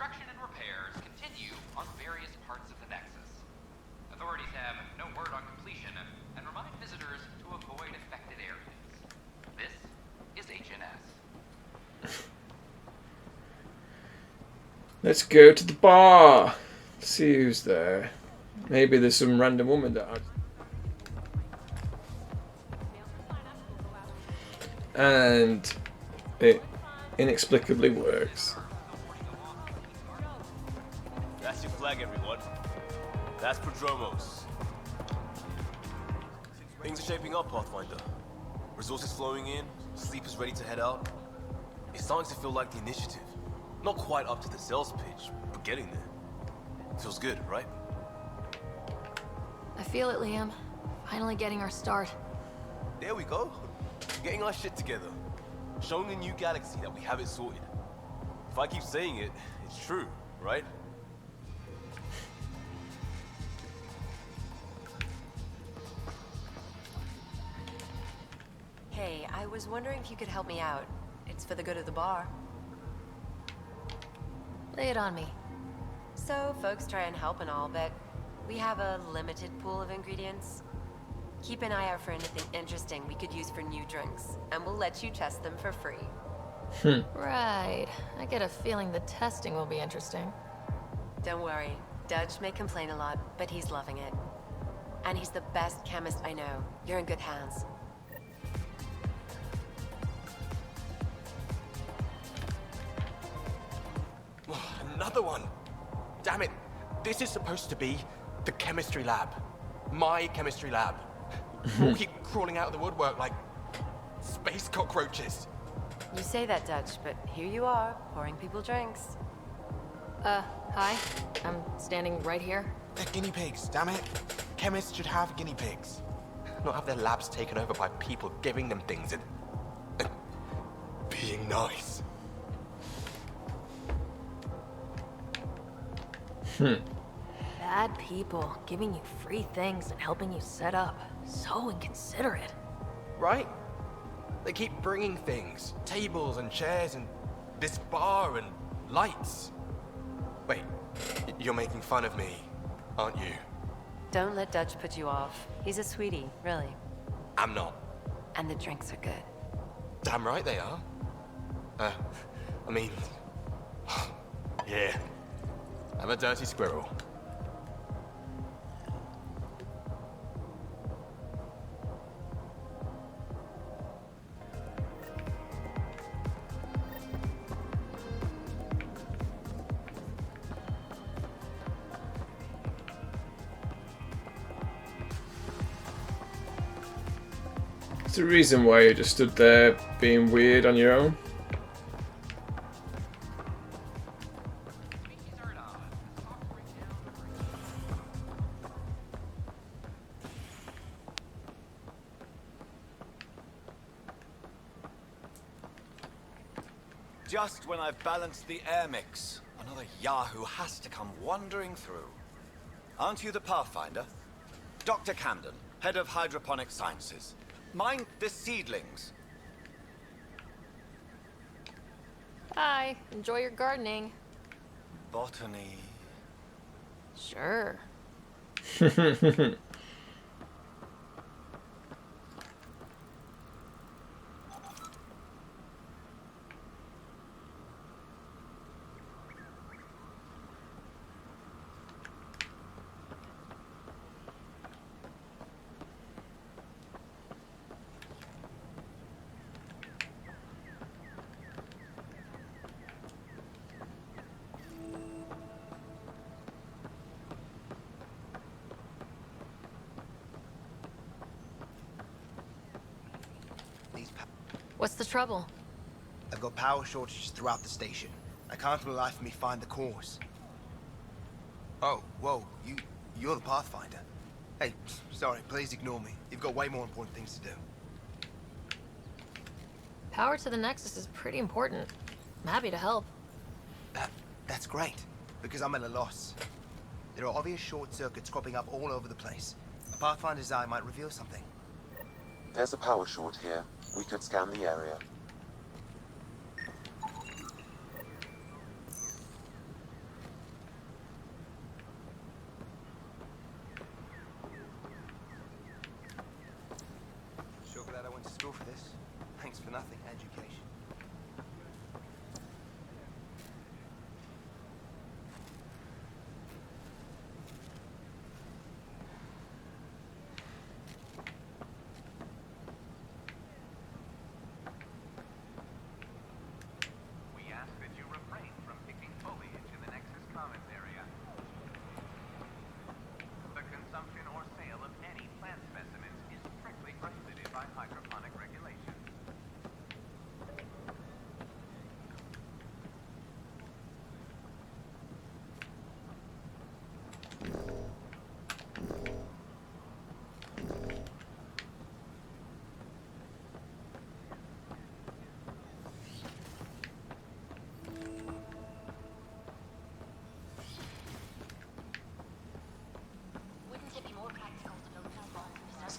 Construction and repairs continue on various parts of the Nexus. Authorities have no word on completion and remind visitors to avoid affected areas. This is HNS. Let's go to the bar. See who's there. Maybe there's some random woman that and it inexplicably works. That's your flag, everyone. That's Prodromos. Things are shaping up, Pathfinder. Resources flowing in, sleepers ready to head out. It's starting to feel like the initiative. Not quite up to the sales pitch, but getting there. Feels good, right? I feel it, Liam. Finally getting our start. There we go. Getting our shit together. Showing the new galaxy that we have it sorted. If I keep saying it, it's true, right? Hey, I was wondering if you could help me out. It's for the good of the bar. Lay it on me. So, folks try and help and all, but we have a limited pool of ingredients. Keep an eye out for anything interesting we could use for new drinks, and we'll let you test them for free. Right. I get a feeling the testing will be interesting. Don't worry. Dutch may complain a lot, but he's loving it. And he's the best chemist I know. You're in good hands. Another one! Damn it! This is supposed to be the chemistry lab. My chemistry lab. All keep crawling out of the woodwork like space cockroaches. You say that, Dutch, but here you are, pouring people drinks. Hi. I'm standing right here. They're guinea pigs, damn it. Chemists should have guinea pigs. Not have their labs taken over by people giving them things and being nice. Bad people giving you free things and helping you set up. So inconsiderate. Right? They keep bringing things. Tables and chairs and this bar and lights. Wait, you're making fun of me, aren't you? Don't let Dutch put you off. He's a sweetie, really. I'm not. And the drinks are good. Damn right they are. I mean... yeah. I'm a dirty squirrel. It's the reason why you just stood there being weird on your own. Just when I've balanced the air mix, another Yahoo has to come wandering through. Aren't you the Pathfinder? Dr. Camden, head of hydroponic sciences. Mind the seedlings. Hi. Enjoy your gardening. Botany. Sure. What's the trouble? I've got power shortages throughout the station. I can't for the life of me find the cause. Oh, whoa, you're the Pathfinder. Hey, sorry, please ignore me. You've got way more important things to do. Power to the Nexus is pretty important. I'm happy to help. That's great, because I'm at a loss. There are obvious short circuits cropping up all over the place. A Pathfinder's eye might reveal something. There's a power short here. We could scan the area. Sure glad I went to school for this. Thanks for nothing, education. We ask that you refrain from picking foliage in the Nexus Commons area. The consumption or sale of any plant specimens is strictly prohibited by hydroponic regulations.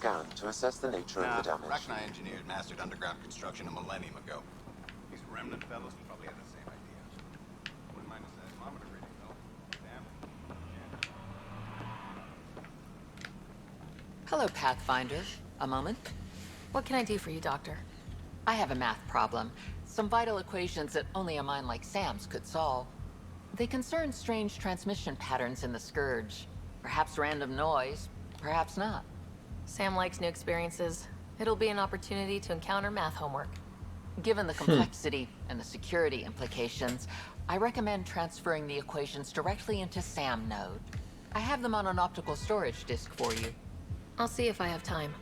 scan to assess the nature of the damage. Rachni engineered mastered underground construction a millennium ago. These remnant fellows probably had the same idea. Wouldn't mind a seismometer reading, though. Damn. Hello, Pathfinder. A moment? What can I do for you, Doctor? I have a math problem. Some vital equations that only a mind like Sam's could solve. They concern strange transmission patterns in the Scourge. Perhaps random noise, perhaps not. Sam likes new experiences. It'll be an opportunity to encounter math homework. Given the complexity and the security implications, I recommend transferring the equations directly into SAM node. I have them on an optical storage disk for you. I'll see if I have time.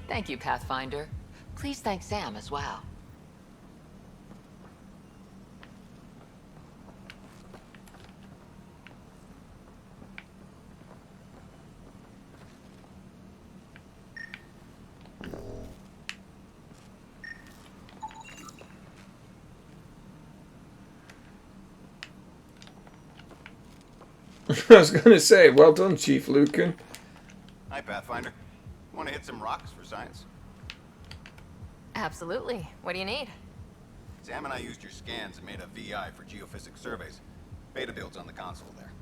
Thank you, Pathfinder. Please thank Sam as well. I was going to say, well done, Chief Lucan. Hi, Pathfinder. Want to hit some rocks for science? Absolutely. What do you need? Sam and I used your scans and made a VI for geophysics surveys. Beta builds on the console there.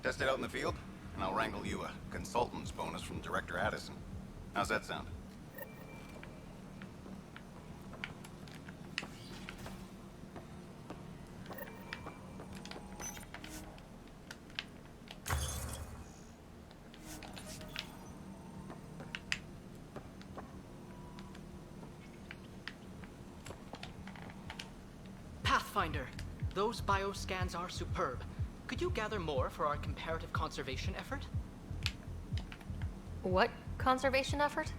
Test it out in the field, and I'll wrangle you a consultant's bonus from Director Addison. How's that sound? Pathfinder, those bioscans are superb. Could you gather more for our comparative conservation effort? What conservation effort?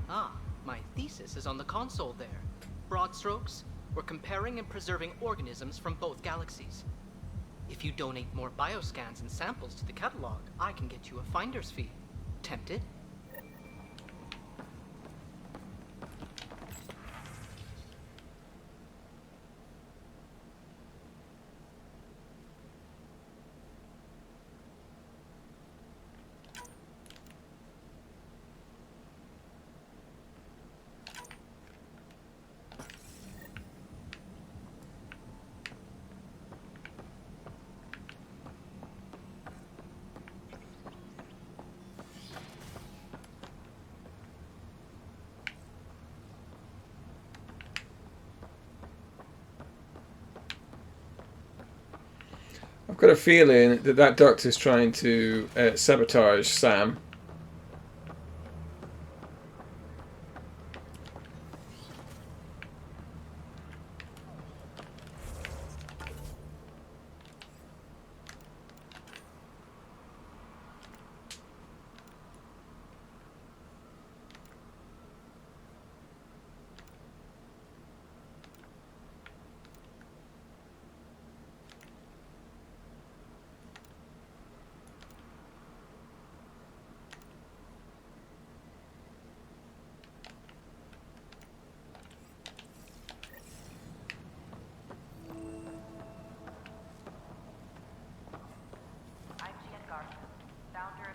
Ah, my thesis is on the console there. Broad strokes, we're comparing and preserving organisms from both galaxies. If you donate more bioscans and samples to the catalog, I can get you a finder's fee. Tempted? I've got a feeling that that doctor's trying to sabotage Sam.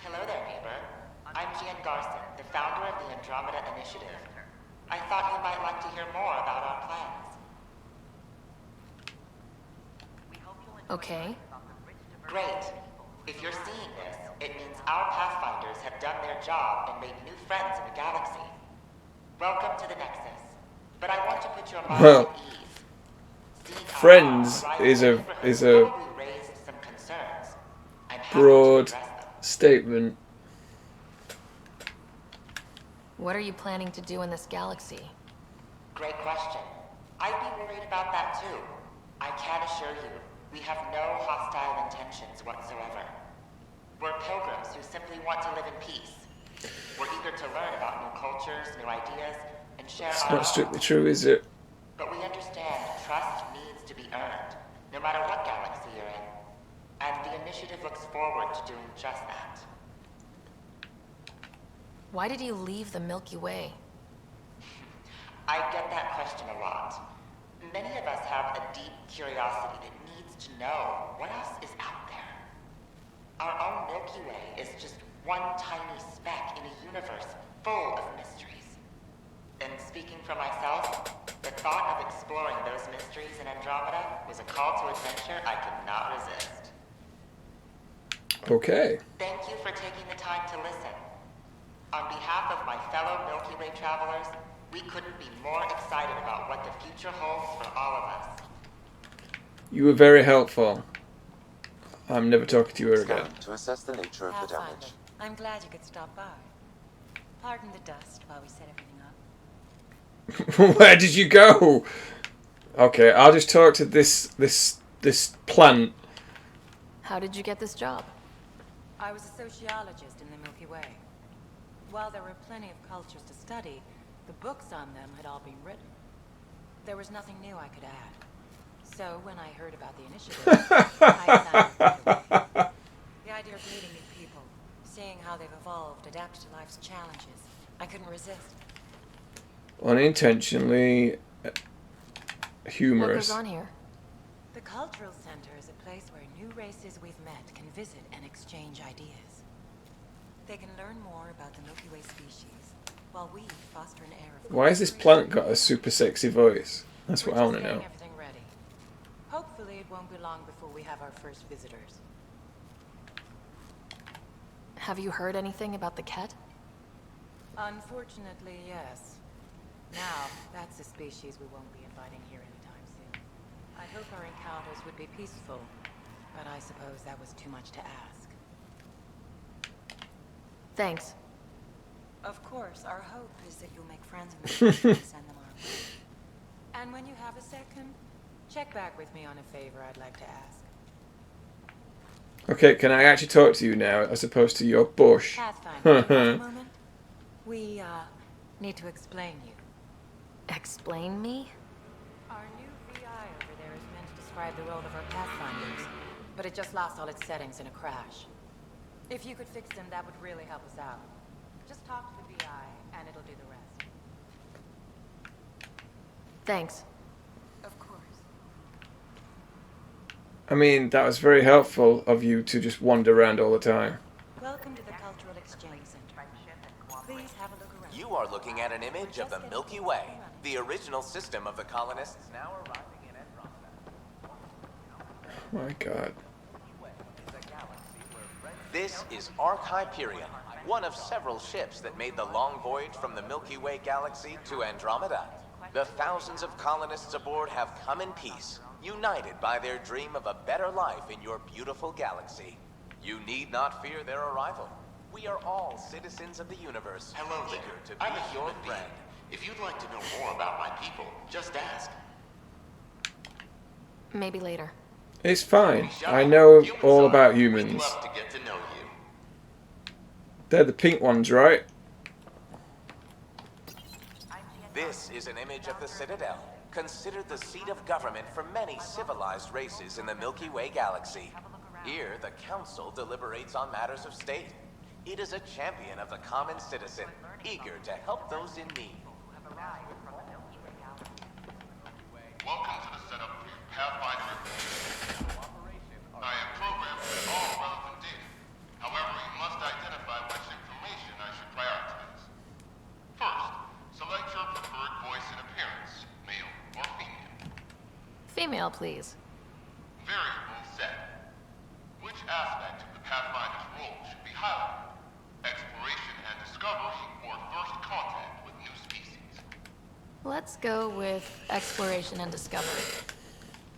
Hello there, neighbor. I'm Gian Garson, the founder of the Andromeda Initiative. I thought you might like to hear more about our plans. Okay. Great. If you're seeing this, it means our Pathfinders have done their job and made new friends in the galaxy. Welcome to the Nexus. But I want to put your mind Well, at ease. friends is a Raised some concerns. I'm happy to broad address them. statement. What are you planning to do in this galaxy? Great question. I'd be worried about that too. I can assure you, we have no hostile intentions whatsoever. We're pilgrims who simply want to live in peace. We're eager to learn about new cultures, new ideas, and share It's our not own. strictly true, is it? But we understand trust needs to be earned, no matter what galaxy you're in. And the initiative looks forward to doing just that. Why did you leave the Milky Way? I get that question a lot. Many of us have a deep curiosity that needs to know what else is out there. Our own Milky Way is just one tiny speck in a universe full of mysteries. And speaking for myself, the thought of exploring those mysteries in Andromeda was a call to adventure I could not resist. Okay. Thank you for taking the time to listen. On behalf of my fellow Milky Way travelers, we couldn't be more excited about what the future holds for all of us. You were very helpful. I'm never talking to you again. To assess the nature of the damage. I'm glad you could stop by. Pardon the dust while we set everything up. Where did you go? Okay, I'll just talk to this plant. How did you get this job? I was a sociologist in the Milky Way. While there were plenty of cultures to study, the books on them had all been written. There was nothing new I could add. So when I heard about the initiative, I found the idea of meeting new people, seeing how they've evolved, adapted to life's challenges, I couldn't resist. Unintentionally humorous. What goes on here? The Cultural Center is a place where new races we've met can visit and exchange ideas. They can learn more about the Milky Way species, while we foster an air of... Why has this plant got a super sexy voice? That's what I want to know. Everything ready. Hopefully it won't be long before we have our first visitors. Have you heard anything about the Ket? Unfortunately, yes. Now, that's a species we won't be inviting here anytime soon. I hope our encounters would be peaceful, but I suppose that was too much to ask. Thanks. Of course, our hope is that you'll make friends in the future and send them our way. And when you have a second, check back with me on a favor I'd like to ask. Okay, can I actually talk to you now as opposed to your bush? Pathfinder, a moment. We, need to explain you. Explain me? Our new VI over there is meant to describe the role of our Pathfinders, but it just lost all its settings in a crash. If you could fix them, that would really help us out. Just talk to the VI, and it'll do the rest. Thanks. Of course. I mean, that was very helpful of you to just wander around all the time. Welcome to the Cultural Exchange Center. Please have a look around. You are looking at an image of the Milky Way, the original system of the colonists now arriving in Andromeda. My God. This is Ark Hyperion, one of several ships that made the long voyage from the Milky Way galaxy to Andromeda. The thousands of colonists aboard have come in peace, united by their dream of a better life in your beautiful galaxy. You need not fear their arrival. We are all citizens of the universe, Hello there. eager to I'm be a your human being. friend. If you'd like to know more about my people, just ask. Maybe later. It's fine. I know all about humans. We'd love to get to know you. They're the pink ones, right? This is an image of the Citadel, considered the seat of government for many civilized races in the Milky Way galaxy. Here, the Council deliberates on matters of state. It is a champion of the common citizen, eager to help those in need. Welcome to the setup for your Pathfinder information. I have programmed in all relevant data. However, you must identify which information I should prioritize. First, select your preferred voice and appearance, male or female. Female, please. Variable set. Which aspect of the Pathfinder's role should be highlighted? Exploration and discovery or first contact with new species? Let's go with exploration and discovery.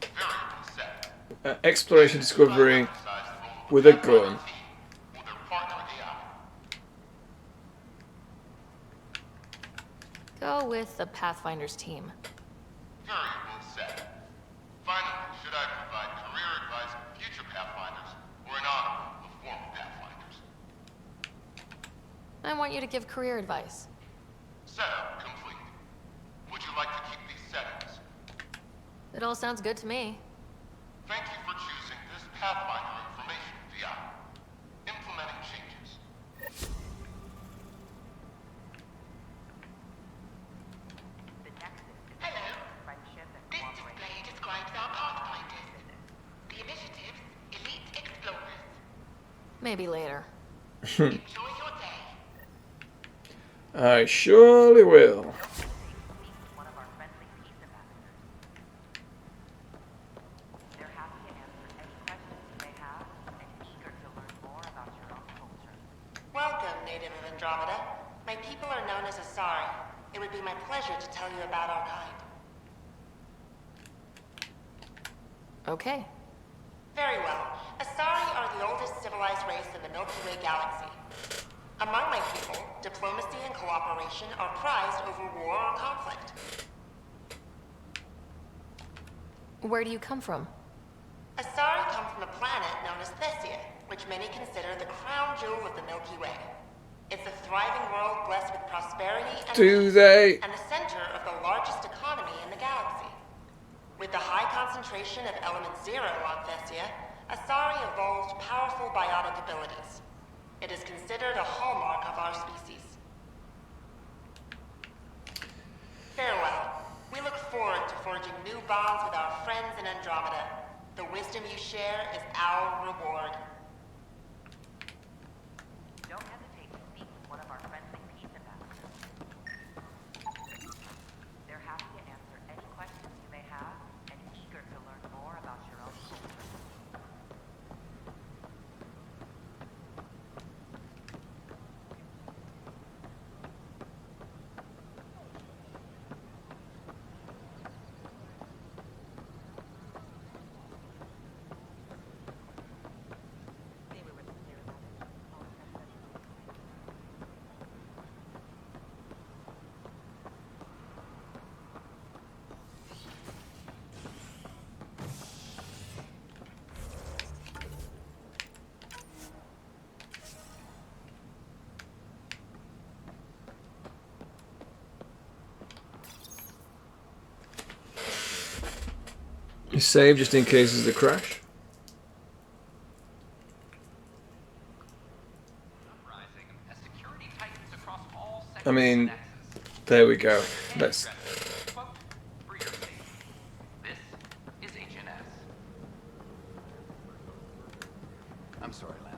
Variable set. Exploration, discovery with a gun. Or their partner AI. Go with the Pathfinder's team. Variable set. Finally, should I provide career advice for future Pathfinders or an honor of former Pathfinders? I want you to give career advice. Setup complete. Would you like to keep these settings? It all sounds good to me. Thank you for choosing this Pathfinder information VI. Implementing changes. Hello. This display describes our pathfinders. The initiative's elite explorers. Maybe later. I surely will. Welcome, native of Andromeda. My people are known as Asari. It would be my pleasure to tell you about our kind. Okay. Very well. Asari are the oldest civilized race in the Milky Way galaxy. Among my people, diplomacy and cooperation are prized over war or conflict. Where do you come from? Asari come from a planet known as Thesia, which many consider the crown jewel of the Milky Way. It's a thriving world blessed with prosperity and Do peace, they? and the center of the largest economy in the galaxy. With the high concentration of element zero on Thesia, Asari evolved powerful biotic abilities. It is considered a hallmark of our species. Farewell. We look forward to forging new bonds with our friends in Andromeda. The wisdom you share is our reward. Don't hesitate to speak with one of our friendly peace ambassadors. They're happy to answer any questions you may have and eager to learn more about your own culture. You save just in case there's a crash. I mean, there we go. Let's. This is HNS. I'm sorry, Lana.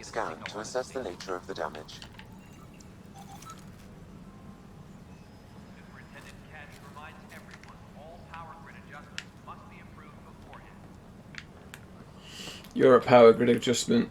Scan to assess the nature of the damage. You're a power grid adjustment.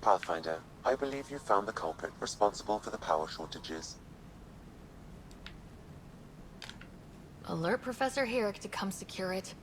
Pathfinder, I believe you found the culprit responsible for the power shortages. Alert Professor Herrick to come secure it.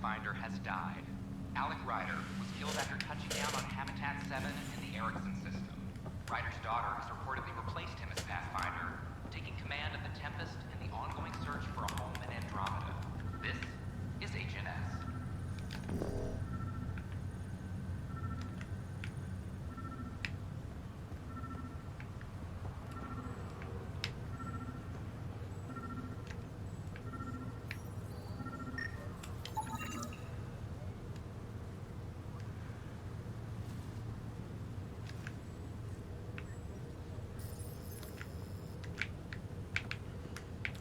Pathfinder has died. Alec Ryder was killed after touching down on Habitat 7 in the Erickson system. Ryder's daughter has reportedly replaced him as Pathfinder, taking command of the Tempest in the ongoing search for a home in Andromeda. This is HNS.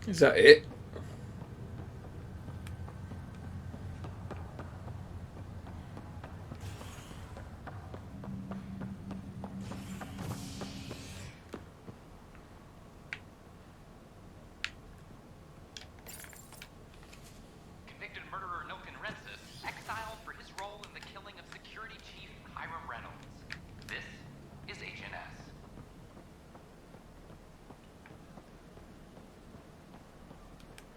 Is that it? Convicted murderer Noken Rensis exiled for his role in the killing of Security Chief Hiram Reynolds. This is HNS.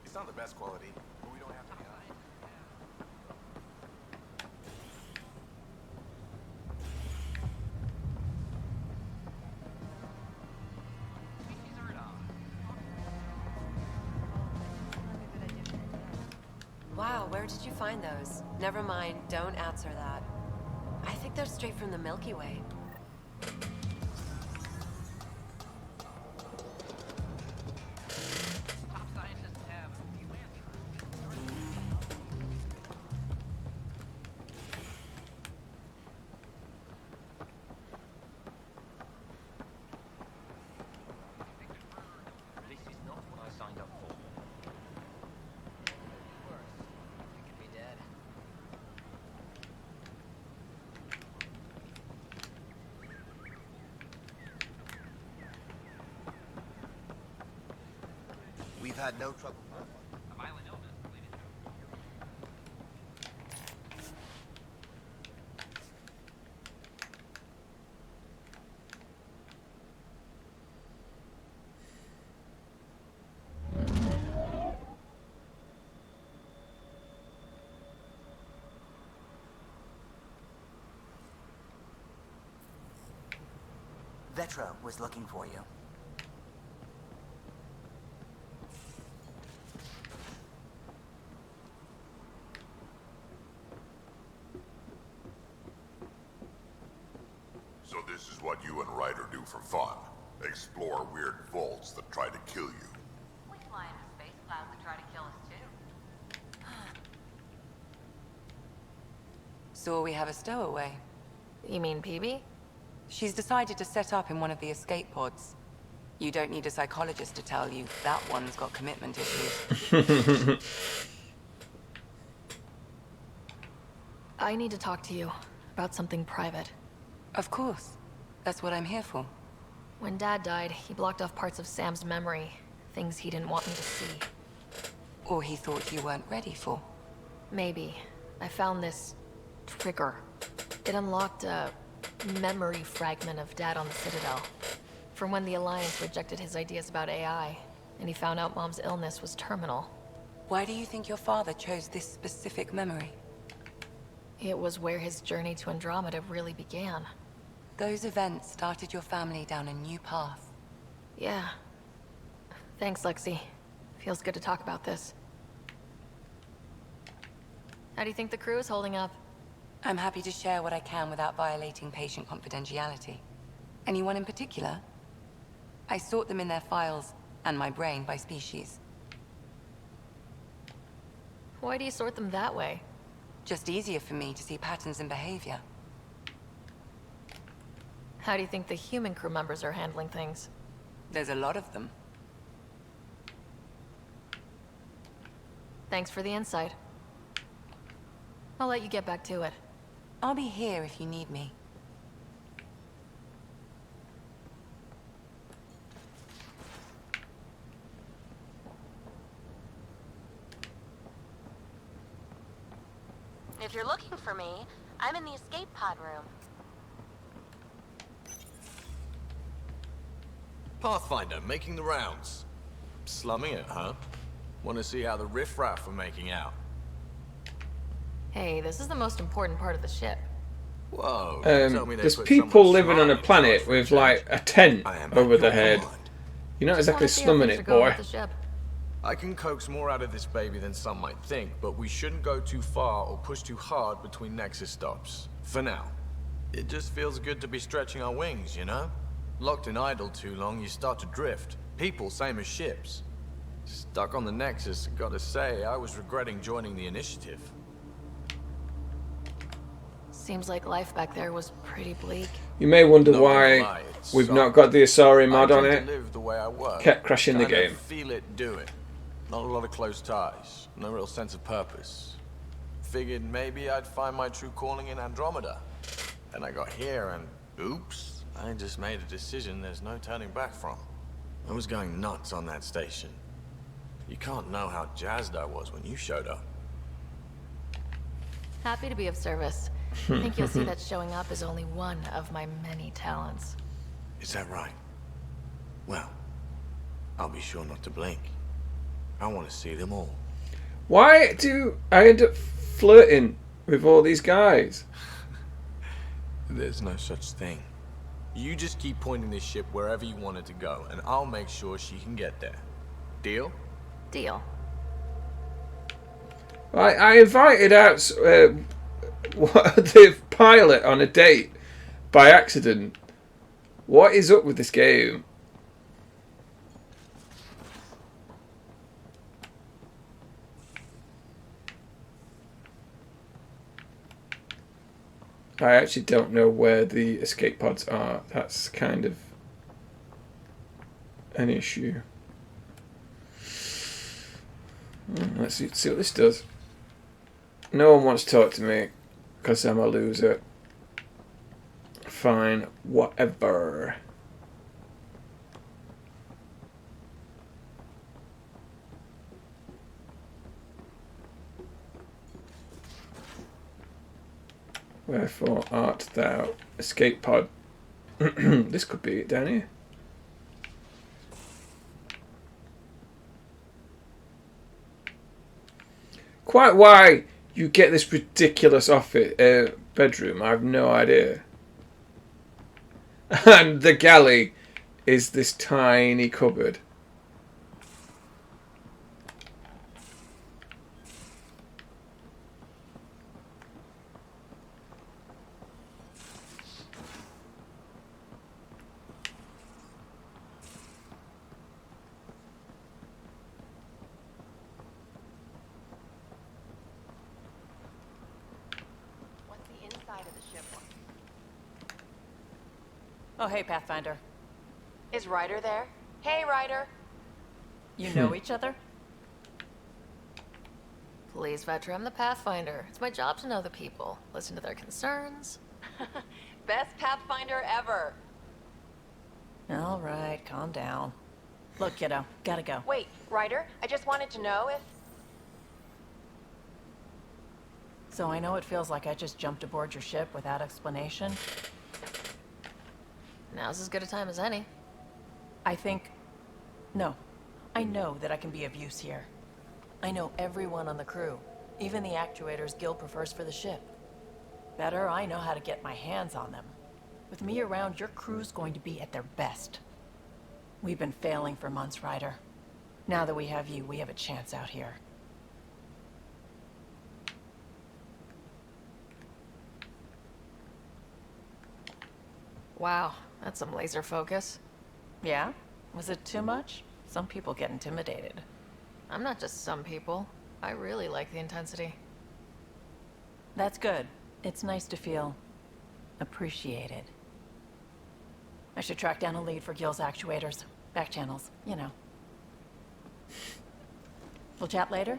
It's not the best quality, but we don't have to be honest. Wow, where did you find those? Never mind, don't answer that. I think they're straight from the Milky Way. Top scientists have few answers. This is not what I signed up for. You could be dead. We've had no trouble finding one. A violent illness related to Vetra was looking for you. So this is what you and Ryder do for fun. Explore weird vaults that try to kill you. We fly into space clouds that try to kill us too. So we have a stowaway. You mean PB? She's decided to set up in one of the escape pods. You don't need a psychologist to tell you that one's got commitment issues. I need to talk to you about something private. Of course. That's what I'm here for. When Dad died, he blocked off parts of Sam's memory, things he didn't want me to see. Or he thought you weren't ready for. Maybe. I found this trigger. It unlocked a memory fragment of Dad on the Citadel. From when the Alliance rejected his ideas about AI, and he found out Mom's illness was terminal. Why do you think your father chose this specific memory? It was where his journey to Andromeda really began. Those events started your family down a new path. Yeah. Thanks, Lexi. Feels good to talk about this. How do you think the crew is holding up? I'm happy to share what I can without violating patient confidentiality. Anyone in particular? I sort them in their files, and my brain, by species. Why do you sort them that way? Just easier for me to see patterns in behavior. How do you think the human crew members are handling things? There's a lot of them. Thanks for the insight. I'll let you get back to it. I'll be here if you need me. If you're looking for me, I'm in the escape pod room. Pathfinder, making the rounds. Slumming it, huh? Want to see how the riffraff are making out? Hey, this is the most important part of the ship. Whoa, There's people living on a planet with like a tent over their head. You're not exactly slumming it, boy. I can coax more out of this baby than some might think, but we shouldn't go too far or push too hard between Nexus stops. For now. It just feels good to be stretching our wings, you know? Locked and idle too long, you start to drift. People, same as ships. Stuck on the Nexus, gotta say, I was regretting joining the initiative. Seems like life back there was pretty bleak. You may wonder why we've not got the Asari mod on it. Live the way I work. Kept crashing the game. Feel it, do it. Not a lot of close ties. No real sense of purpose. Figured maybe I'd find my true calling in Andromeda. Then I got here and oops, I just made a decision there's no turning back from. I was going nuts on that station. You can't know how jazzed I was when you showed up. Happy to be of service. I think you'll see that showing up is only one of my many talents. Is that right? Well, I'll be sure not to blink. I want to see them all. Why do I end up flirting with all these guys? There's no such thing. You just keep pointing this ship wherever you want it to go, and I'll make sure she can get there. Deal? Deal. I invited out the pilot on a date by accident. What is up with this game? I actually don't know where the escape pods are. That's kind of an issue. Let's see what this does. No one wants to talk to me because I'm a loser. Fine, whatever. Wherefore art thou? Escape pod. This could be it down here. Quite why you get this ridiculous office bedroom, I have no idea. And the galley is this tiny cupboard. Oh, hey, Pathfinder. Is Ryder there? Hey, Ryder. You know each other? Please, Vetra, I'm the Pathfinder. It's my job to know the people, listen to their concerns. Best Pathfinder ever. All right, calm down. Look, kiddo, gotta go. Wait, Ryder, I just wanted to know if... So I know it feels like I just jumped aboard your ship without explanation. Now's as good a time as any. No. I know that I can be of use here. I know everyone on the crew. Even the actuators Gil prefers for the ship. Better, I know how to get my hands on them. With me around, your crew's going to be at their best. We've been failing for months, Ryder. Now that we have you, we have a chance out here. Wow, that's some laser focus. Yeah? Was it too much? Some people get intimidated. I'm not just some people. I really like the intensity. That's good. It's nice to feel appreciated. I should track down a lead for Gil's actuators. Back channels, you know. We'll chat later?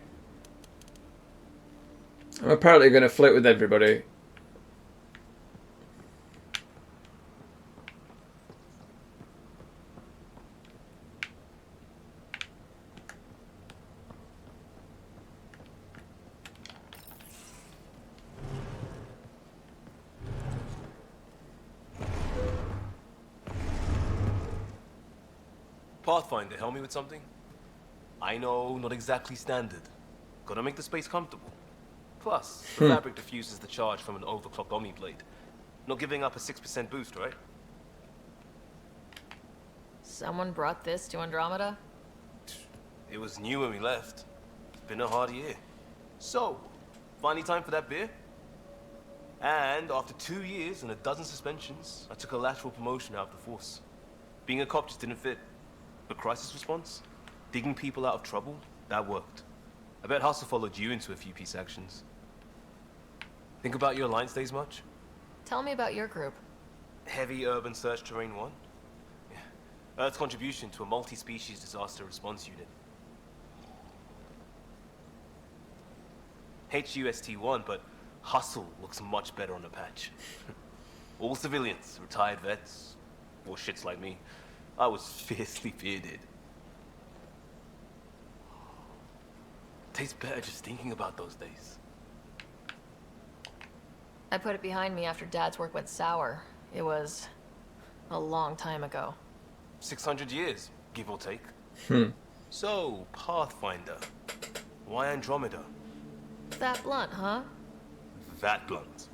I'm apparently going to flirt with everybody. Pathfinder, help me with something? I know, not exactly standard. Gotta make the space comfortable. Plus, the fabric diffuses the charge from an overclocked Omni blade. Not giving up a 6% boost, right? Someone brought this to Andromeda? It was new when we left. It's been a hard year. So, finally time for that beer? And after 2 years and a dozen suspensions, I took a lateral promotion out of the force. Being a cop just didn't fit. But crisis response? Digging people out of trouble? That worked. I bet Hustle followed you into a few peace actions. Think about your Alliance days much? Tell me about your group. Heavy Urban Search Terrain 1? Yeah. Earth's contribution to a multi-species disaster response unit. HUST-1, but Hustle looks much better on the patch. All civilians, retired vets, or shits like me. I was fiercely bearded. Tastes better just thinking about those days. I put it behind me after Dad's work went sour. It was a long time ago. 600 years, give or take. So, Pathfinder. Why Andromeda? That blunt, huh? That blunt.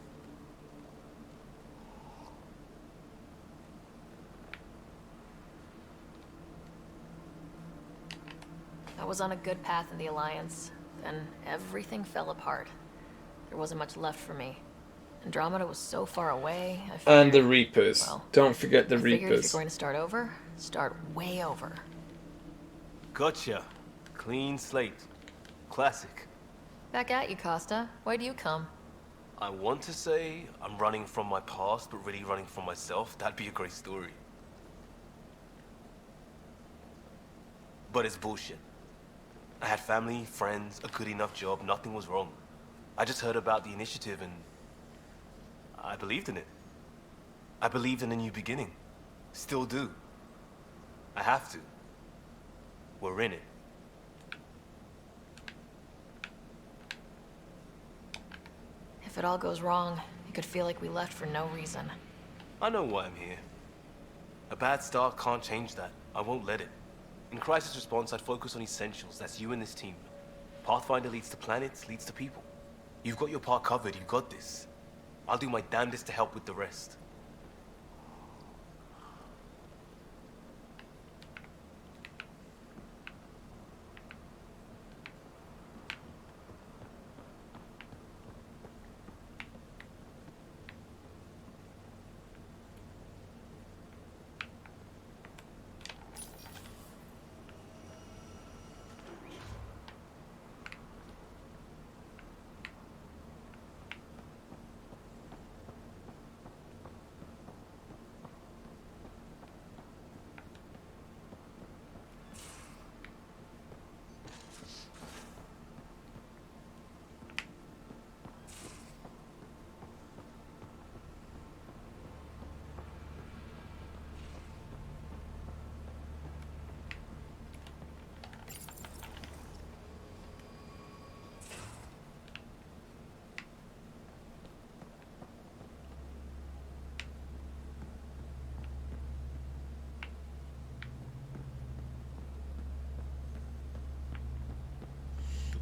I was on a good path in the Alliance. Then everything fell apart. There wasn't much left for me. Andromeda was so far away. I figured, And the Reapers. well, Don't forget the I figured if Reapers. you're going to start over, start way over. Gotcha. Clean slate. Classic. Back at you, Costa. Why do you come? I want to say I'm running from my past, but really running from myself. That'd be a great story. But it's bullshit. I had family, friends, a good enough job, nothing was wrong. I just heard about the initiative and I believed in it. I believed in a new beginning. Still do. I have to. We're in it. If it all goes wrong, it could feel like we left for no reason. I know why I'm here. A bad start can't change that. I won't let it. In crisis response, I'd focus on essentials. That's you and this team. Pathfinder leads to planets, leads to people. You've got your part covered. You got this. I'll do my damnedest to help with the rest.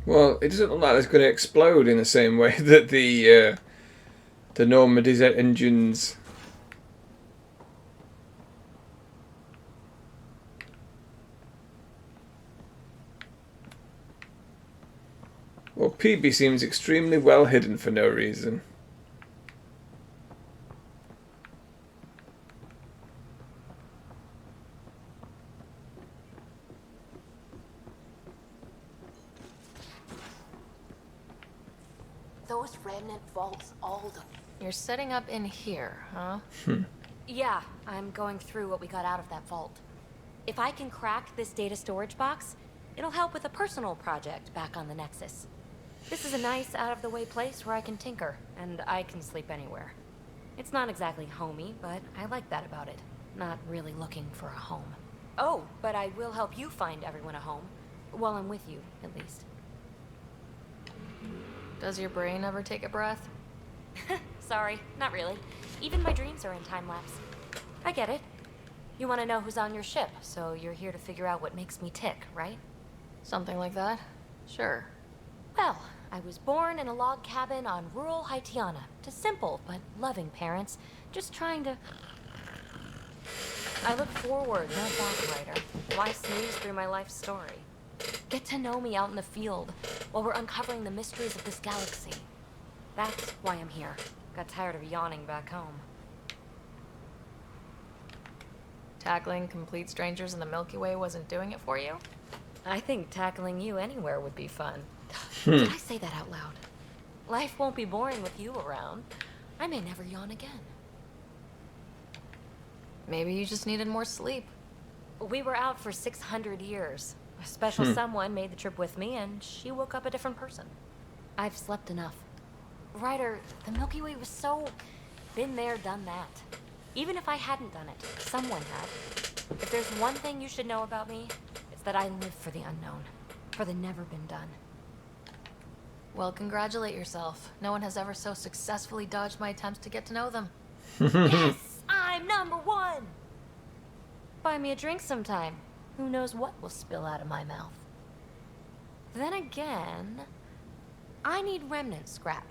Well, it doesn't look like it's going to explode in the same way that the Normandy's engines. Well, PB seems extremely well hidden for no reason. Those remnant vaults, all the... You're setting up in here, huh? Yeah, I'm going through what we got out of that vault. If I can crack this data storage box, it'll help with a personal project back on the Nexus. This is a nice, out-of-the-way place where I can tinker, and I can sleep anywhere. It's not exactly homey, but I like that about it. Not really looking for a home. Oh, but I will help you find everyone a home. While I'm with you, at least. Does your brain ever take a breath? Sorry, not really. Even my dreams are in time-lapse. I get it. You want to know who's on your ship, so you're here to figure out what makes me tick, right? Something like that? Sure. Well, I was born in a log cabin on rural Haitiana to simple but loving parents, just trying to... I look forward, not back, writer. Why snooze through my life story? Get to know me out in the field while we're uncovering the mysteries of this galaxy. That's why I'm here. Got tired of yawning back home. Tackling complete strangers in the Milky Way wasn't doing it for you? I think tackling you anywhere would be fun. Hmm. Did I say that out loud? Life won't be boring with you around. I may never yawn again. Maybe you just needed more sleep. We were out for 600 years. A special someone made the trip with me, and she woke up a different person. I've slept enough. Ryder, the Milky Way was so... been there, done that. Even if I hadn't done it, someone had. If there's one thing you should know about me, it's that I live for the unknown. For the never been done. Well, congratulate yourself. No one has ever so successfully dodged my attempts to get to know them. Yes! I'm #1! Buy me a drink sometime. Who knows what will spill out of my mouth. Then again, I need remnant scrap.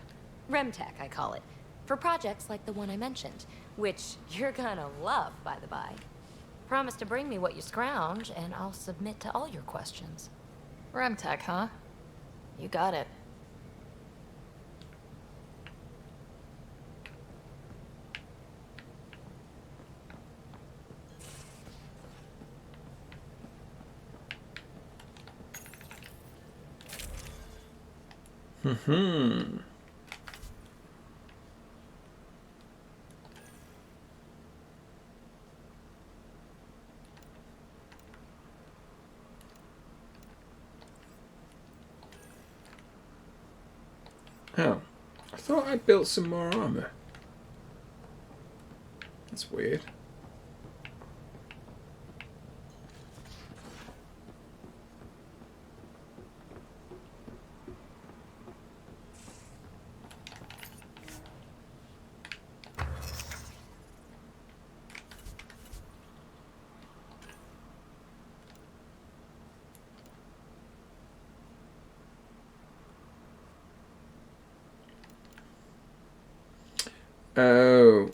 Remtech, I call it. For projects like the one I mentioned, which you're gonna love, by the by. Promise to bring me what you scrounge, and I'll submit to all your questions. Remtech, huh? You got it. Hmm. Oh, I thought I built some more armor. That's weird. Oh.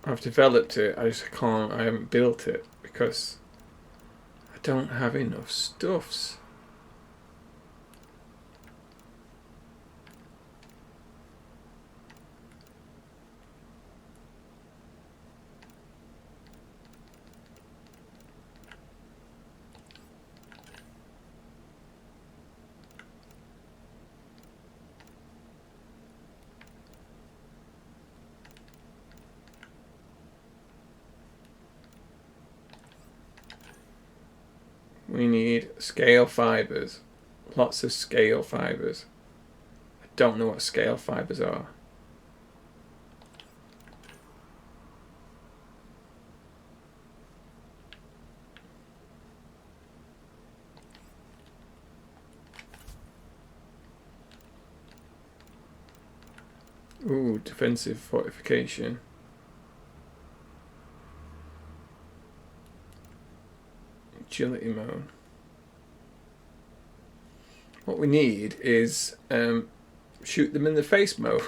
I've developed it, I just can't, I haven't built it because I don't have enough stuffs. We need scale fibers. Lots of scale fibers. I don't know what scale fibers are. Ooh, defensive fortification. Agility mode. What we need is shoot them in the face mode.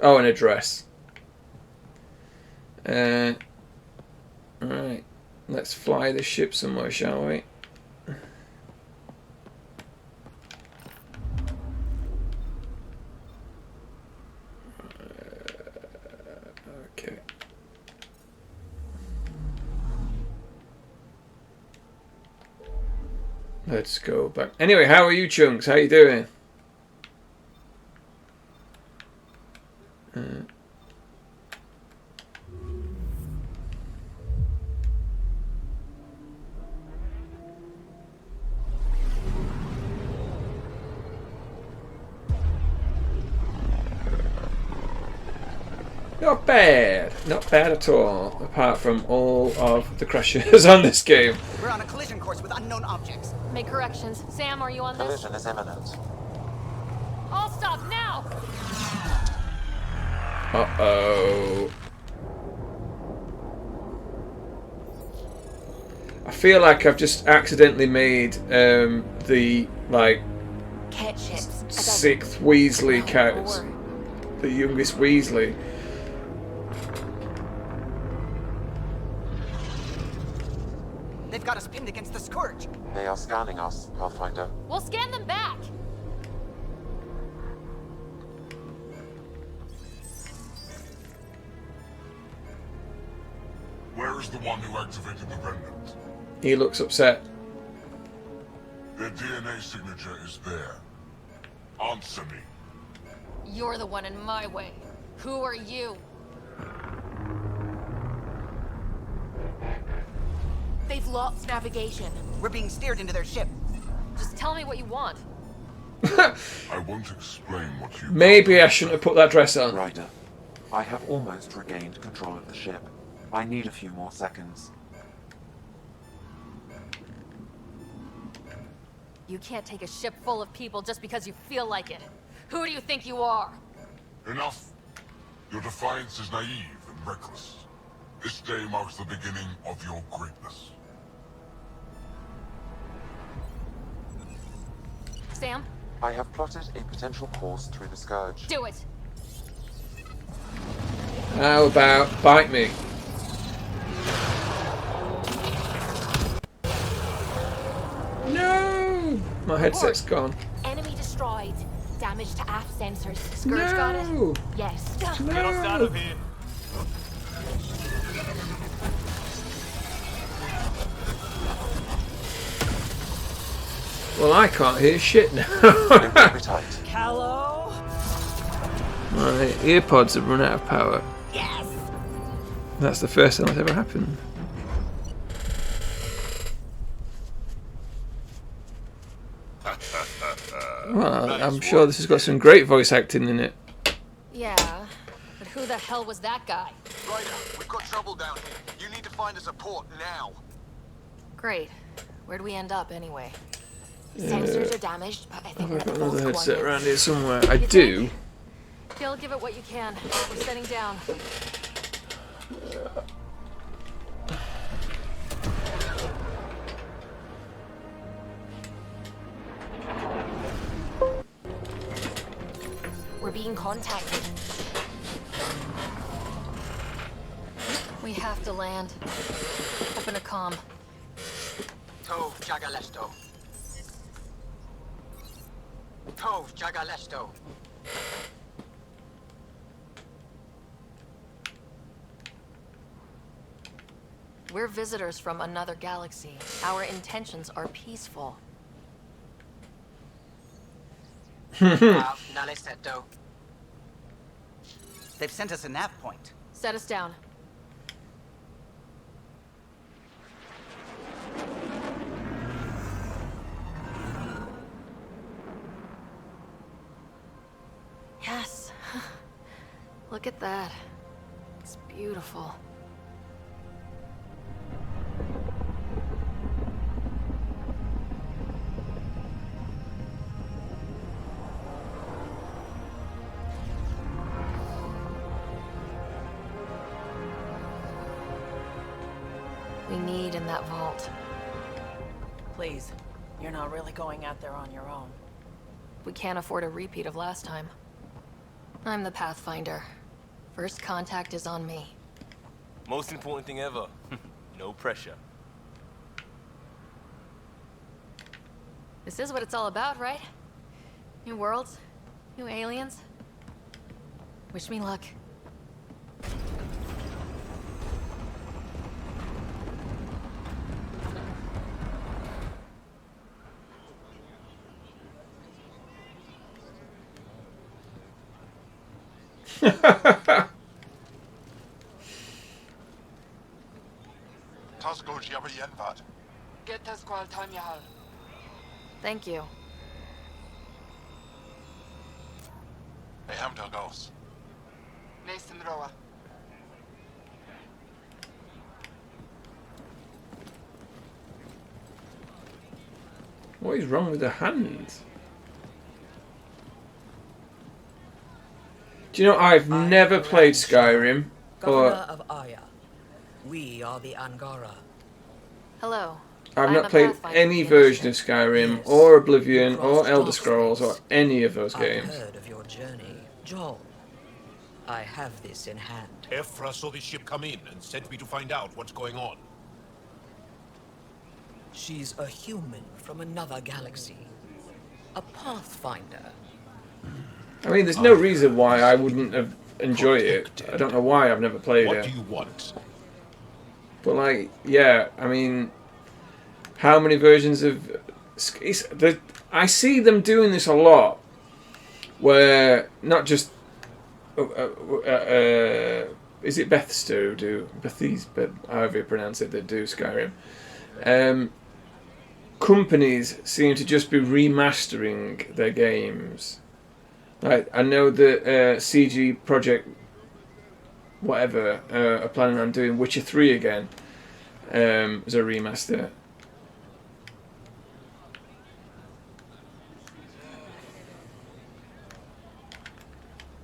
Oh, an address. Right. Let's fly the ship somewhere, shall we? Okay. Let's go back. Anyway, how are you, Chunks? How you doing? Not bad. Not bad at all. Apart from all of the crashes on this game. We're on a collision course with unknown objects. Make corrections. Sam, are you on this? Collision is imminent. All stop now! Uh-oh. I feel like I've just accidentally made the, like, sixth Weasley character. The youngest Weasley. They've got us pinned against the Scourge. They are scanning us, Pathfinder. We'll scan them back! Where is the one who activated the remnant? He looks upset. Their DNA signature is there. Answer me. You're the one in my way. Who are you? They've lost navigation. We're being steered into their ship. Just tell me what you want. I won't explain what you... Maybe I shouldn't have put that dress on. Ryder, I have almost regained control of the ship. I need a few more seconds. You can't take a ship full of people just because you feel like it. Who do you think you are? Enough. Your defiance is naive and reckless. This day marks the beginning of your greatness. Sam? I have plotted a potential course through the Scourge. Do it! How about bite me? No! My headset's gone. Enemy destroyed. Damage to aft sensors. Scourge got it? Yes. No. Get us out of here. Well, I can't hear shit now. Hello? My earpods have run out of power. Yes. That's the first time that's ever happened. Well, I'm sure this has got some great voice acting in it. Yeah, but who the hell was that guy? Ryder, we've got trouble down here. You need to find us a port now. Great. Where'd we end up anyway? Sensors are damaged, but I think Have I we're got at another false headset around here coordinates. somewhere? I do. Phil, give it what you can. We're setting down. We're being contacted. We have to land. Open a comm. Tov Jagalesto. Tov Jagalesto. We're visitors from another galaxy. Our intentions are peaceful. Naleseto. They've sent us a nav point. Set us down. Yes. Look at that. It's beautiful. We need in that vault. Please, you're not really going out there on your own. We can't afford a repeat of last time. I'm the Pathfinder. First contact is on me. Most important thing ever. No pressure. This is what it's all about, right? New worlds, new aliens. Wish me luck. Thank you. What is wrong with the hands? Do you know, I've never played Skyrim, Governor but of Aya. We are the Angara. Hello. I've not played any version of Skyrim, or Oblivion, or Elder Scrolls, or any of those games. I've heard of your journey, Joel. I have this in hand. Ephra saw the ship come in and sent me to find out what's going on. She's a human from another galaxy. A Pathfinder. I mean, there's no reason why I wouldn't have enjoyed it. I don't know why I've never played it. What do you want? But like, yeah, I mean, how many versions of... I see them doing this a lot, where not just... is it Bethesda who do... Bethesda, however you pronounce it, that do Skyrim. Companies seem to just be remastering their games. Like, I know that CG Project whatever are planning on doing Witcher 3 again as a remaster.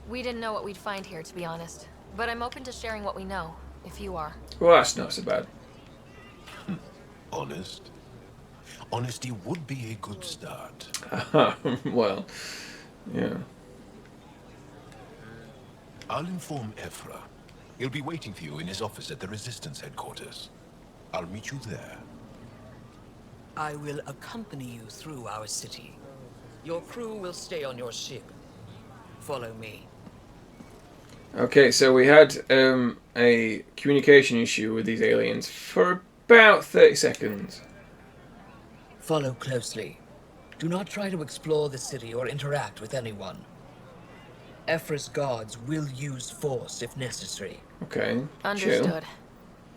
We didn't know what we'd find here, to be honest. But I'm open to sharing what we know, if you are. Well, that's not so bad. Honest? Honesty would be a good start. Well, yeah. I'll inform Ephra. He'll be waiting for you in his office at the Resistance headquarters. I'll meet you there. I will accompany you through our city. Your crew will stay on your ship. Follow me. Okay, so we had a communication issue with these aliens for about 30 seconds. Follow closely. Do not try to explore the city or interact with anyone. Ephra's guards will use force if necessary. Okay. Understood.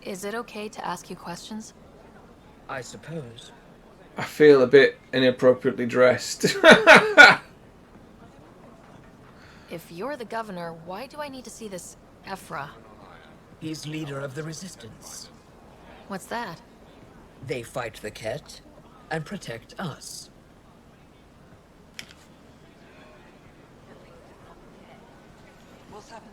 Is it okay to ask you questions? I suppose. I feel a bit inappropriately dressed. If you're the governor, why do I need to see this Ephra? He's leader of the Resistance. What's that? They fight the Ket and protect us. What's happening?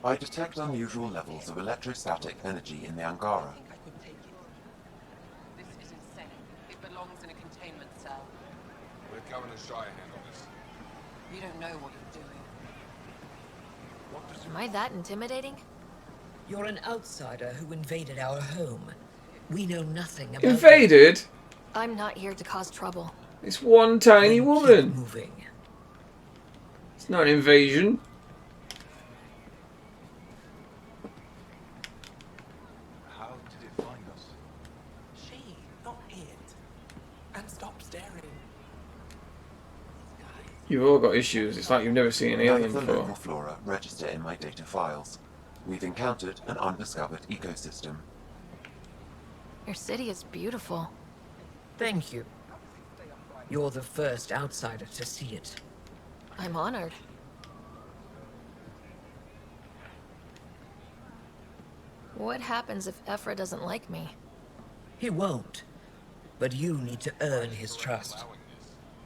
I detect unusual levels of electrostatic energy in the Angara. This is insane. It belongs in a containment cell. Let Governor Shire handle this. You don't know what you're doing. Am I that intimidating? You're an outsider who invaded our home. We know nothing about Invaded? I'm not here to cause trouble. It's one tiny woman. Keep moving. It's not an invasion. How did it find us? She, not it. And stop staring. You've all got issues. It's like you've never seen an None alien of the before. local flora register in my data files. We've encountered an undiscovered ecosystem. Your city is beautiful. Thank you. You're the first outsider to see it. I'm honored. What happens if Ephra doesn't like me? He won't. But you need to earn his trust.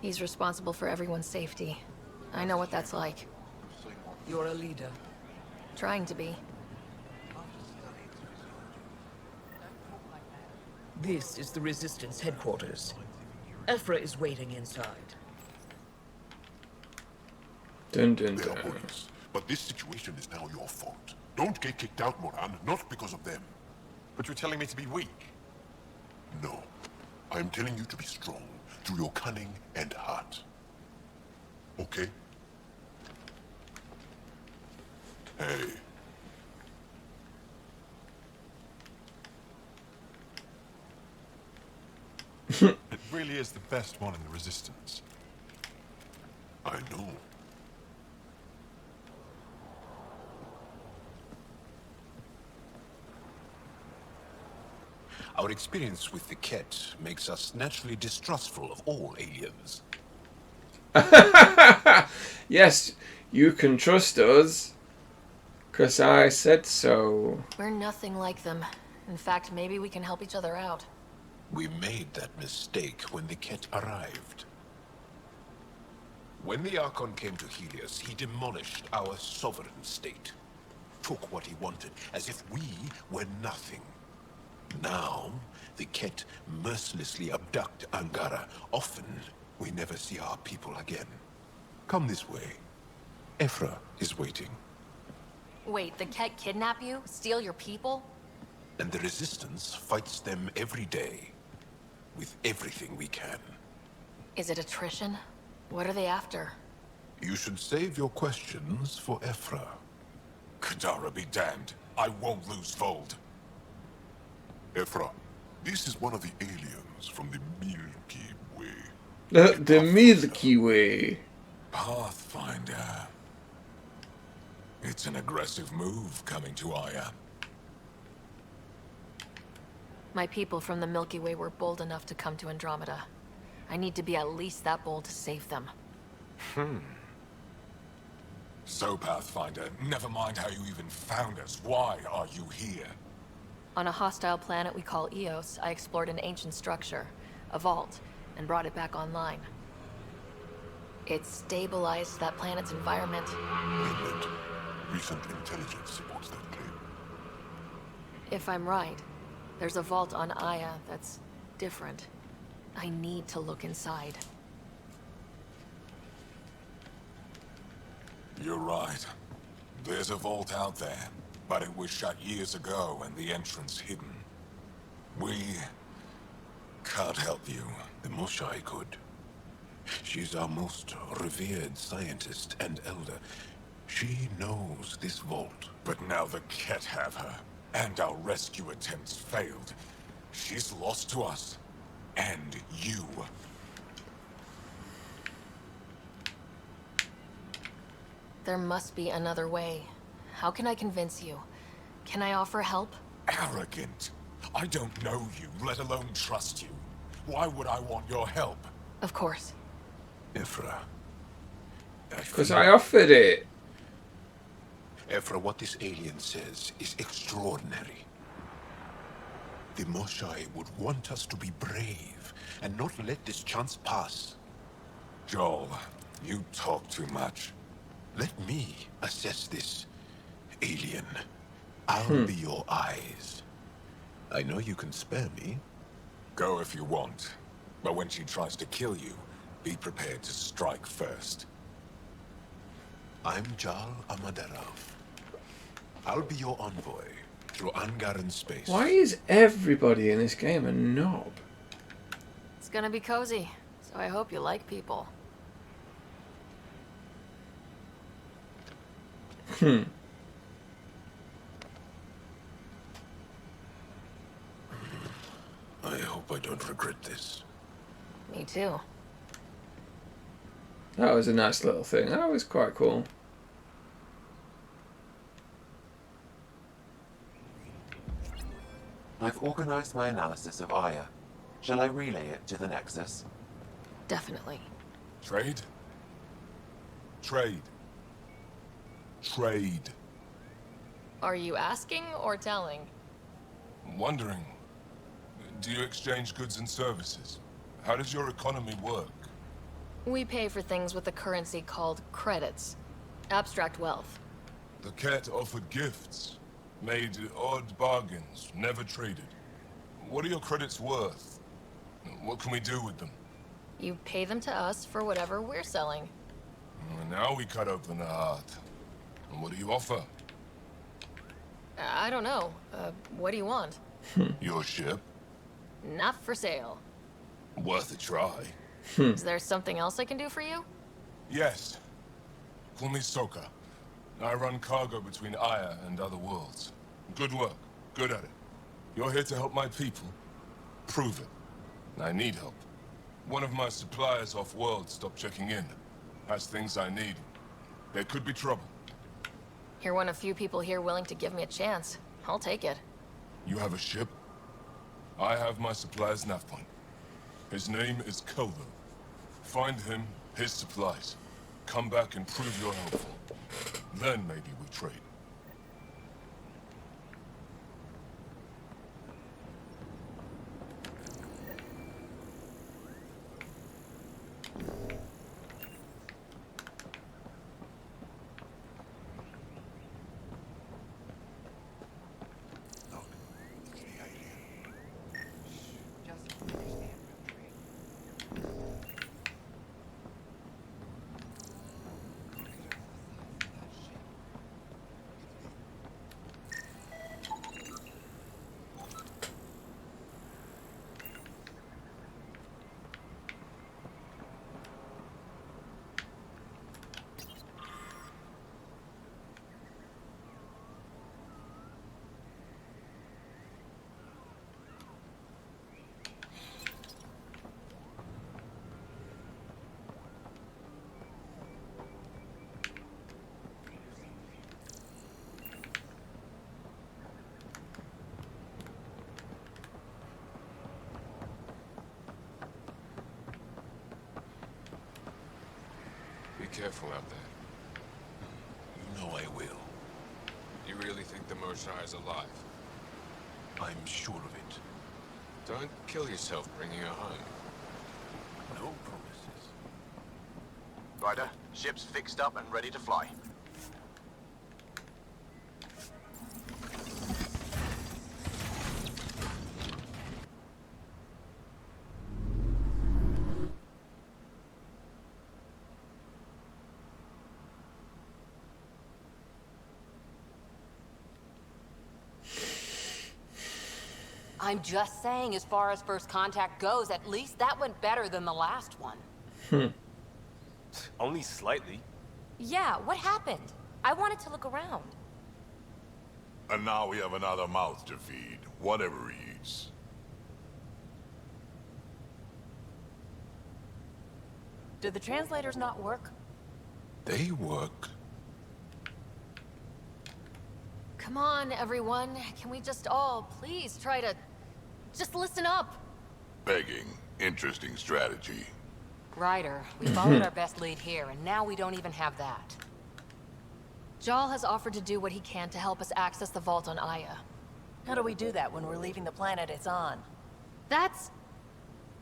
He's responsible for everyone's safety. I know what that's like. You're a leader. Trying to be. This is the Resistance headquarters. Ephra is waiting inside. Dun dun They are dun. worries, but this situation is now your fault. Don't get kicked out, Moran, not because of them. But you're telling me to be weak. No. I am telling you to be strong, through your cunning and heart. Okay? Hey. It really is the best one in the Resistance. I know. Our experience with the Ket makes us naturally distrustful of all aliens. Yes, you can trust us. 'Cause I said so. We're nothing like them. In fact, maybe we can help each other out. We made that mistake when the Ket arrived. When the Archon came to Helios, he demolished our sovereign state. Took what he wanted, as if we were nothing. Now, the Ket mercilessly abduct Angara. Often, we never see our people again. Come this way. Ephra is waiting. Wait, the Ket kidnap you? Steal your people? And the Resistance fights them every day. With everything we can. Is it attrition? What are they after? You should save your questions for Ephra. Kadara be damned. I won't lose Fold. Ephra, this is one of the aliens from the Milky Way. The Milky Way. Pathfinder. It's an aggressive move coming to Aya. My people from the Milky Way were bold enough to come to Andromeda. I need to be at least that bold to save them. So, Pathfinder, never mind how you even found us. Why are you here? On a hostile planet we call Eos, I explored an ancient structure, a vault, and brought it back online. It stabilized that planet's environment. Recent intelligence supports that claim. If I'm right, there's a vault on Aya that's different. I need to look inside. You're right. There's a vault out there, but it was shut years ago and the entrance hidden. We can't help you. The Moshai could. She's our most revered scientist and elder. She knows this vault. But now the Ket have her, and our rescue attempts failed. She's lost to us, and you. There must be another way. How can I convince you? Can I offer help? Arrogant. I don't know you, let alone trust you. Why would I want your help? Of course. Ephra. Because I offered it. Ephra, what this alien says is extraordinary. The Moshai would want us to be brave and not let this chance pass. Joel, you talk too much. Let me assess this, alien. I'll be your eyes. I know you can spare me. Go if you want. But when she tries to kill you, be prepared to strike first. I'm Jal Amaderov. I'll be your envoy through Angaran space. Why is everybody in this game a knob? It's gonna be cozy, so I hope you like people. I hope I don't regret this. Me too. That was a nice little thing. That was quite cool. I've organized my analysis of Aya. Shall I relay it to the Nexus? Definitely. Trade? Trade. Trade. Are you asking or telling? I'm wondering, do you exchange goods and services? How does your economy work? We pay for things with a currency called credits. Abstract wealth. The Ket offered gifts, made odd bargains, never traded. What are your credits worth? What can we do with them? You pay them to us for whatever we're selling. Now we cut open the heart. And what do you offer? I don't know. What do you want? Your ship? Not for sale. Worth a try. Is there something else I can do for you? Yes. Call me Soka. I run cargo between Aya and other worlds. Good work. Good at it. You're here to help my people. Prove it. I need help. One of my suppliers off-world stopped checking in. Has things I need. There could be trouble. You're one of few people here willing to give me a chance. I'll take it. You have a ship? I have my supplier's nav point. His name is Kelvin. Find him, his supplies. Come back and prove you're helpful. Then maybe we trade. Be careful out there. You know I will. You really think the Moshae is alive? I'm sure of it. Don't kill yourself bringing her home. No promises. Ryder, ship's fixed up and ready to fly. I'm just saying, as far as first contact goes, at least that went better than the last one. Only slightly. Yeah, what happened? I wanted to look around. And now we have another mouth to feed, whatever he eats. Did the translators not work? They work. Come on, everyone. Can we just all please try to just listen up? Begging. Interesting strategy. Ryder, we followed our best lead here, and now we don't even have that. Jal has offered to do what he can to help us access the vault on Aya. How do we do that when we're leaving the planet it's on? That's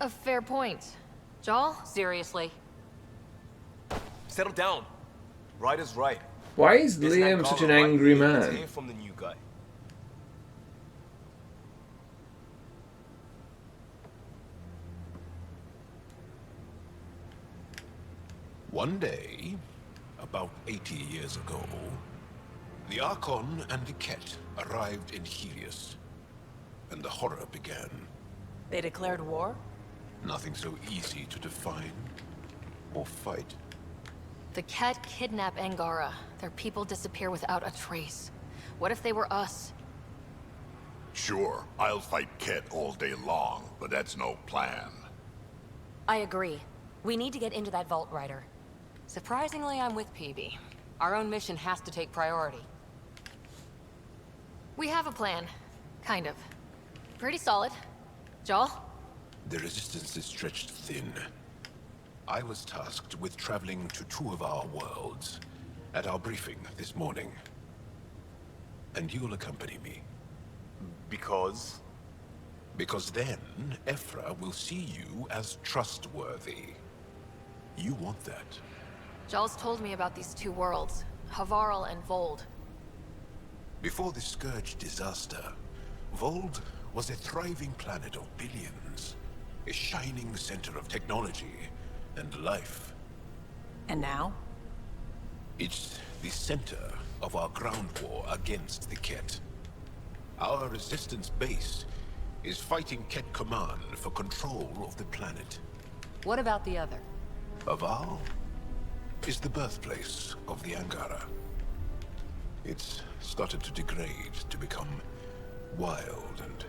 a fair point. Jal? Seriously? Settle down. Ryder's right. Why is Isn't that Liam such an Carlo right? angry Let's man? hear from the new guy. One day, about 80 years ago, the Archon and the Ket arrived in Helios, and the horror began. They declared war? Nothing so easy to define or fight. The Ket kidnap Angara. Their people disappear without a trace. What if they were us? Sure, I'll fight Ket all day long, but that's no plan. I agree. We need to get into that vault, Ryder. Surprisingly, I'm with PB. Our own mission has to take priority. We have a plan. Kind of. Pretty solid. Jal? The resistance is stretched thin. I was tasked with traveling to two of our worlds at our briefing this morning. And you'll accompany me. Because? Because then, Ephra will see you as trustworthy. You want that. Jal's told me about these two worlds, Havarl and Vold. Before the Scourge disaster, Vold was a thriving planet of billions. a shining center of technology and life. And now? It's the center of our ground war against the Ket. Our resistance base is fighting Ket Command for control of the planet. What about the other? Aval is the birthplace of the Angara. It's started to degrade, to become wild and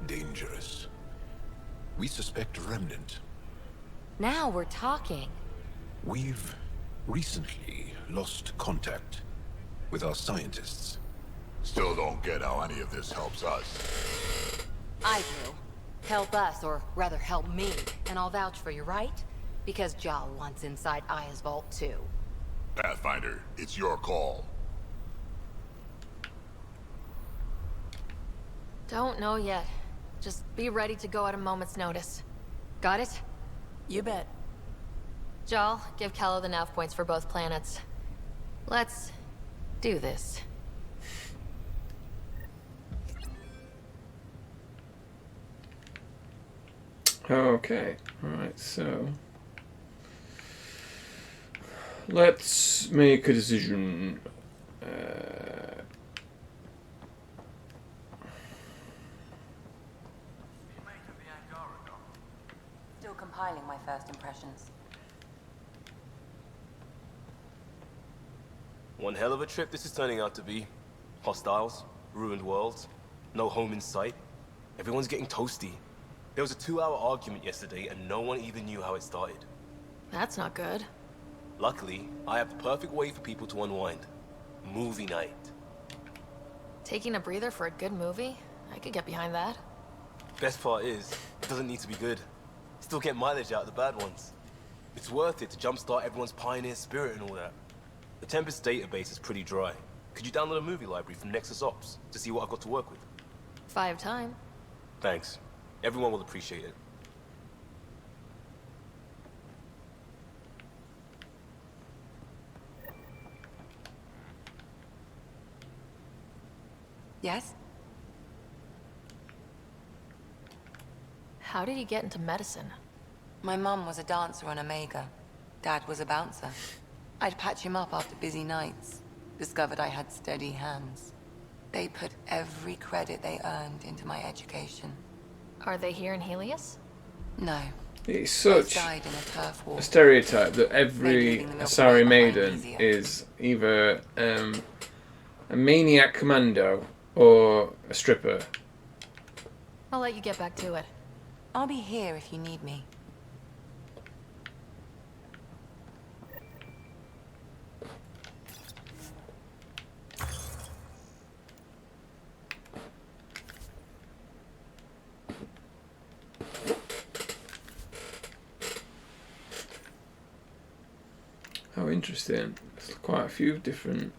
dangerous. We suspect a remnant. Now we're talking. We've recently lost contact with our scientists. Still don't get how any of this helps us. I do. Help us, or rather help me, and I'll vouch for you, right? Because Jal wants inside Aya's vault too. Pathfinder, it's your call. Don't know yet. Just be ready to go at a moment's notice. Got it? You bet. Jal, give Callow the nav points for both planets. Let's do this. Okay, alright, so let's make a decision. Still compiling my first impressions. One hell of a trip this is turning out to be. Hostiles, ruined worlds, no home in sight. Everyone's getting toasty. There was a 2-hour argument yesterday and no one even knew how it started. That's not good. Luckily, I have the perfect way for people to unwind. Movie night. Taking a breather for a good movie? I could get behind that. Best part is, it doesn't need to be good. Still get mileage out of the bad ones. It's worth it to jumpstart everyone's pioneer spirit and all that. The Tempest database is pretty dry. Could you download a movie library from Nexus Ops to see what I've got to work with? 5 time. Thanks. Everyone will appreciate it. Yes? How did you get into medicine? My mum was a dancer on Omega. Dad was a bouncer. I'd patch him up after busy nights. Discovered I had steady hands. They put every credit they earned into my education. Are they here in Helios? No. It's such They died in a turf war. a stereotype that every Asari maiden is either a maniac commando or a stripper. I'll let you get back to it. I'll be here if you need me. How interesting. There's quite a few different...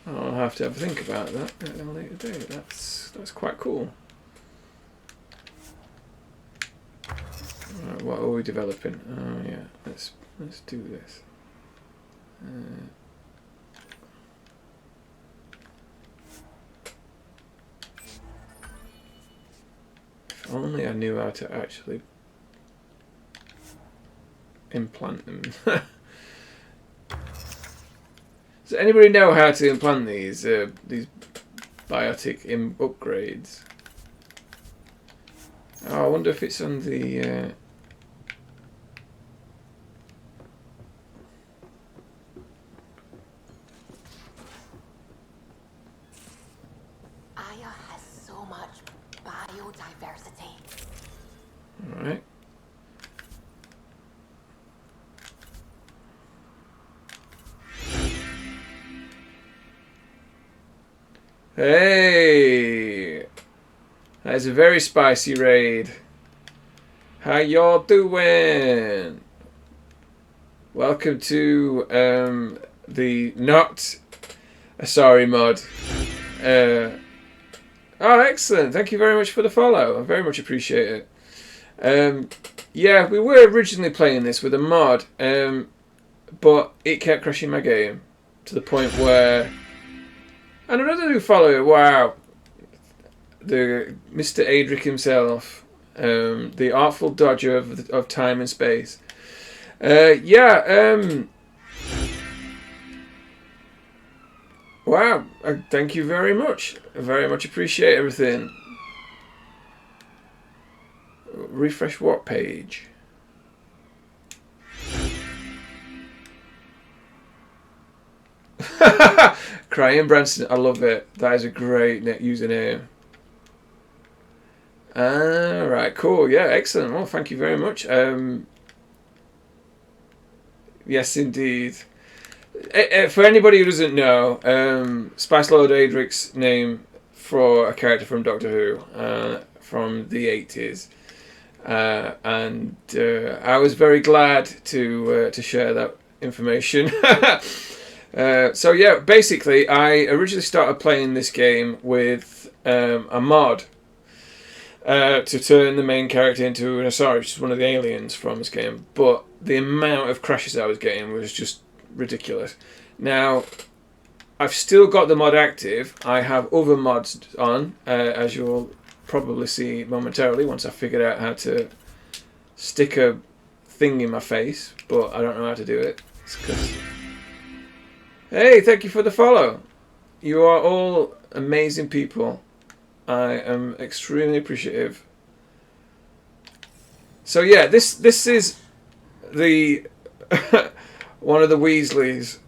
I'll have to have a think about that at a later date. That's quite cool. Right, what are we developing? Oh yeah, let's do this. If only I knew how to actually implant them. Does anybody know how to implant these biotic upgrades? Oh, I wonder if it's on the... Aya has so much biodiversity. Alright. Hey! That's a very spicy raid. How y'all doing? Welcome to the not Asari mod. Oh, excellent. Thank you very much for the follow. I very much appreciate it. Yeah, we were originally playing this with a mod, but it kept crashing my game to the point where... And another new follower, wow. The Mr. Adric himself, the artful dodger of time and space. Wow, thank you very much. I very much appreciate everything. Refresh what page? Crying Branson, I love it. That is a great username. Alright, cool. Yeah, excellent. Well, thank you very much. Yes, indeed. For anybody who doesn't know, Spice Lord Adric's name for a character from Doctor Who from the 80s. And I was very glad to share that information. So yeah, basically, I originally started playing this game with a mod to turn the main character into an Asari, which is one of the aliens from this game. But the amount of crashes I was getting was just ridiculous. Now, I've still got the mod active. I have other mods on, as you'll probably see momentarily once I figured out how to stick a thing in my face, but I don't know how to do it. It's 'cause... Hey, thank you for the follow. You are all amazing people. I am extremely appreciative. So yeah, this is the one of the Weasleys.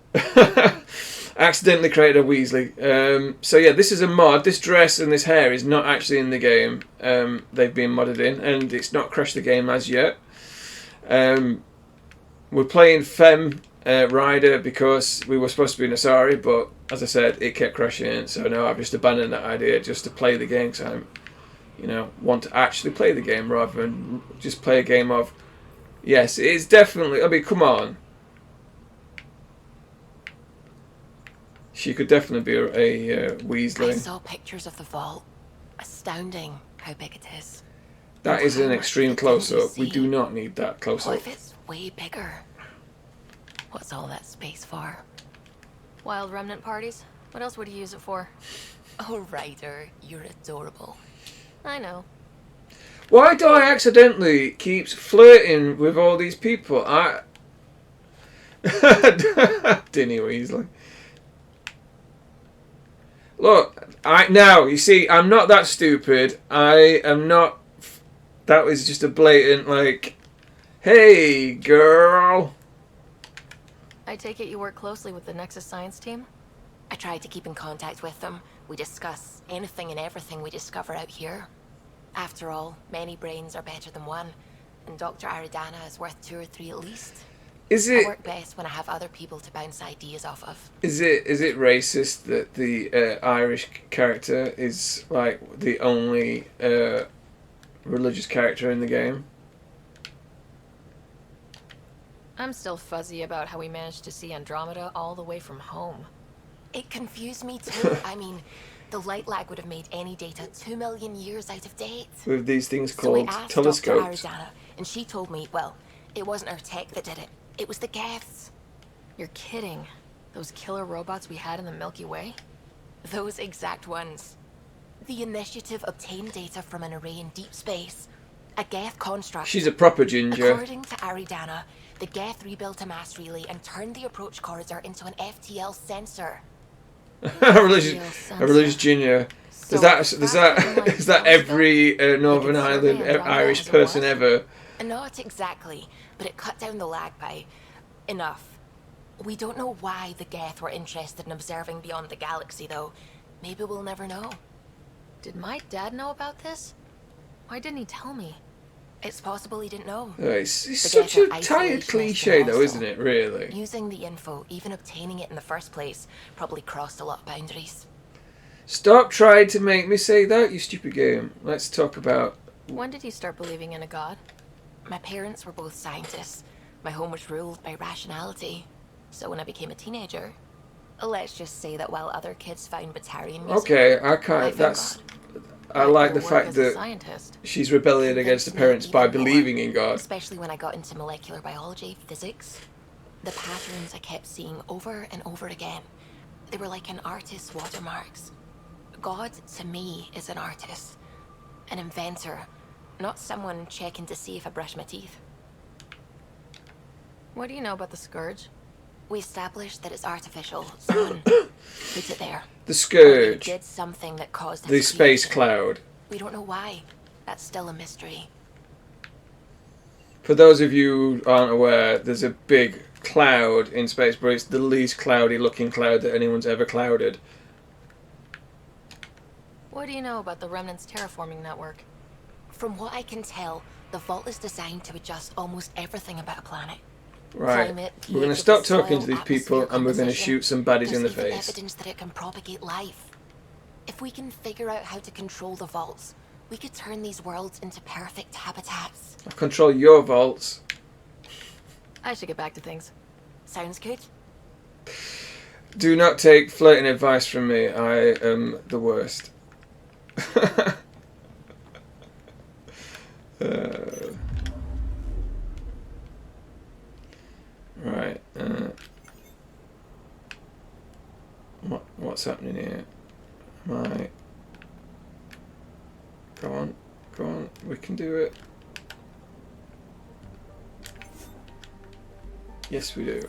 Accidentally created a Weasley. So yeah, this is a mod. This dress and this hair is not actually in the game. They've been modded in, and it's not crashed the game as yet. We're playing Femme Rider because we were supposed to be an Asari, but as I said, it kept crashing. So now I've just abandoned that idea just to play the game. So I want to actually play the game rather than just play a game of. Yes, it's definitely. I mean, come on. She could definitely be a Weasley. I saw pictures of the vault. Astounding how big it is. That is an extreme close-up. We do not need that close-up. What if it's way bigger? What's all that space for? Wild remnant parties? What else would you use it for? Oh, Ryder, you're adorable. I know. Why do I accidentally keep flirting with all these people? Dinny Weasley. Look, you see, I'm not that stupid. I am not. That was just a blatant, like, hey, girl. I take it you work closely with the Nexus science team? I try to keep in contact with them. We discuss anything and everything we discover out here. After all, many brains are better than one, and Dr. Aridana is worth 2 or 3 at least. I work best when I have other people to bounce ideas off of. Is it racist that the Irish character is like the only religious character in the game? I'm still fuzzy about how we managed to see Andromeda all the way from home. It confused me too. I mean, the light lag would have made any data 2 million years out of date. With these things called so telescopes. Dr. Aridana, and she told me, well, it wasn't our tech that did it. It was the Geths. You're kidding. Those killer robots we had in the Milky Way? Those exact ones. The Initiative obtained data from an array in deep space. A Geth construct. She's a proper ginger. According to Aridana, the Geth rebuilt a mass relay and turned the approach corridor into an FTL sensor. A religious ginger. Is that every Northern Ireland Irish person ever? Not exactly, but it cut down the lag by enough. We don't know why the Geth were interested in observing beyond the galaxy, though. Maybe we'll never know. Did my dad know about this? Why didn't he tell me? It's possible he didn't know. It's such a tired cliche, though, isn't it, really? Using the info, even obtaining it in the first place, probably crossed a lot of boundaries. Stop trying to make me say that, you stupid game. Let's talk about... When did you start believing in a god? My parents were both scientists. My home was ruled by rationality. So when I became a teenager, let's just say that while other kids found Batarian music, okay, I can't. I like the fact that scientist. she's rebelling against her parents by believing in God. Especially when I got into molecular biology, physics. The patterns I kept seeing over and over again. They were like an artist's watermarks. God, to me, is an artist. An inventor. Not someone checking to see if I brush my teeth. What do you know about the Scourge? We established that it's artificial. Someone put it there. The Scourge. Did something that caused The space cloud. We don't know why. That's still a mystery. For those of you who aren't aware, there's a big cloud in space, but it's the least cloudy looking cloud that anyone's ever clouded. What do you know about the Remnant's terraforming network? From what I can tell, the vault is designed to adjust almost everything about a planet. Right. Climate, We're going to pH stop of the talking to soil, these people atmosphere and we're going to composition. shoot some baddies in the There's even face. evidence that it can propagate life. If we can figure out how to control the vaults, we could turn these worlds into perfect habitats. I'll control your vaults. I should get back to things. Sounds good. Do not take flirting advice from me. I am the worst. Right. What's happening here? Right. Go on. Go on. We can do it. Yes, we do.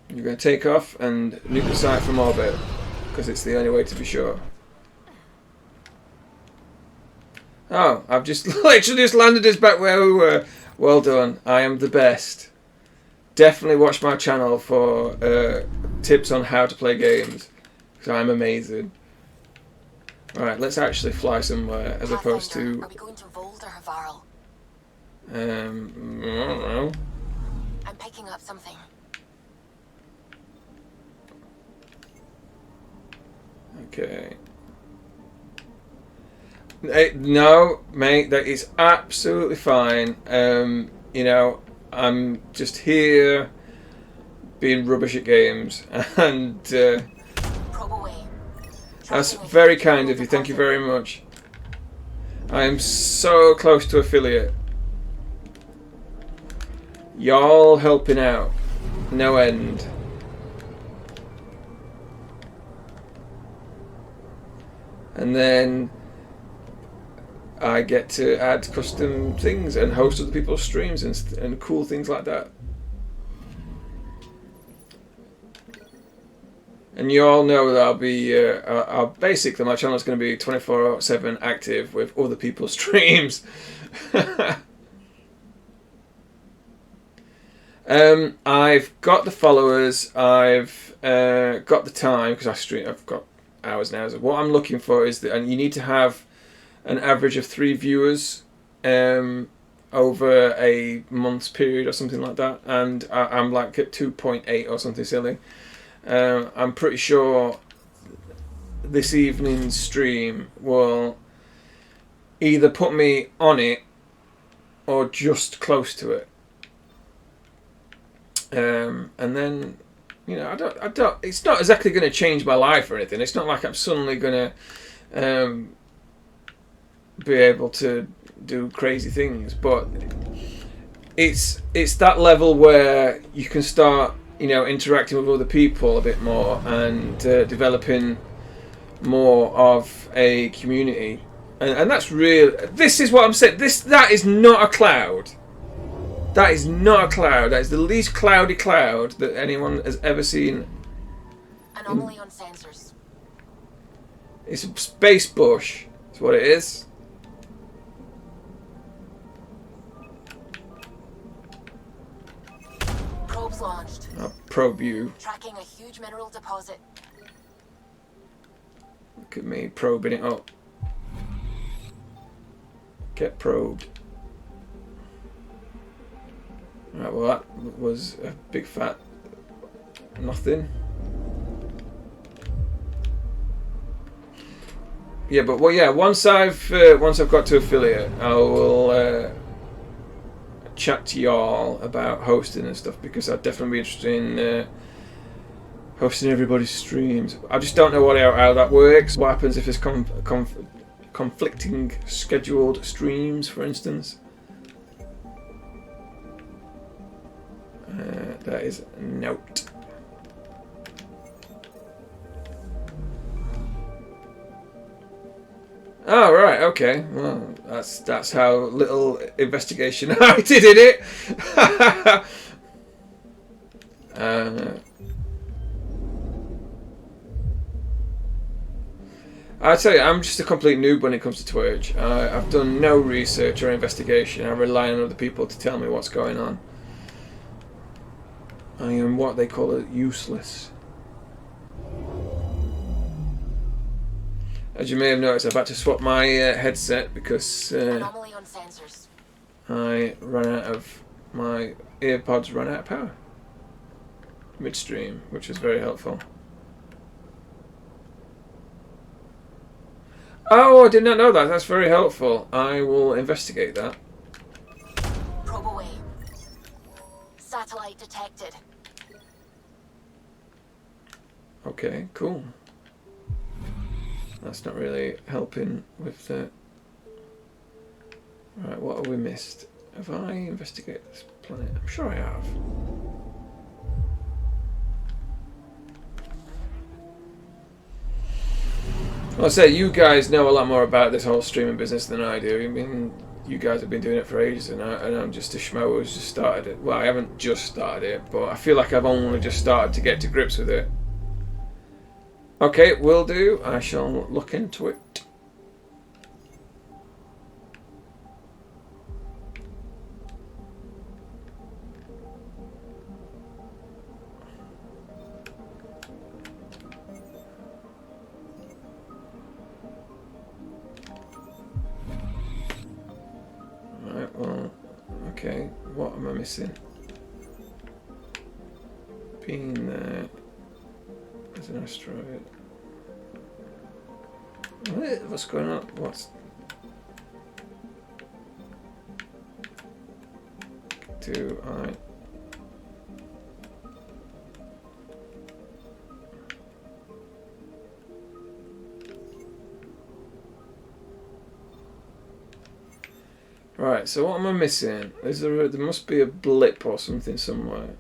You're going to take off and nuke the site from orbit, because it's the only way to be sure. Oh, I've just literally just landed us back where we were. Well done. I am the best. Definitely watch my channel for tips on how to play games, because I'm amazing. Right, let's actually fly somewhere as opposed to. Are we going to Vold or Havarl? I don't know. I'm picking up something. Okay. No, mate, that is absolutely fine. You know, I'm just here being rubbish at games, and that's very kind of you. Thank you very much. I am so close to affiliate. Y'all helping out, no end. And then I get to add custom things and host other people's streams and cool things like that. And you all know that I'll be, basically my channel is going to be 24/7 active with other people's streams. I've got the followers, I've got the time, because I've got hours and hours. What I'm looking for is that, and you need to have an average of 3 viewers over a month's period or something like that, and I'm like at 2.8 or something silly. I'm pretty sure this evening's stream will either put me on it or just close to it. And then, you know, I don't. It's not exactly going to change my life or anything. It's not like I'm suddenly going to be able to do crazy things. But it's that level where you can start, you know, interacting with other people a bit more and developing more of a community. And that's real. This is what I'm saying. That is not a cloud. That is not a cloud. That is the least cloudy cloud that anyone has ever seen. Anomaly on sensors. It's a space bush. That's what it is. Probes launched. I'll probe you. Tracking a huge mineral deposit. Look at me probing it up. Get probed. Right, well that was a big fat nothing. Yeah, but well, yeah. Once I've got to affiliate, I will chat to y'all about hosting and stuff, because I'd definitely be interested in Hosting everybody's streams. I just don't know how that works. What happens if there's conflicting scheduled streams, for instance? That is a note. Oh right, okay. Well, that's how little investigation I did in it. I tell you, I'm just a complete noob when it comes to Twitch. I've done no research or investigation. I rely on other people to tell me what's going on. I am what they call it, useless. As you may have noticed, I've had to swap my headset because Anomaly on sensors. my earpods ran out of power midstream, which was very helpful. Oh, I did not know that. That's very helpful. I will investigate that. Probe away. Satellite detected. Okay, cool. That's not really helping with the... Right, what have we missed? Have I investigated this planet? I'm sure I have. Well, I say, you guys know a lot more about this whole streaming business than I do. I mean, you guys have been doing it for ages, and I'm just a schmo who's just started it. Well, I haven't just started it, but I feel like I've only just started to get to grips with it. Okay, will do. I shall look into it. Right, well, okay. What am I missing? Being there. There's an asteroid. What's going on? What's... Do I... Right, so what am I missing? Is there must be a blip or something somewhere.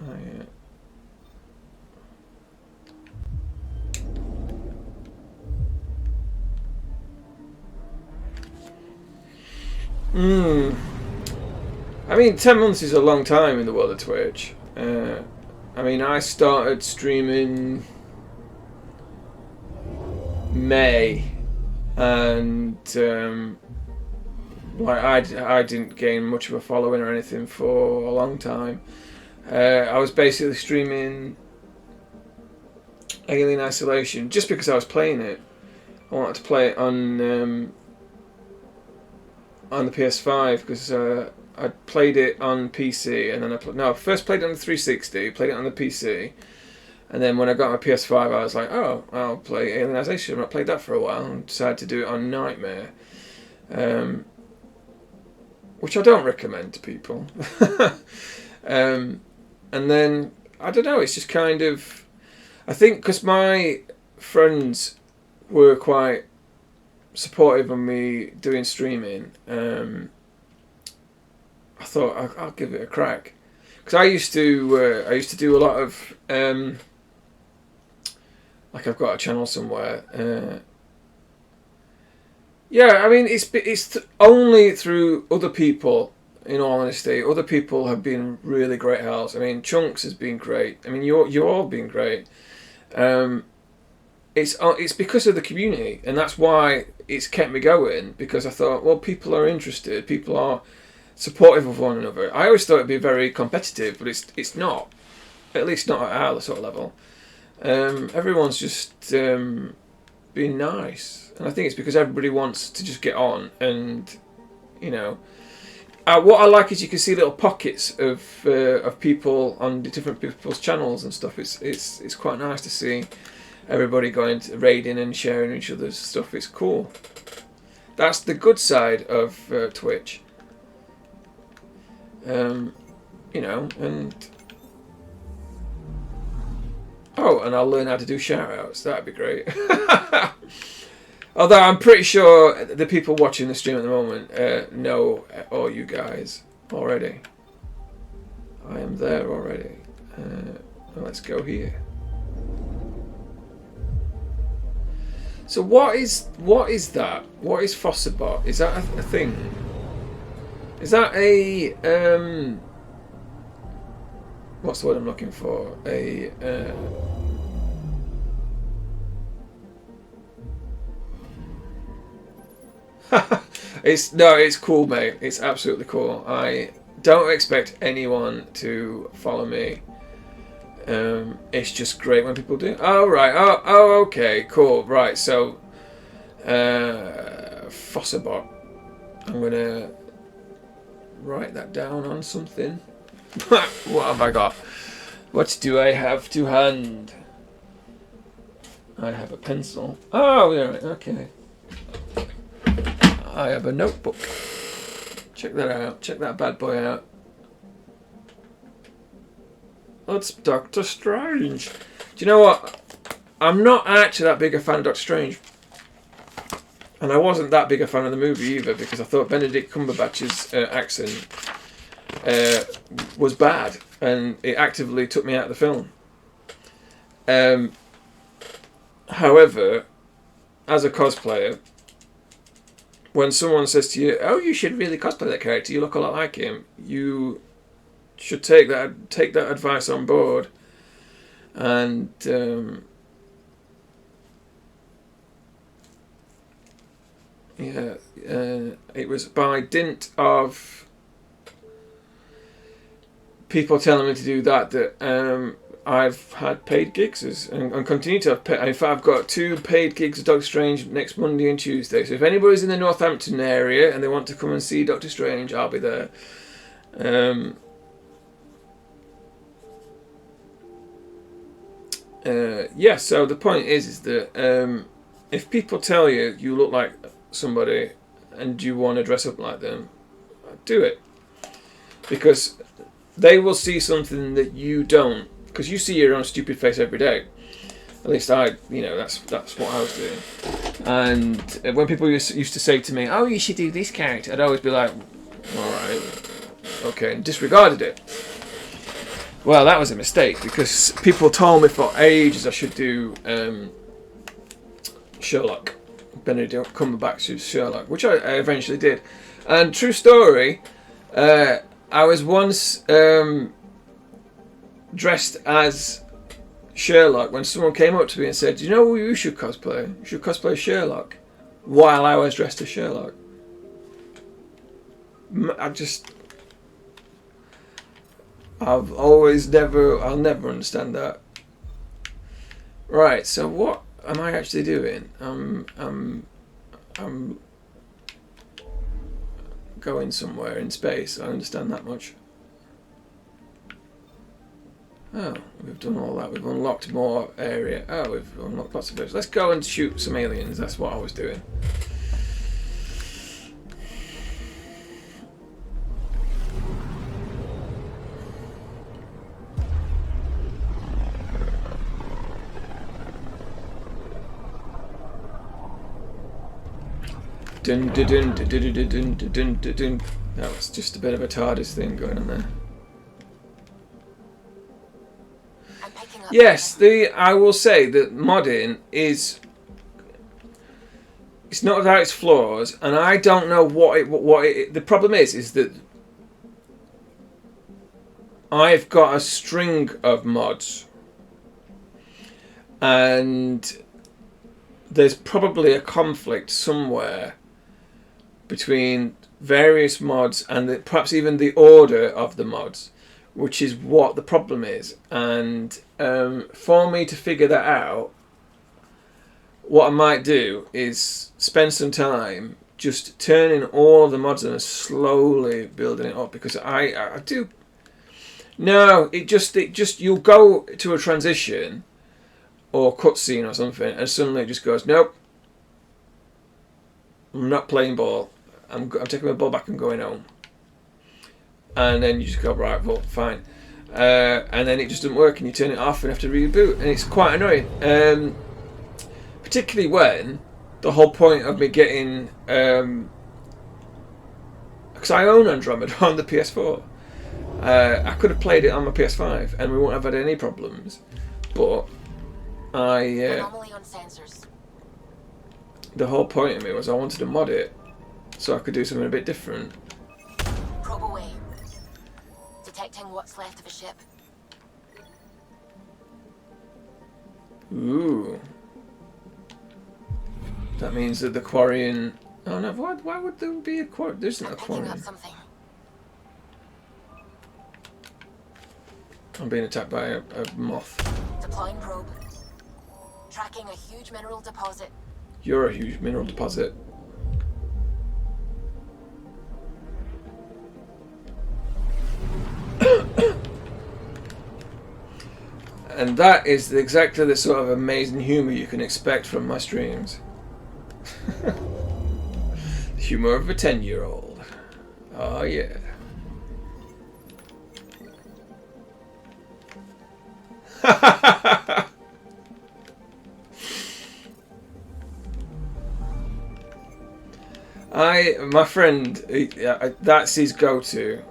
Oh, yeah. I mean, 10 months is a long time in the world of Twitch. I mean, I started streaming May, and like I didn't gain much of a following or anything for a long time. I was basically streaming Alien Isolation just because I was playing it. I wanted to play it on the PS5 because I played it on PC, and then I first played it on the 360, played it on the PC, and then when I got my PS5 I was like, oh, I'll play Alien Isolation. I played that for a while and decided to do it on Nightmare, which I don't recommend to people. And then, I don't know, it's just kind of, I think because my friends were quite supportive of me doing streaming, I thought I'll give it a crack. Because I used to do a lot of, like I've got a channel somewhere. Yeah, I mean, it's only through other people. In all honesty, other people have been really great helps. I mean, Chunks has been great. I mean, you all been great. It's because of the community, and that's why it's kept me going. Because I thought, well, people are interested, people are supportive of one another. I always thought it'd be very competitive, but it's not. At least not at our sort of level. Everyone's just being nice, and I think it's because everybody wants to just get on, and you know. What I like is you can see little pockets of people on the different people's channels and stuff. It's quite nice to see everybody going to raiding and sharing each other's stuff. It's cool. That's the good side of Twitch. You know, and Oh, and I'll learn how to do shout-outs. That'd be great. Although I'm pretty sure the people watching the stream at the moment know all you guys already. I am there already. Let's go here. So what is that? What is Fossabot? Is that a thing? Is that a what's the word I'm looking for? It's cool, mate. It's absolutely cool. I don't expect anyone to follow me. It's just great when people do. Oh right. Oh okay. Cool. Right. So, Fossabot. I'm gonna write that down on something. What have I got? What do I have to hand? I have a pencil. Oh yeah. Okay. I have a notebook. Check that out. Check that bad boy out. That's Doctor Strange. Do you know what? I'm not actually that big a fan of Doctor Strange. And I wasn't that big a fan of the movie either, because I thought Benedict Cumberbatch's accent was bad, and it actively took me out of the film. However, as a cosplayer, when someone says to you, "Oh, you should really cosplay that character. You look a lot like him," you should take that advice on board. And it was by dint of people telling me to do that I've had paid gigs and continue to have paid. In fact, I've got 2 paid gigs of Doctor Strange next Monday and Tuesday. So if anybody's in the Northampton area and they want to come and see Doctor Strange, I'll be there. So the point is that if people tell you you look like somebody and you want to dress up like them, do it. Because they will see something that you don't. Because you see your own stupid face every day. At least that's what I was doing. And when people used to say to me, "Oh, you should do this character," I'd always be like, "Alright, okay," and disregarded it. Well, that was a mistake, because people told me for ages I should do Sherlock. Benedict Cumberbatch's Sherlock, which I eventually did. And true story, I was once dressed as Sherlock when someone came up to me and said, "Do you know who you should cosplay? You should cosplay Sherlock," while I was dressed as Sherlock. I'll never understand that. Right, so what am I actually doing? I'm going somewhere in space. I understand that much. Oh, we've done all that. We've unlocked more area. Oh, we've unlocked lots of areas. Let's go and shoot some aliens. That's what I was doing. Dun, dun, dun, dun, dun, dun, dun, dun, dun, dun. That was just a bit of a TARDIS thing going on there. Yes, I will say that modding is. It's not without its flaws, and I don't know what it. The problem is that I've got a string of mods, and there's probably a conflict somewhere between various mods and perhaps even the order of the mods, which is what the problem is. And for me to figure that out, what I might do is spend some time just turning all of the mods and slowly building it up, because I do. No, it just you'll go to a transition or cutscene or something, and suddenly it just goes, "Nope, I'm not playing ball. I'm taking my ball back and going home." And then you just go, "Right, well, fine." and then it just doesn't work, and you turn it off and have to reboot, and it's quite annoying. Particularly when the whole point of me getting, because I own Andromeda on the PS4, I could have played it on my PS5 and we wouldn't have had any problems. But Anomaly on sensors. the whole point of me was I wanted to mod it so I could do something a bit different. Probe away. Detecting what's left of a ship. Ooh. That means that the quarrying... Oh no, why would there be a quarry? There's not a quarry. Something. I'm being attacked by a moth. Deploying probe. Tracking a huge mineral deposit. You're a huge mineral deposit. And that is exactly the sort of amazing humour you can expect from my streams. The humour of a 10-year-old. Oh yeah. My friend, that's his go-to.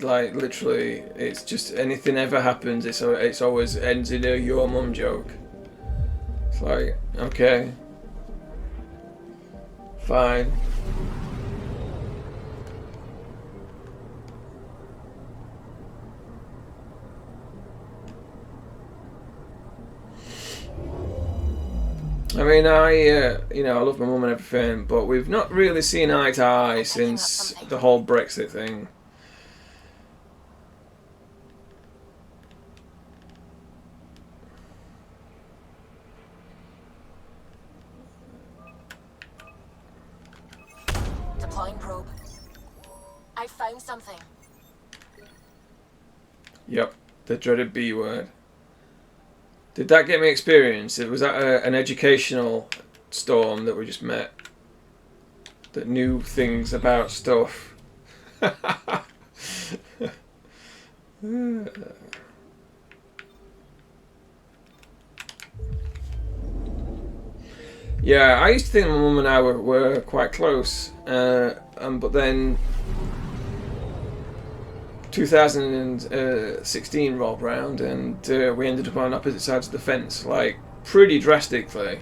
Like literally, it's just anything ever happens, it's always ends in a your mum joke. It's like, okay, fine. I mean, you know, I love my mum and everything, but we've not really seen eye to eye since the whole Brexit thing. Deploying probe. I found something. Yep, the dreaded B word. Did that get me experience? Was that an educational storm that we just met? That knew things about stuff. Yeah, I used to think my mum and I were quite close, but then 2016 rolled round and we ended up on opposite sides of the fence, like pretty drastically,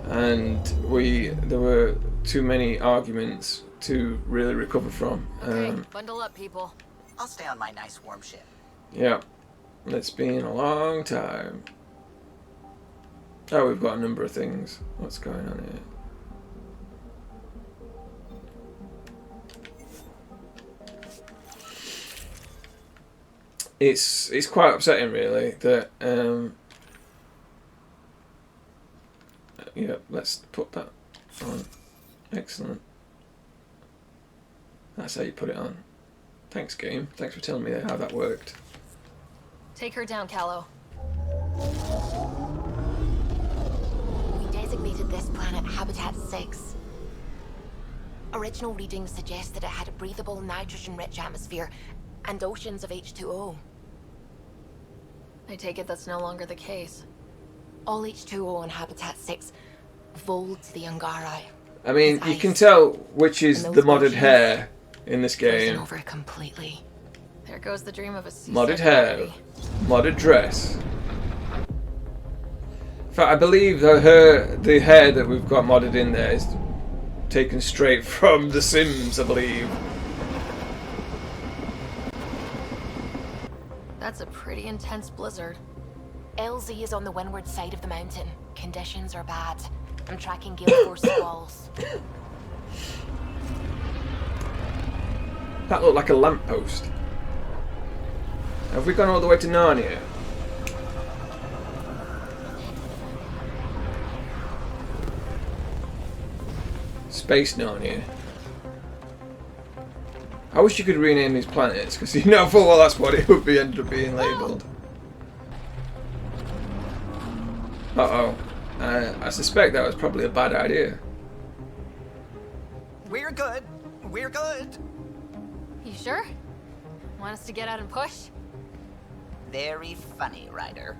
and there were too many arguments to really recover from. Okay, bundle up, people. I'll stay on my nice warm ship. Yeah, it's been a long time. Oh, we've got a number of things. What's going on here? It's quite upsetting, really, that yeah, let's put that on. Excellent. That's how you put it on. Thanks, game. Thanks for telling me how that worked. Take her down, Callow. We designated this planet Habitat 6. Original readings suggest that it had a breathable, nitrogen-rich atmosphere and oceans of H2O. I take it that's no longer the case. All H2O on Habitat 6 voled to the Ungarai. I mean, you can tell which is the modded hair in this game. Over completely. There goes the dream of a Modded hair, modded dress. In fact, I believe the hair that we've got modded in there is taken straight from The Sims, I believe. That's a pretty intense blizzard. LZ is on the windward side of the mountain. Conditions are bad. I'm tracking gale force squalls. That looked like a lamppost. Have we gone all the way to Narnia? Space Narnia. I wish you could rename these planets, because you know full well that's what it would be ended up being labelled. Uh-oh. I suspect that was probably a bad idea. We're good. We're good. You sure? Want us to get out and push? Very funny, Ryder.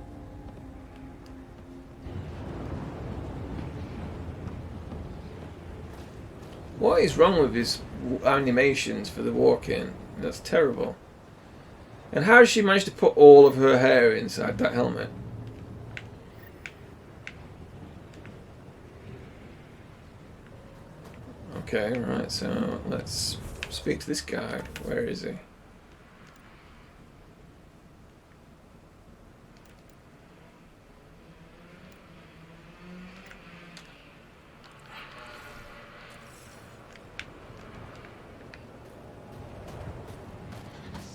What is wrong with his animations for the walk-in? That's terrible. And how does she manage to put all of her hair inside that helmet? Okay, right, so let's speak to this guy. Where is he?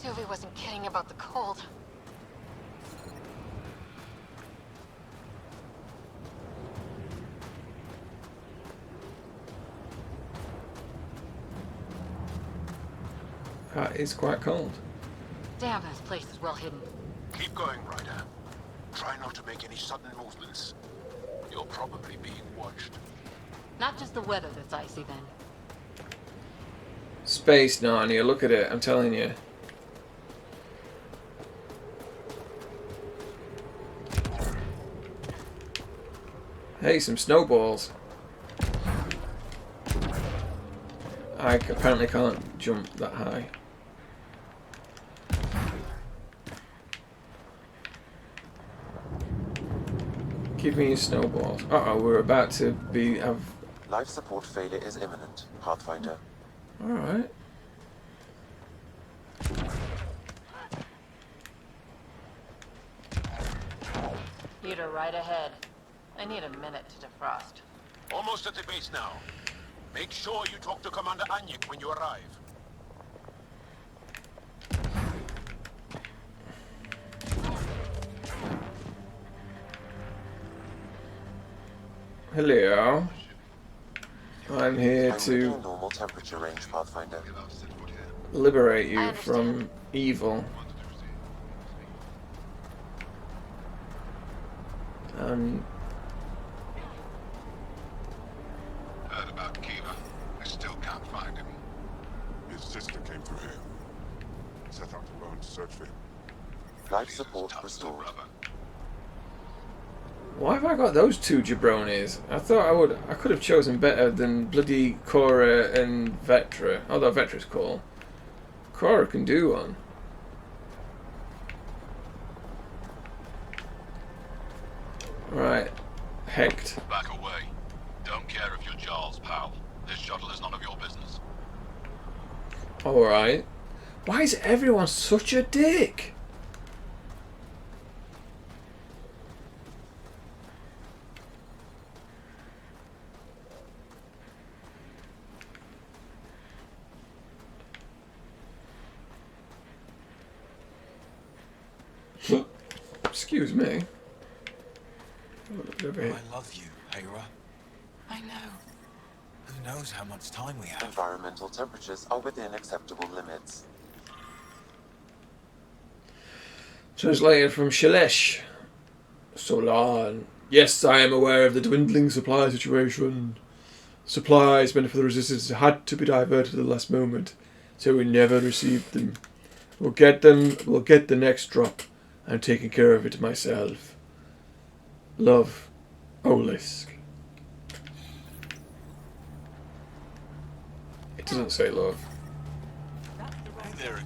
Sylvie wasn't kidding about the cold. It's quite cold. Damn, this place is well hidden. Keep going, Ryder. Try not to make any sudden movements. You're probably being watched. Not just the weather that's icy then. Space, Narnia, look at it, I'm telling you. Hey, some snowballs. I apparently can't jump that high. Give me your snowballs. Uh-oh, we're about to have... Life support failure is imminent, Pathfinder. Alright. Peter, right ahead. I need a minute to defrost. Almost at the base now. Make sure you talk to Commander Anyik when you arrive. Hello. I'm here I'm to within normal temperature range, Pathfinder. liberate you from evil. Heard about Kiva. I still can't find him. His sister came through here. Set out to go and search for him. Life support restored. Why have I got those two jabronis? I thought I could have chosen better than bloody Cora and Vetra. Although Vetra's cool. Cora can do one. Right. Hecht. Back away. Don't care if you're Jarl's pal. This shuttle is none of your business. Alright. Why is everyone such a dick? Excuse me. I love you, Hera. I know. Who knows how much time we have? Environmental temperatures are within acceptable limits. Translated from Shalesh. Solan. Yes, I am aware of the dwindling supply situation. Supplies meant for the resistance had to be diverted at the last moment, so we never received them. We'll get the next drop. I'm taking care of it myself. Love, Olisk. It doesn't say love. Hey there,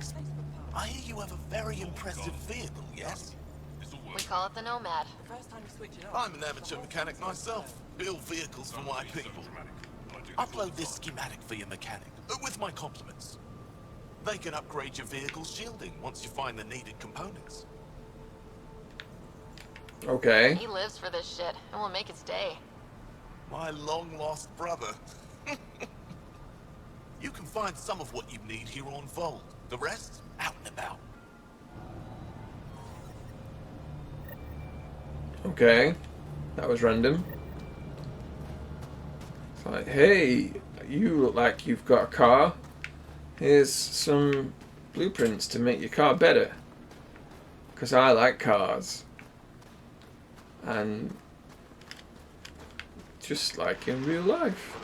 I hear you have a very impressive vehicle, yes? We call it the Nomad. I'm an amateur mechanic myself. Build vehicles for my people. Upload this schematic for your mechanic, with my compliments. They can upgrade your vehicle's shielding once you find the needed components. Okay. He lives for this shit, and will make his day. My long-lost brother. You can find some of what you need here on Vold. The rest, out and about. Okay. That was random. It's like, hey, you look like you've got a car. Here's some blueprints to make your car better. Because I like cars. And just like in real life.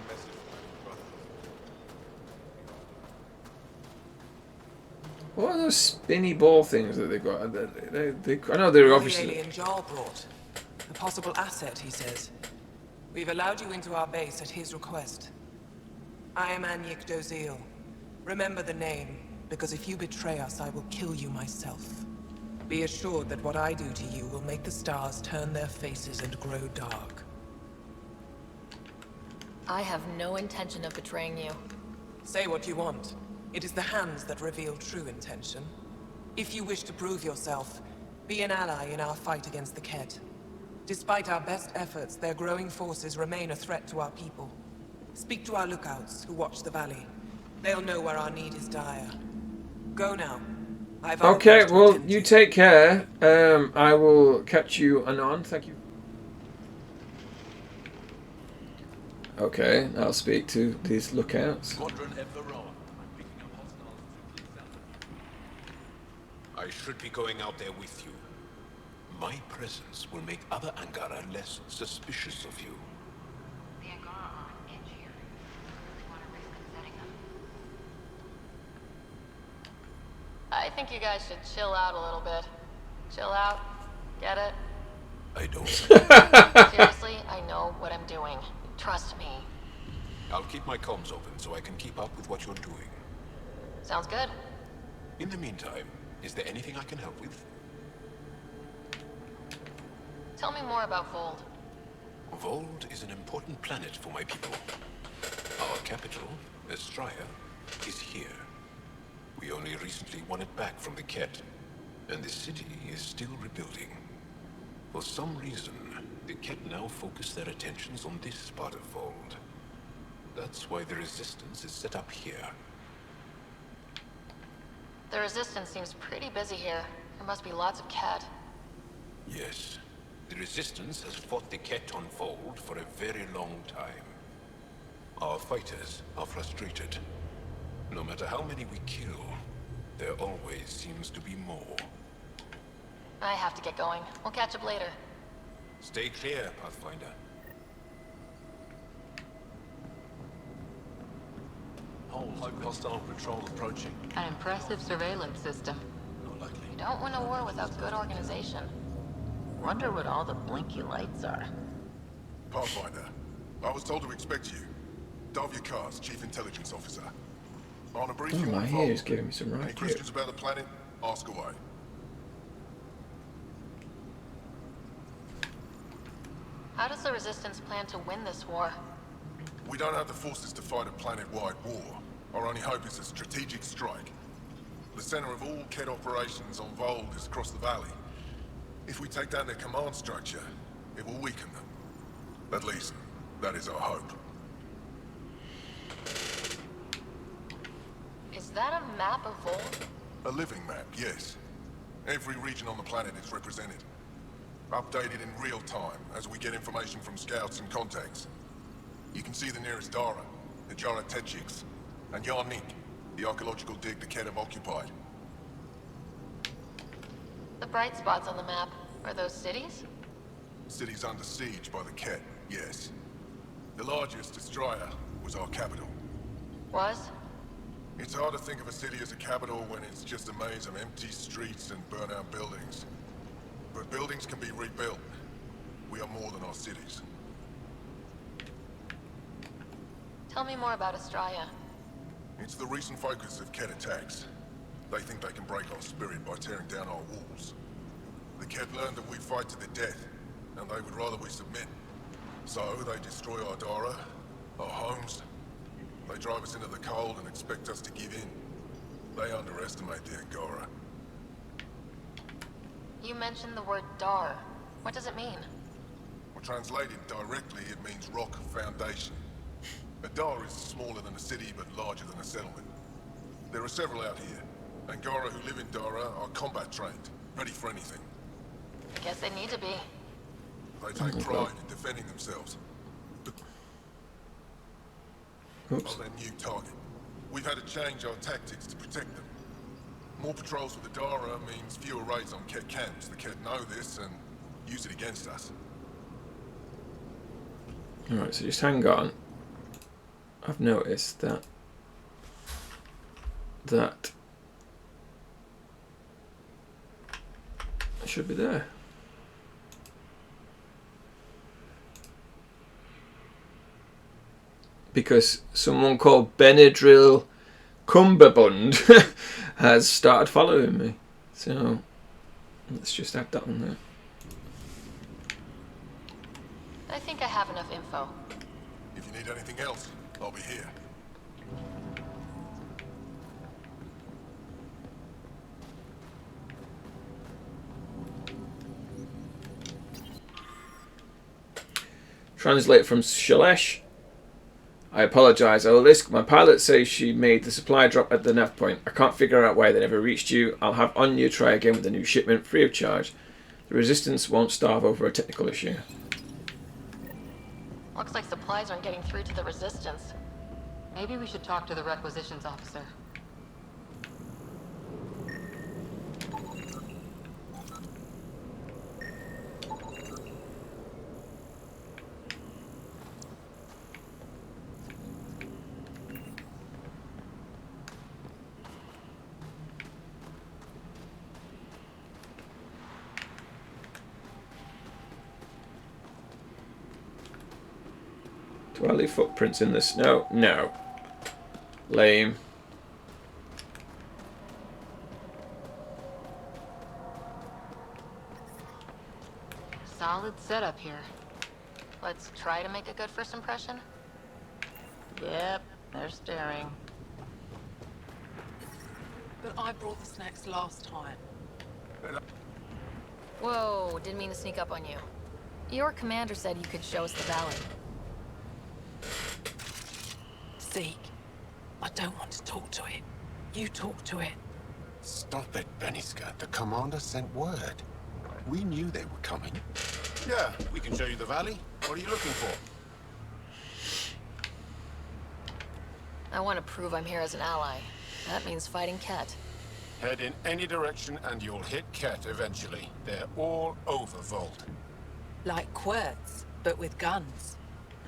What are those spinny ball things that they've got? I know they're The obviously... alien Jarl brought. A possible asset, he says. We've allowed you into our base at his request. I am Anyik Dozil. Remember the name, because if you betray us, I will kill you myself. Be assured that what I do to you will make the stars turn their faces and grow dark. I have no intention of betraying you. Say what you want. It is the hands that reveal true intention. If you wish to prove yourself, be an ally in our fight against the Kett. Despite our best efforts, their growing forces remain a threat to our people. Speak to our lookouts, who watch the valley. They'll know where our need is dire. Go now. Okay, well, you take care. I will catch you anon. Thank you. Okay, I'll speak to these lookouts. I should be going out there with you. My presence will make other Angara less suspicious of you. The Angara are on edge here. You want to risk upsetting them? I think you guys should chill out a little bit. Chill out. Get it? I don't. Seriously, I know what I'm doing. Trust me. I'll keep my comms open so I can keep up with what you're doing. Sounds good. In the meantime, is there anything I can help with? Tell me more about Vold. Vold is an important planet for my people. Our capital, Estraya, is here. We only recently won it back from the Kett, and the city is still rebuilding. For some reason, the Kett now focus their attentions on this part of Vold. That's why the Resistance is set up here. The Resistance seems pretty busy here. There must be lots of Kett. Yes. The Resistance has fought the Kett on Vold for a very long time. Our fighters are frustrated. No matter how many we kill, there always seems to be more. I have to get going. We'll catch up later. Stay clear, Pathfinder. Hostile patrol approaching. An impressive surveillance system. You don't win a war without good organization. Wonder what all the blinky lights are. Pathfinder, I was told to expect you. Davia Kars, Chief Intelligence Officer. On a brief Oh, you my on hair is Vold. giving me some Any right questions about the planet? Ask away. How does the Resistance plan to win this war? We don't have the forces to fight a planet-wide war. Our only hope is a strategic strike. The center of all Kett operations on Vold is across the valley. If we take down their command structure, it will weaken them. At least, that is our hope. Is that a map of Vold? A living map, yes. Every region on the planet is represented. Updated in real time as we get information from scouts and contacts. You can see the nearest Dara, the Jara Tetchiks, and Yarnik, the archaeological dig the Kett have occupied. The bright spots on the map, are those cities? Cities under siege by the Kett, yes. The largest, Estraya, was our capital. Was? It's hard to think of a city as a capital when it's just a maze of empty streets and burnt-out buildings. But buildings can be rebuilt. We are more than our cities. Tell me more about Estraya. It's the recent focus of Kett attacks. They think they can break our spirit by tearing down our walls. The Kett learned that we fight to the death, and they would rather we submit. So they destroy our Dara, our homes. They drive us into the cold and expect us to give in. They underestimate the Angara. You mentioned the word Dar. What does it mean? Well, translated directly, it means rock foundation. A Dar is smaller than a city, but larger than a settlement. There are several out here. Angara who live in Dara are combat trained, ready for anything. I guess they need to be. They take pride in defending themselves. Oops. On their new target. We've had to change our tactics to protect them. More patrols with the Dara means fewer raids on Kett camps. The Kett know this and use it against us. Alright, so just hang on. I've noticed that should be there. Because someone called Benadryl Cumberbund has started following me. So let's just add that on there. I think I have enough info. If you need anything else, I'll be here. Translate from Shalesh. I apologise, Olisk. My pilot says she made the supply drop at the nav point. I can't figure out why they never reached you. I'll have Anya try again with a new shipment, free of charge. The Resistance won't starve over a technical issue. Looks like supplies aren't getting through to the Resistance. Maybe we should talk to the requisitions officer. Do I leave footprints in the snow? No. Lame. Solid setup here. Let's try to make a good first impression. Yep, they're staring. But I brought the snacks last time. Whoa, didn't mean to sneak up on you. Your commander said you could show us the valley. Zeke, I don't want to talk to it. You talk to it. Stop it, Beniska. The commander sent word. We knew they were coming. Yeah, we can show you the valley. What are you looking for? I want to prove I'm here as an ally. That means fighting Ket. Head in any direction and you'll hit Ket eventually. They're all over Vault. Like Quirts, but with guns.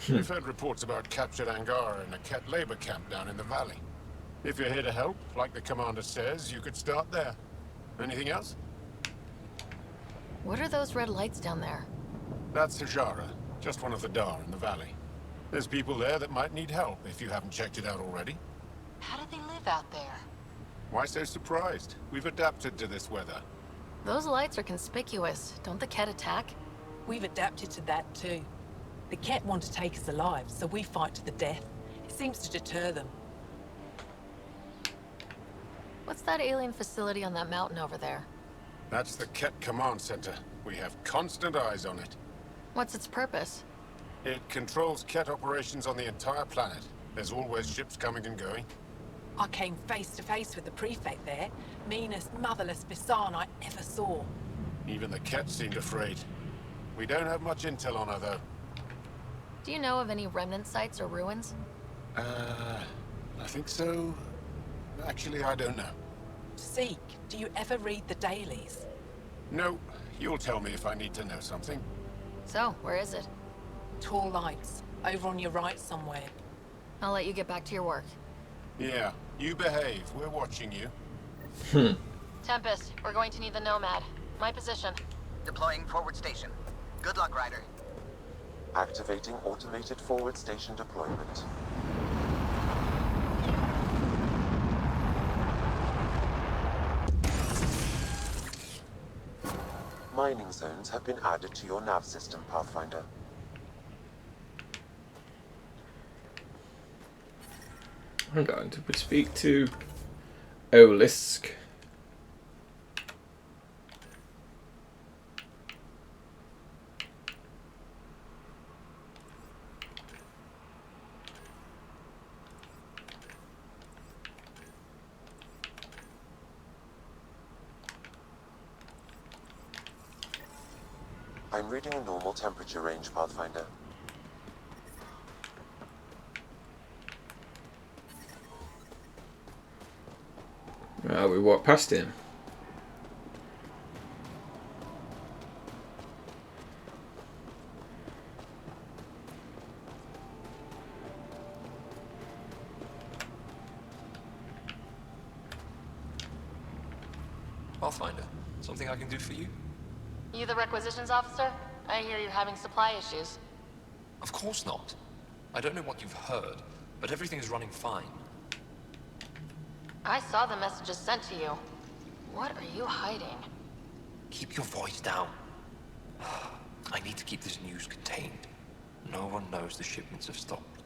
We've heard reports about captured Angara in a Ket labor camp down in the valley. If you're here to help, like the commander says, you could start there. Anything else? What are those red lights down there? That's Hajara, just one of the Dar in the valley. There's people there that might need help if you haven't checked it out already. How do they live out there? Why so surprised? We've adapted to this weather. Those lights are conspicuous. Don't the Ket attack? We've adapted to that too. The Ket want to take us alive, so we fight to the death. It seems to deter them. What's that alien facility on that mountain over there? That's the Ket Command Center. We have constant eyes on it. What's its purpose? It controls Ket operations on the entire planet. There's always ships coming and going. I came face to face with the prefect there. Meanest, motherless Bisan I ever saw. Even the Ket seemed afraid. We don't have much intel on her, though. Do you know of any remnant sites or ruins? I think so. Actually, I don't know. Zeke, do you ever read the dailies? No, you'll tell me if I need to know something. So, where is it? Tall lights, over on your right somewhere. I'll let you get back to your work. Yeah, you behave. We're watching you. Tempest, we're going to need the Nomad. My position. Deploying forward station. Good luck, Ryder. Activating automated forward station deployment. Mining zones have been added to your nav system, Pathfinder. I'm going to speak to Olisk. I'm reading a normal temperature range, Pathfinder. We walked past him. Pathfinder, something I can do for you? You the requisitions officer? I hear you're having supply issues. Of course not. I don't know what you've heard, but everything is running fine. I saw the messages sent to you. What are you hiding? Keep your voice down. I need to keep this news contained. No one knows the shipments have stopped.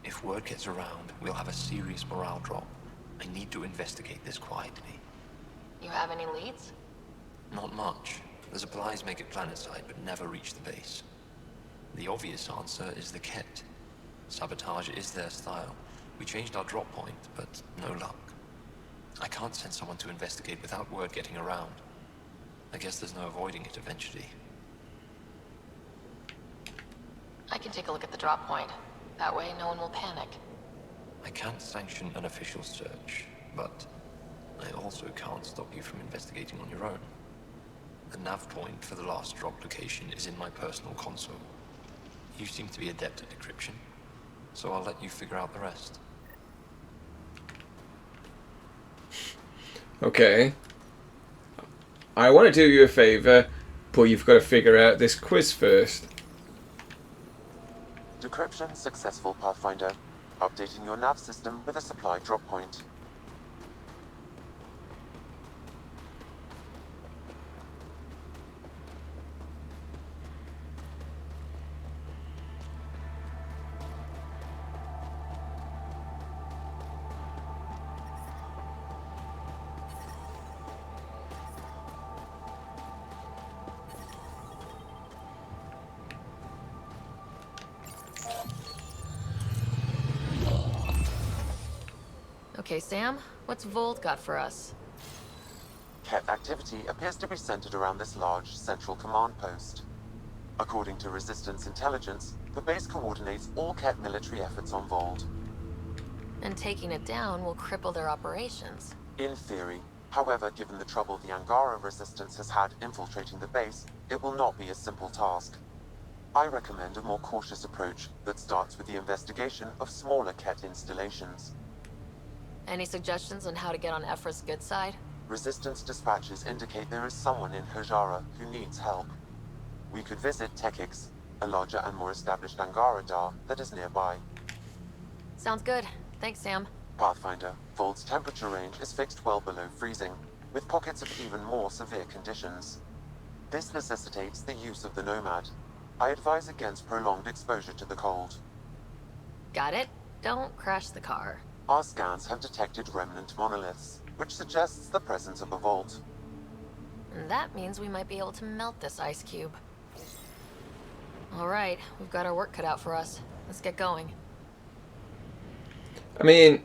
If word gets around, we'll have a serious morale drop. I need to investigate this quietly. You have any leads? Not much. The supplies make it planetside, but never reach the base. The obvious answer is the Ket. Sabotage is their style. We changed our drop point, but no luck. I can't send someone to investigate without word getting around. I guess there's no avoiding it eventually. I can take a look at the drop point. That way, no one will panic. I can't sanction an official search, but I also can't stop you from investigating on your own. The nav point for the last drop location is in my personal console. You seem to be adept at decryption, so I'll let you figure out the rest. Okay. I want to do you a favour, but you've got to figure out this quiz first. Decryption successful, Pathfinder. Updating your nav system with a supply drop point. Okay, Sam, what's Vold got for us? Ket activity appears to be centered around this large central command post. According to Resistance intelligence, the base coordinates all Ket military efforts on Vold. And taking it down will cripple their operations. In theory. However, given the trouble the Angara Resistance has had infiltrating the base, it will not be a simple task. I recommend a more cautious approach that starts with the investigation of smaller Ket installations. Any suggestions on how to get on Ephra's good side? Resistance dispatches indicate there is someone in Hajara who needs help. We could visit Tekix, a larger and more established Angara Dar that is nearby. Sounds good. Thanks, Sam. Pathfinder, Vold's temperature range is fixed well below freezing, with pockets of even more severe conditions. This necessitates the use of the Nomad. I advise against prolonged exposure to the cold. Got it. Don't crash the car. Our scans have detected remnant monoliths, which suggests the presence of a vault. And that means we might be able to melt this ice cube. All right, we've got our work cut out for us. Let's get going. I mean,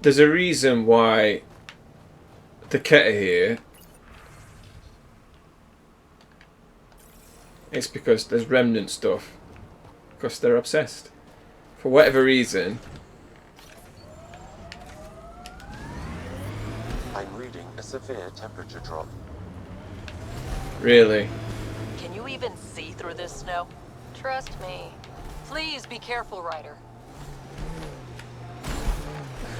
there's a reason why the Ket are here. It's because there's remnant stuff. Because they're obsessed. For whatever reason. I'm reading a severe temperature drop. Really? Can you even see through this snow? Trust me. Please be careful, Ryder.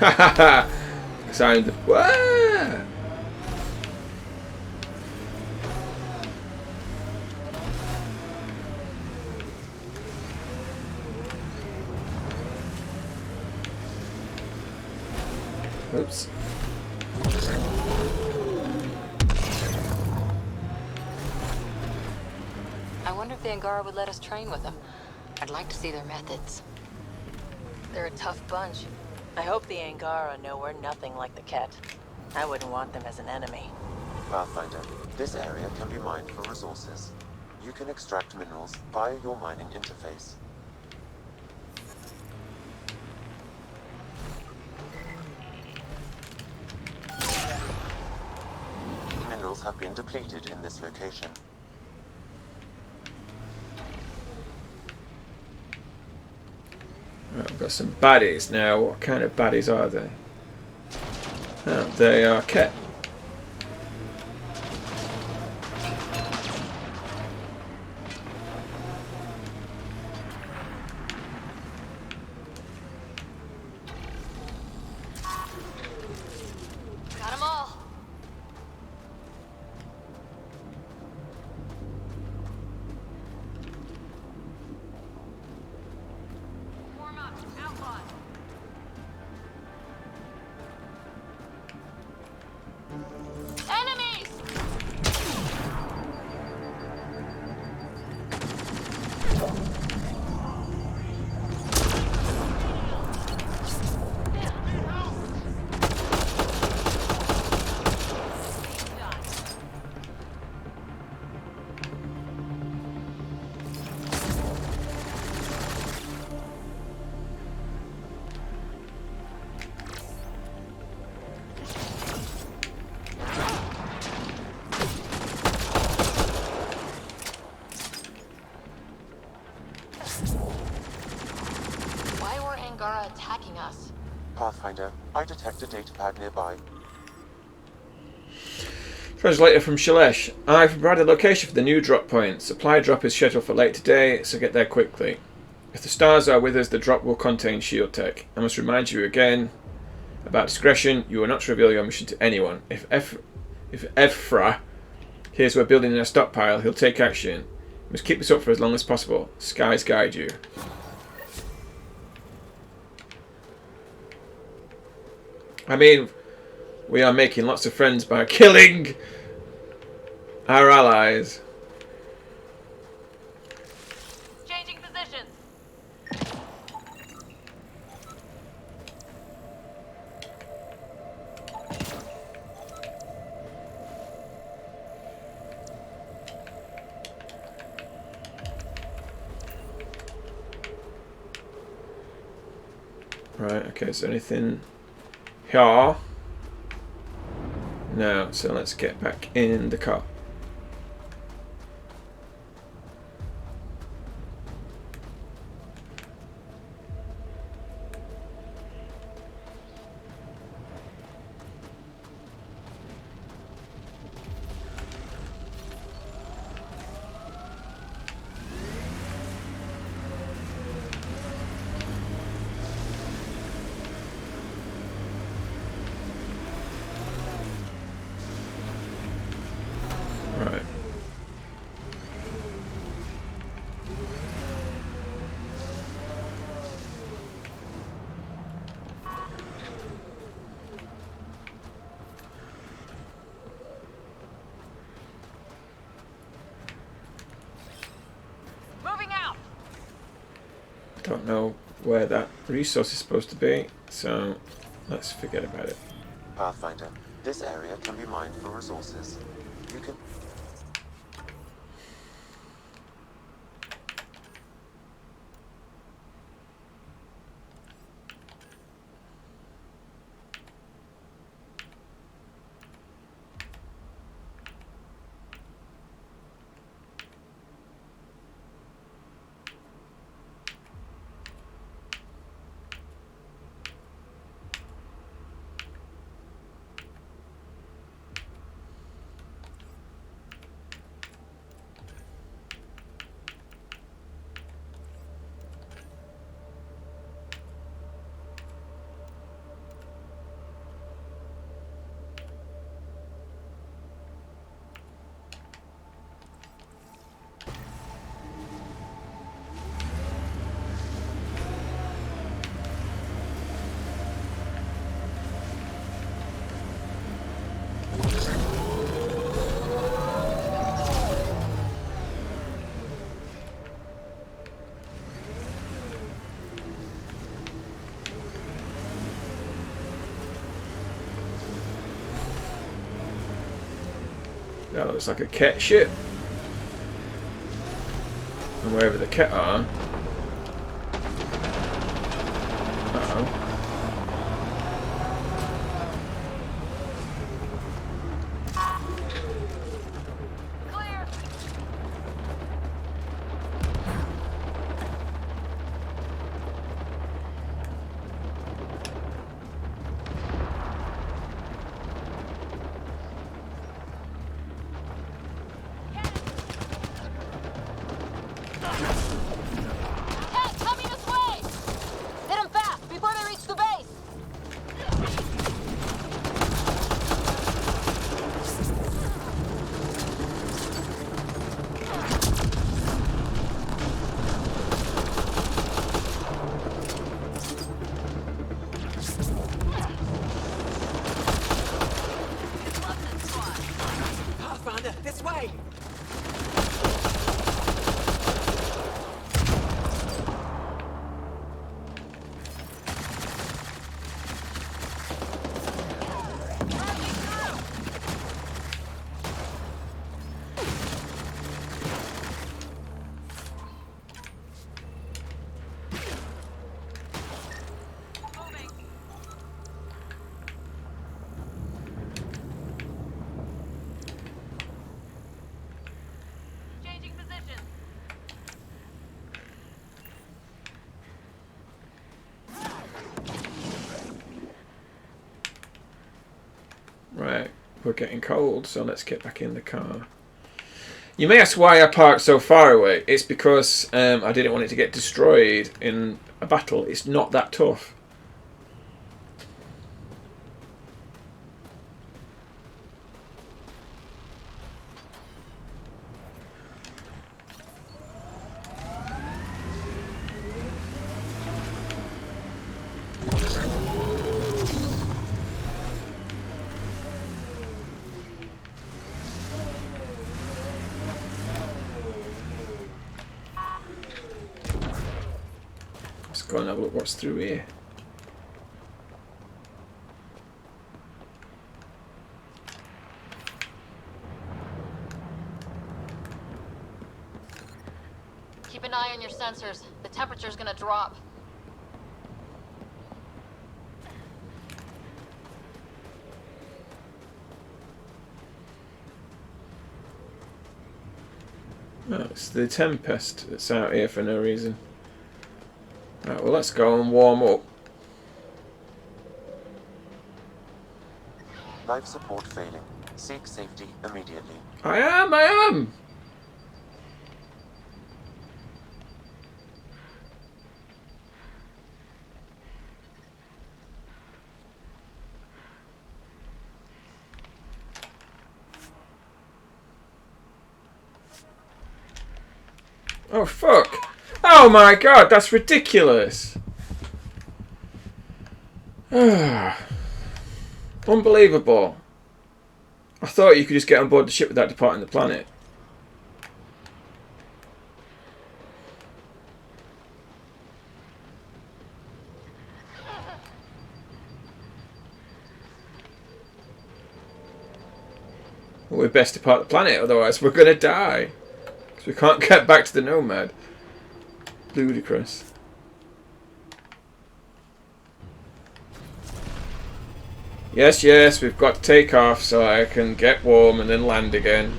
Ha ha ha! Sound. Wah! Oops. I wonder if the Angara would let us train with them. I'd like to see their methods. They're a tough bunch. I hope the Angara know we're nothing like the Ket. I wouldn't want them as an enemy. Pathfinder, this area can be mined for resources. You can extract minerals via your mining interface. Minerals have been depleted in this location. Right, we've got some baddies now. What kind of baddies are they? Oh, they are Ket. Got them all. Pathfinder, I detect a datapad nearby. Translator from Shalesh. I've provided a location for the new drop point. Supply drop is scheduled for late today, so get there quickly. If the stars are with us, the drop will contain shield tech. I must remind you again about discretion. You are not to reveal your mission to anyone. If Ephra hears we're building in a stockpile, he'll take action. You must keep this up for as long as possible. Skies guide you. I mean, we are making lots of friends by killing our allies. Changing positions. Right, okay, so anything here? No, so let's get back in the car. Right. Moving out. Don't know where that resource is supposed to be, so let's forget about it. Pathfinder, this area can be mined for resources. You can... That looks like a cat ship. And wherever the cat are. Uh-oh. we're getting cold, so let's get back in the car. You may ask why I parked so far away. It's because I didn't want it to get destroyed in a battle. It's not that tough. Let's go and have a look what's through here. Keep an eye on your sensors. The temperature's gonna drop. Oh, it's the Tempest that's out here for no reason. Right, well, let's go and warm up. Life support failing. Seek safety immediately. I am! Oh, fuck! Oh my god, that's ridiculous! Unbelievable. I thought you could just get on board the ship without departing the planet. Well, we best depart the planet, otherwise we're gonna die. Because we can't get back to the Nomad. Ludicrous. Yes, yes, we've got to take off so I can get warm and then land again.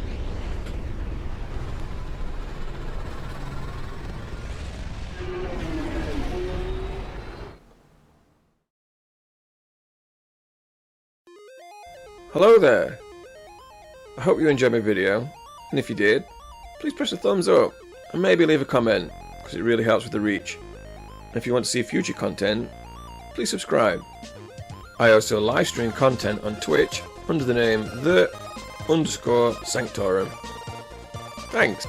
Hello there. I hope you enjoyed my video, and if you did, please press a thumbs up and maybe leave a comment, because it really helps with the reach. And if you want to see future content, please subscribe. I also live stream content on Twitch under the name _Sanctorum. Thanks.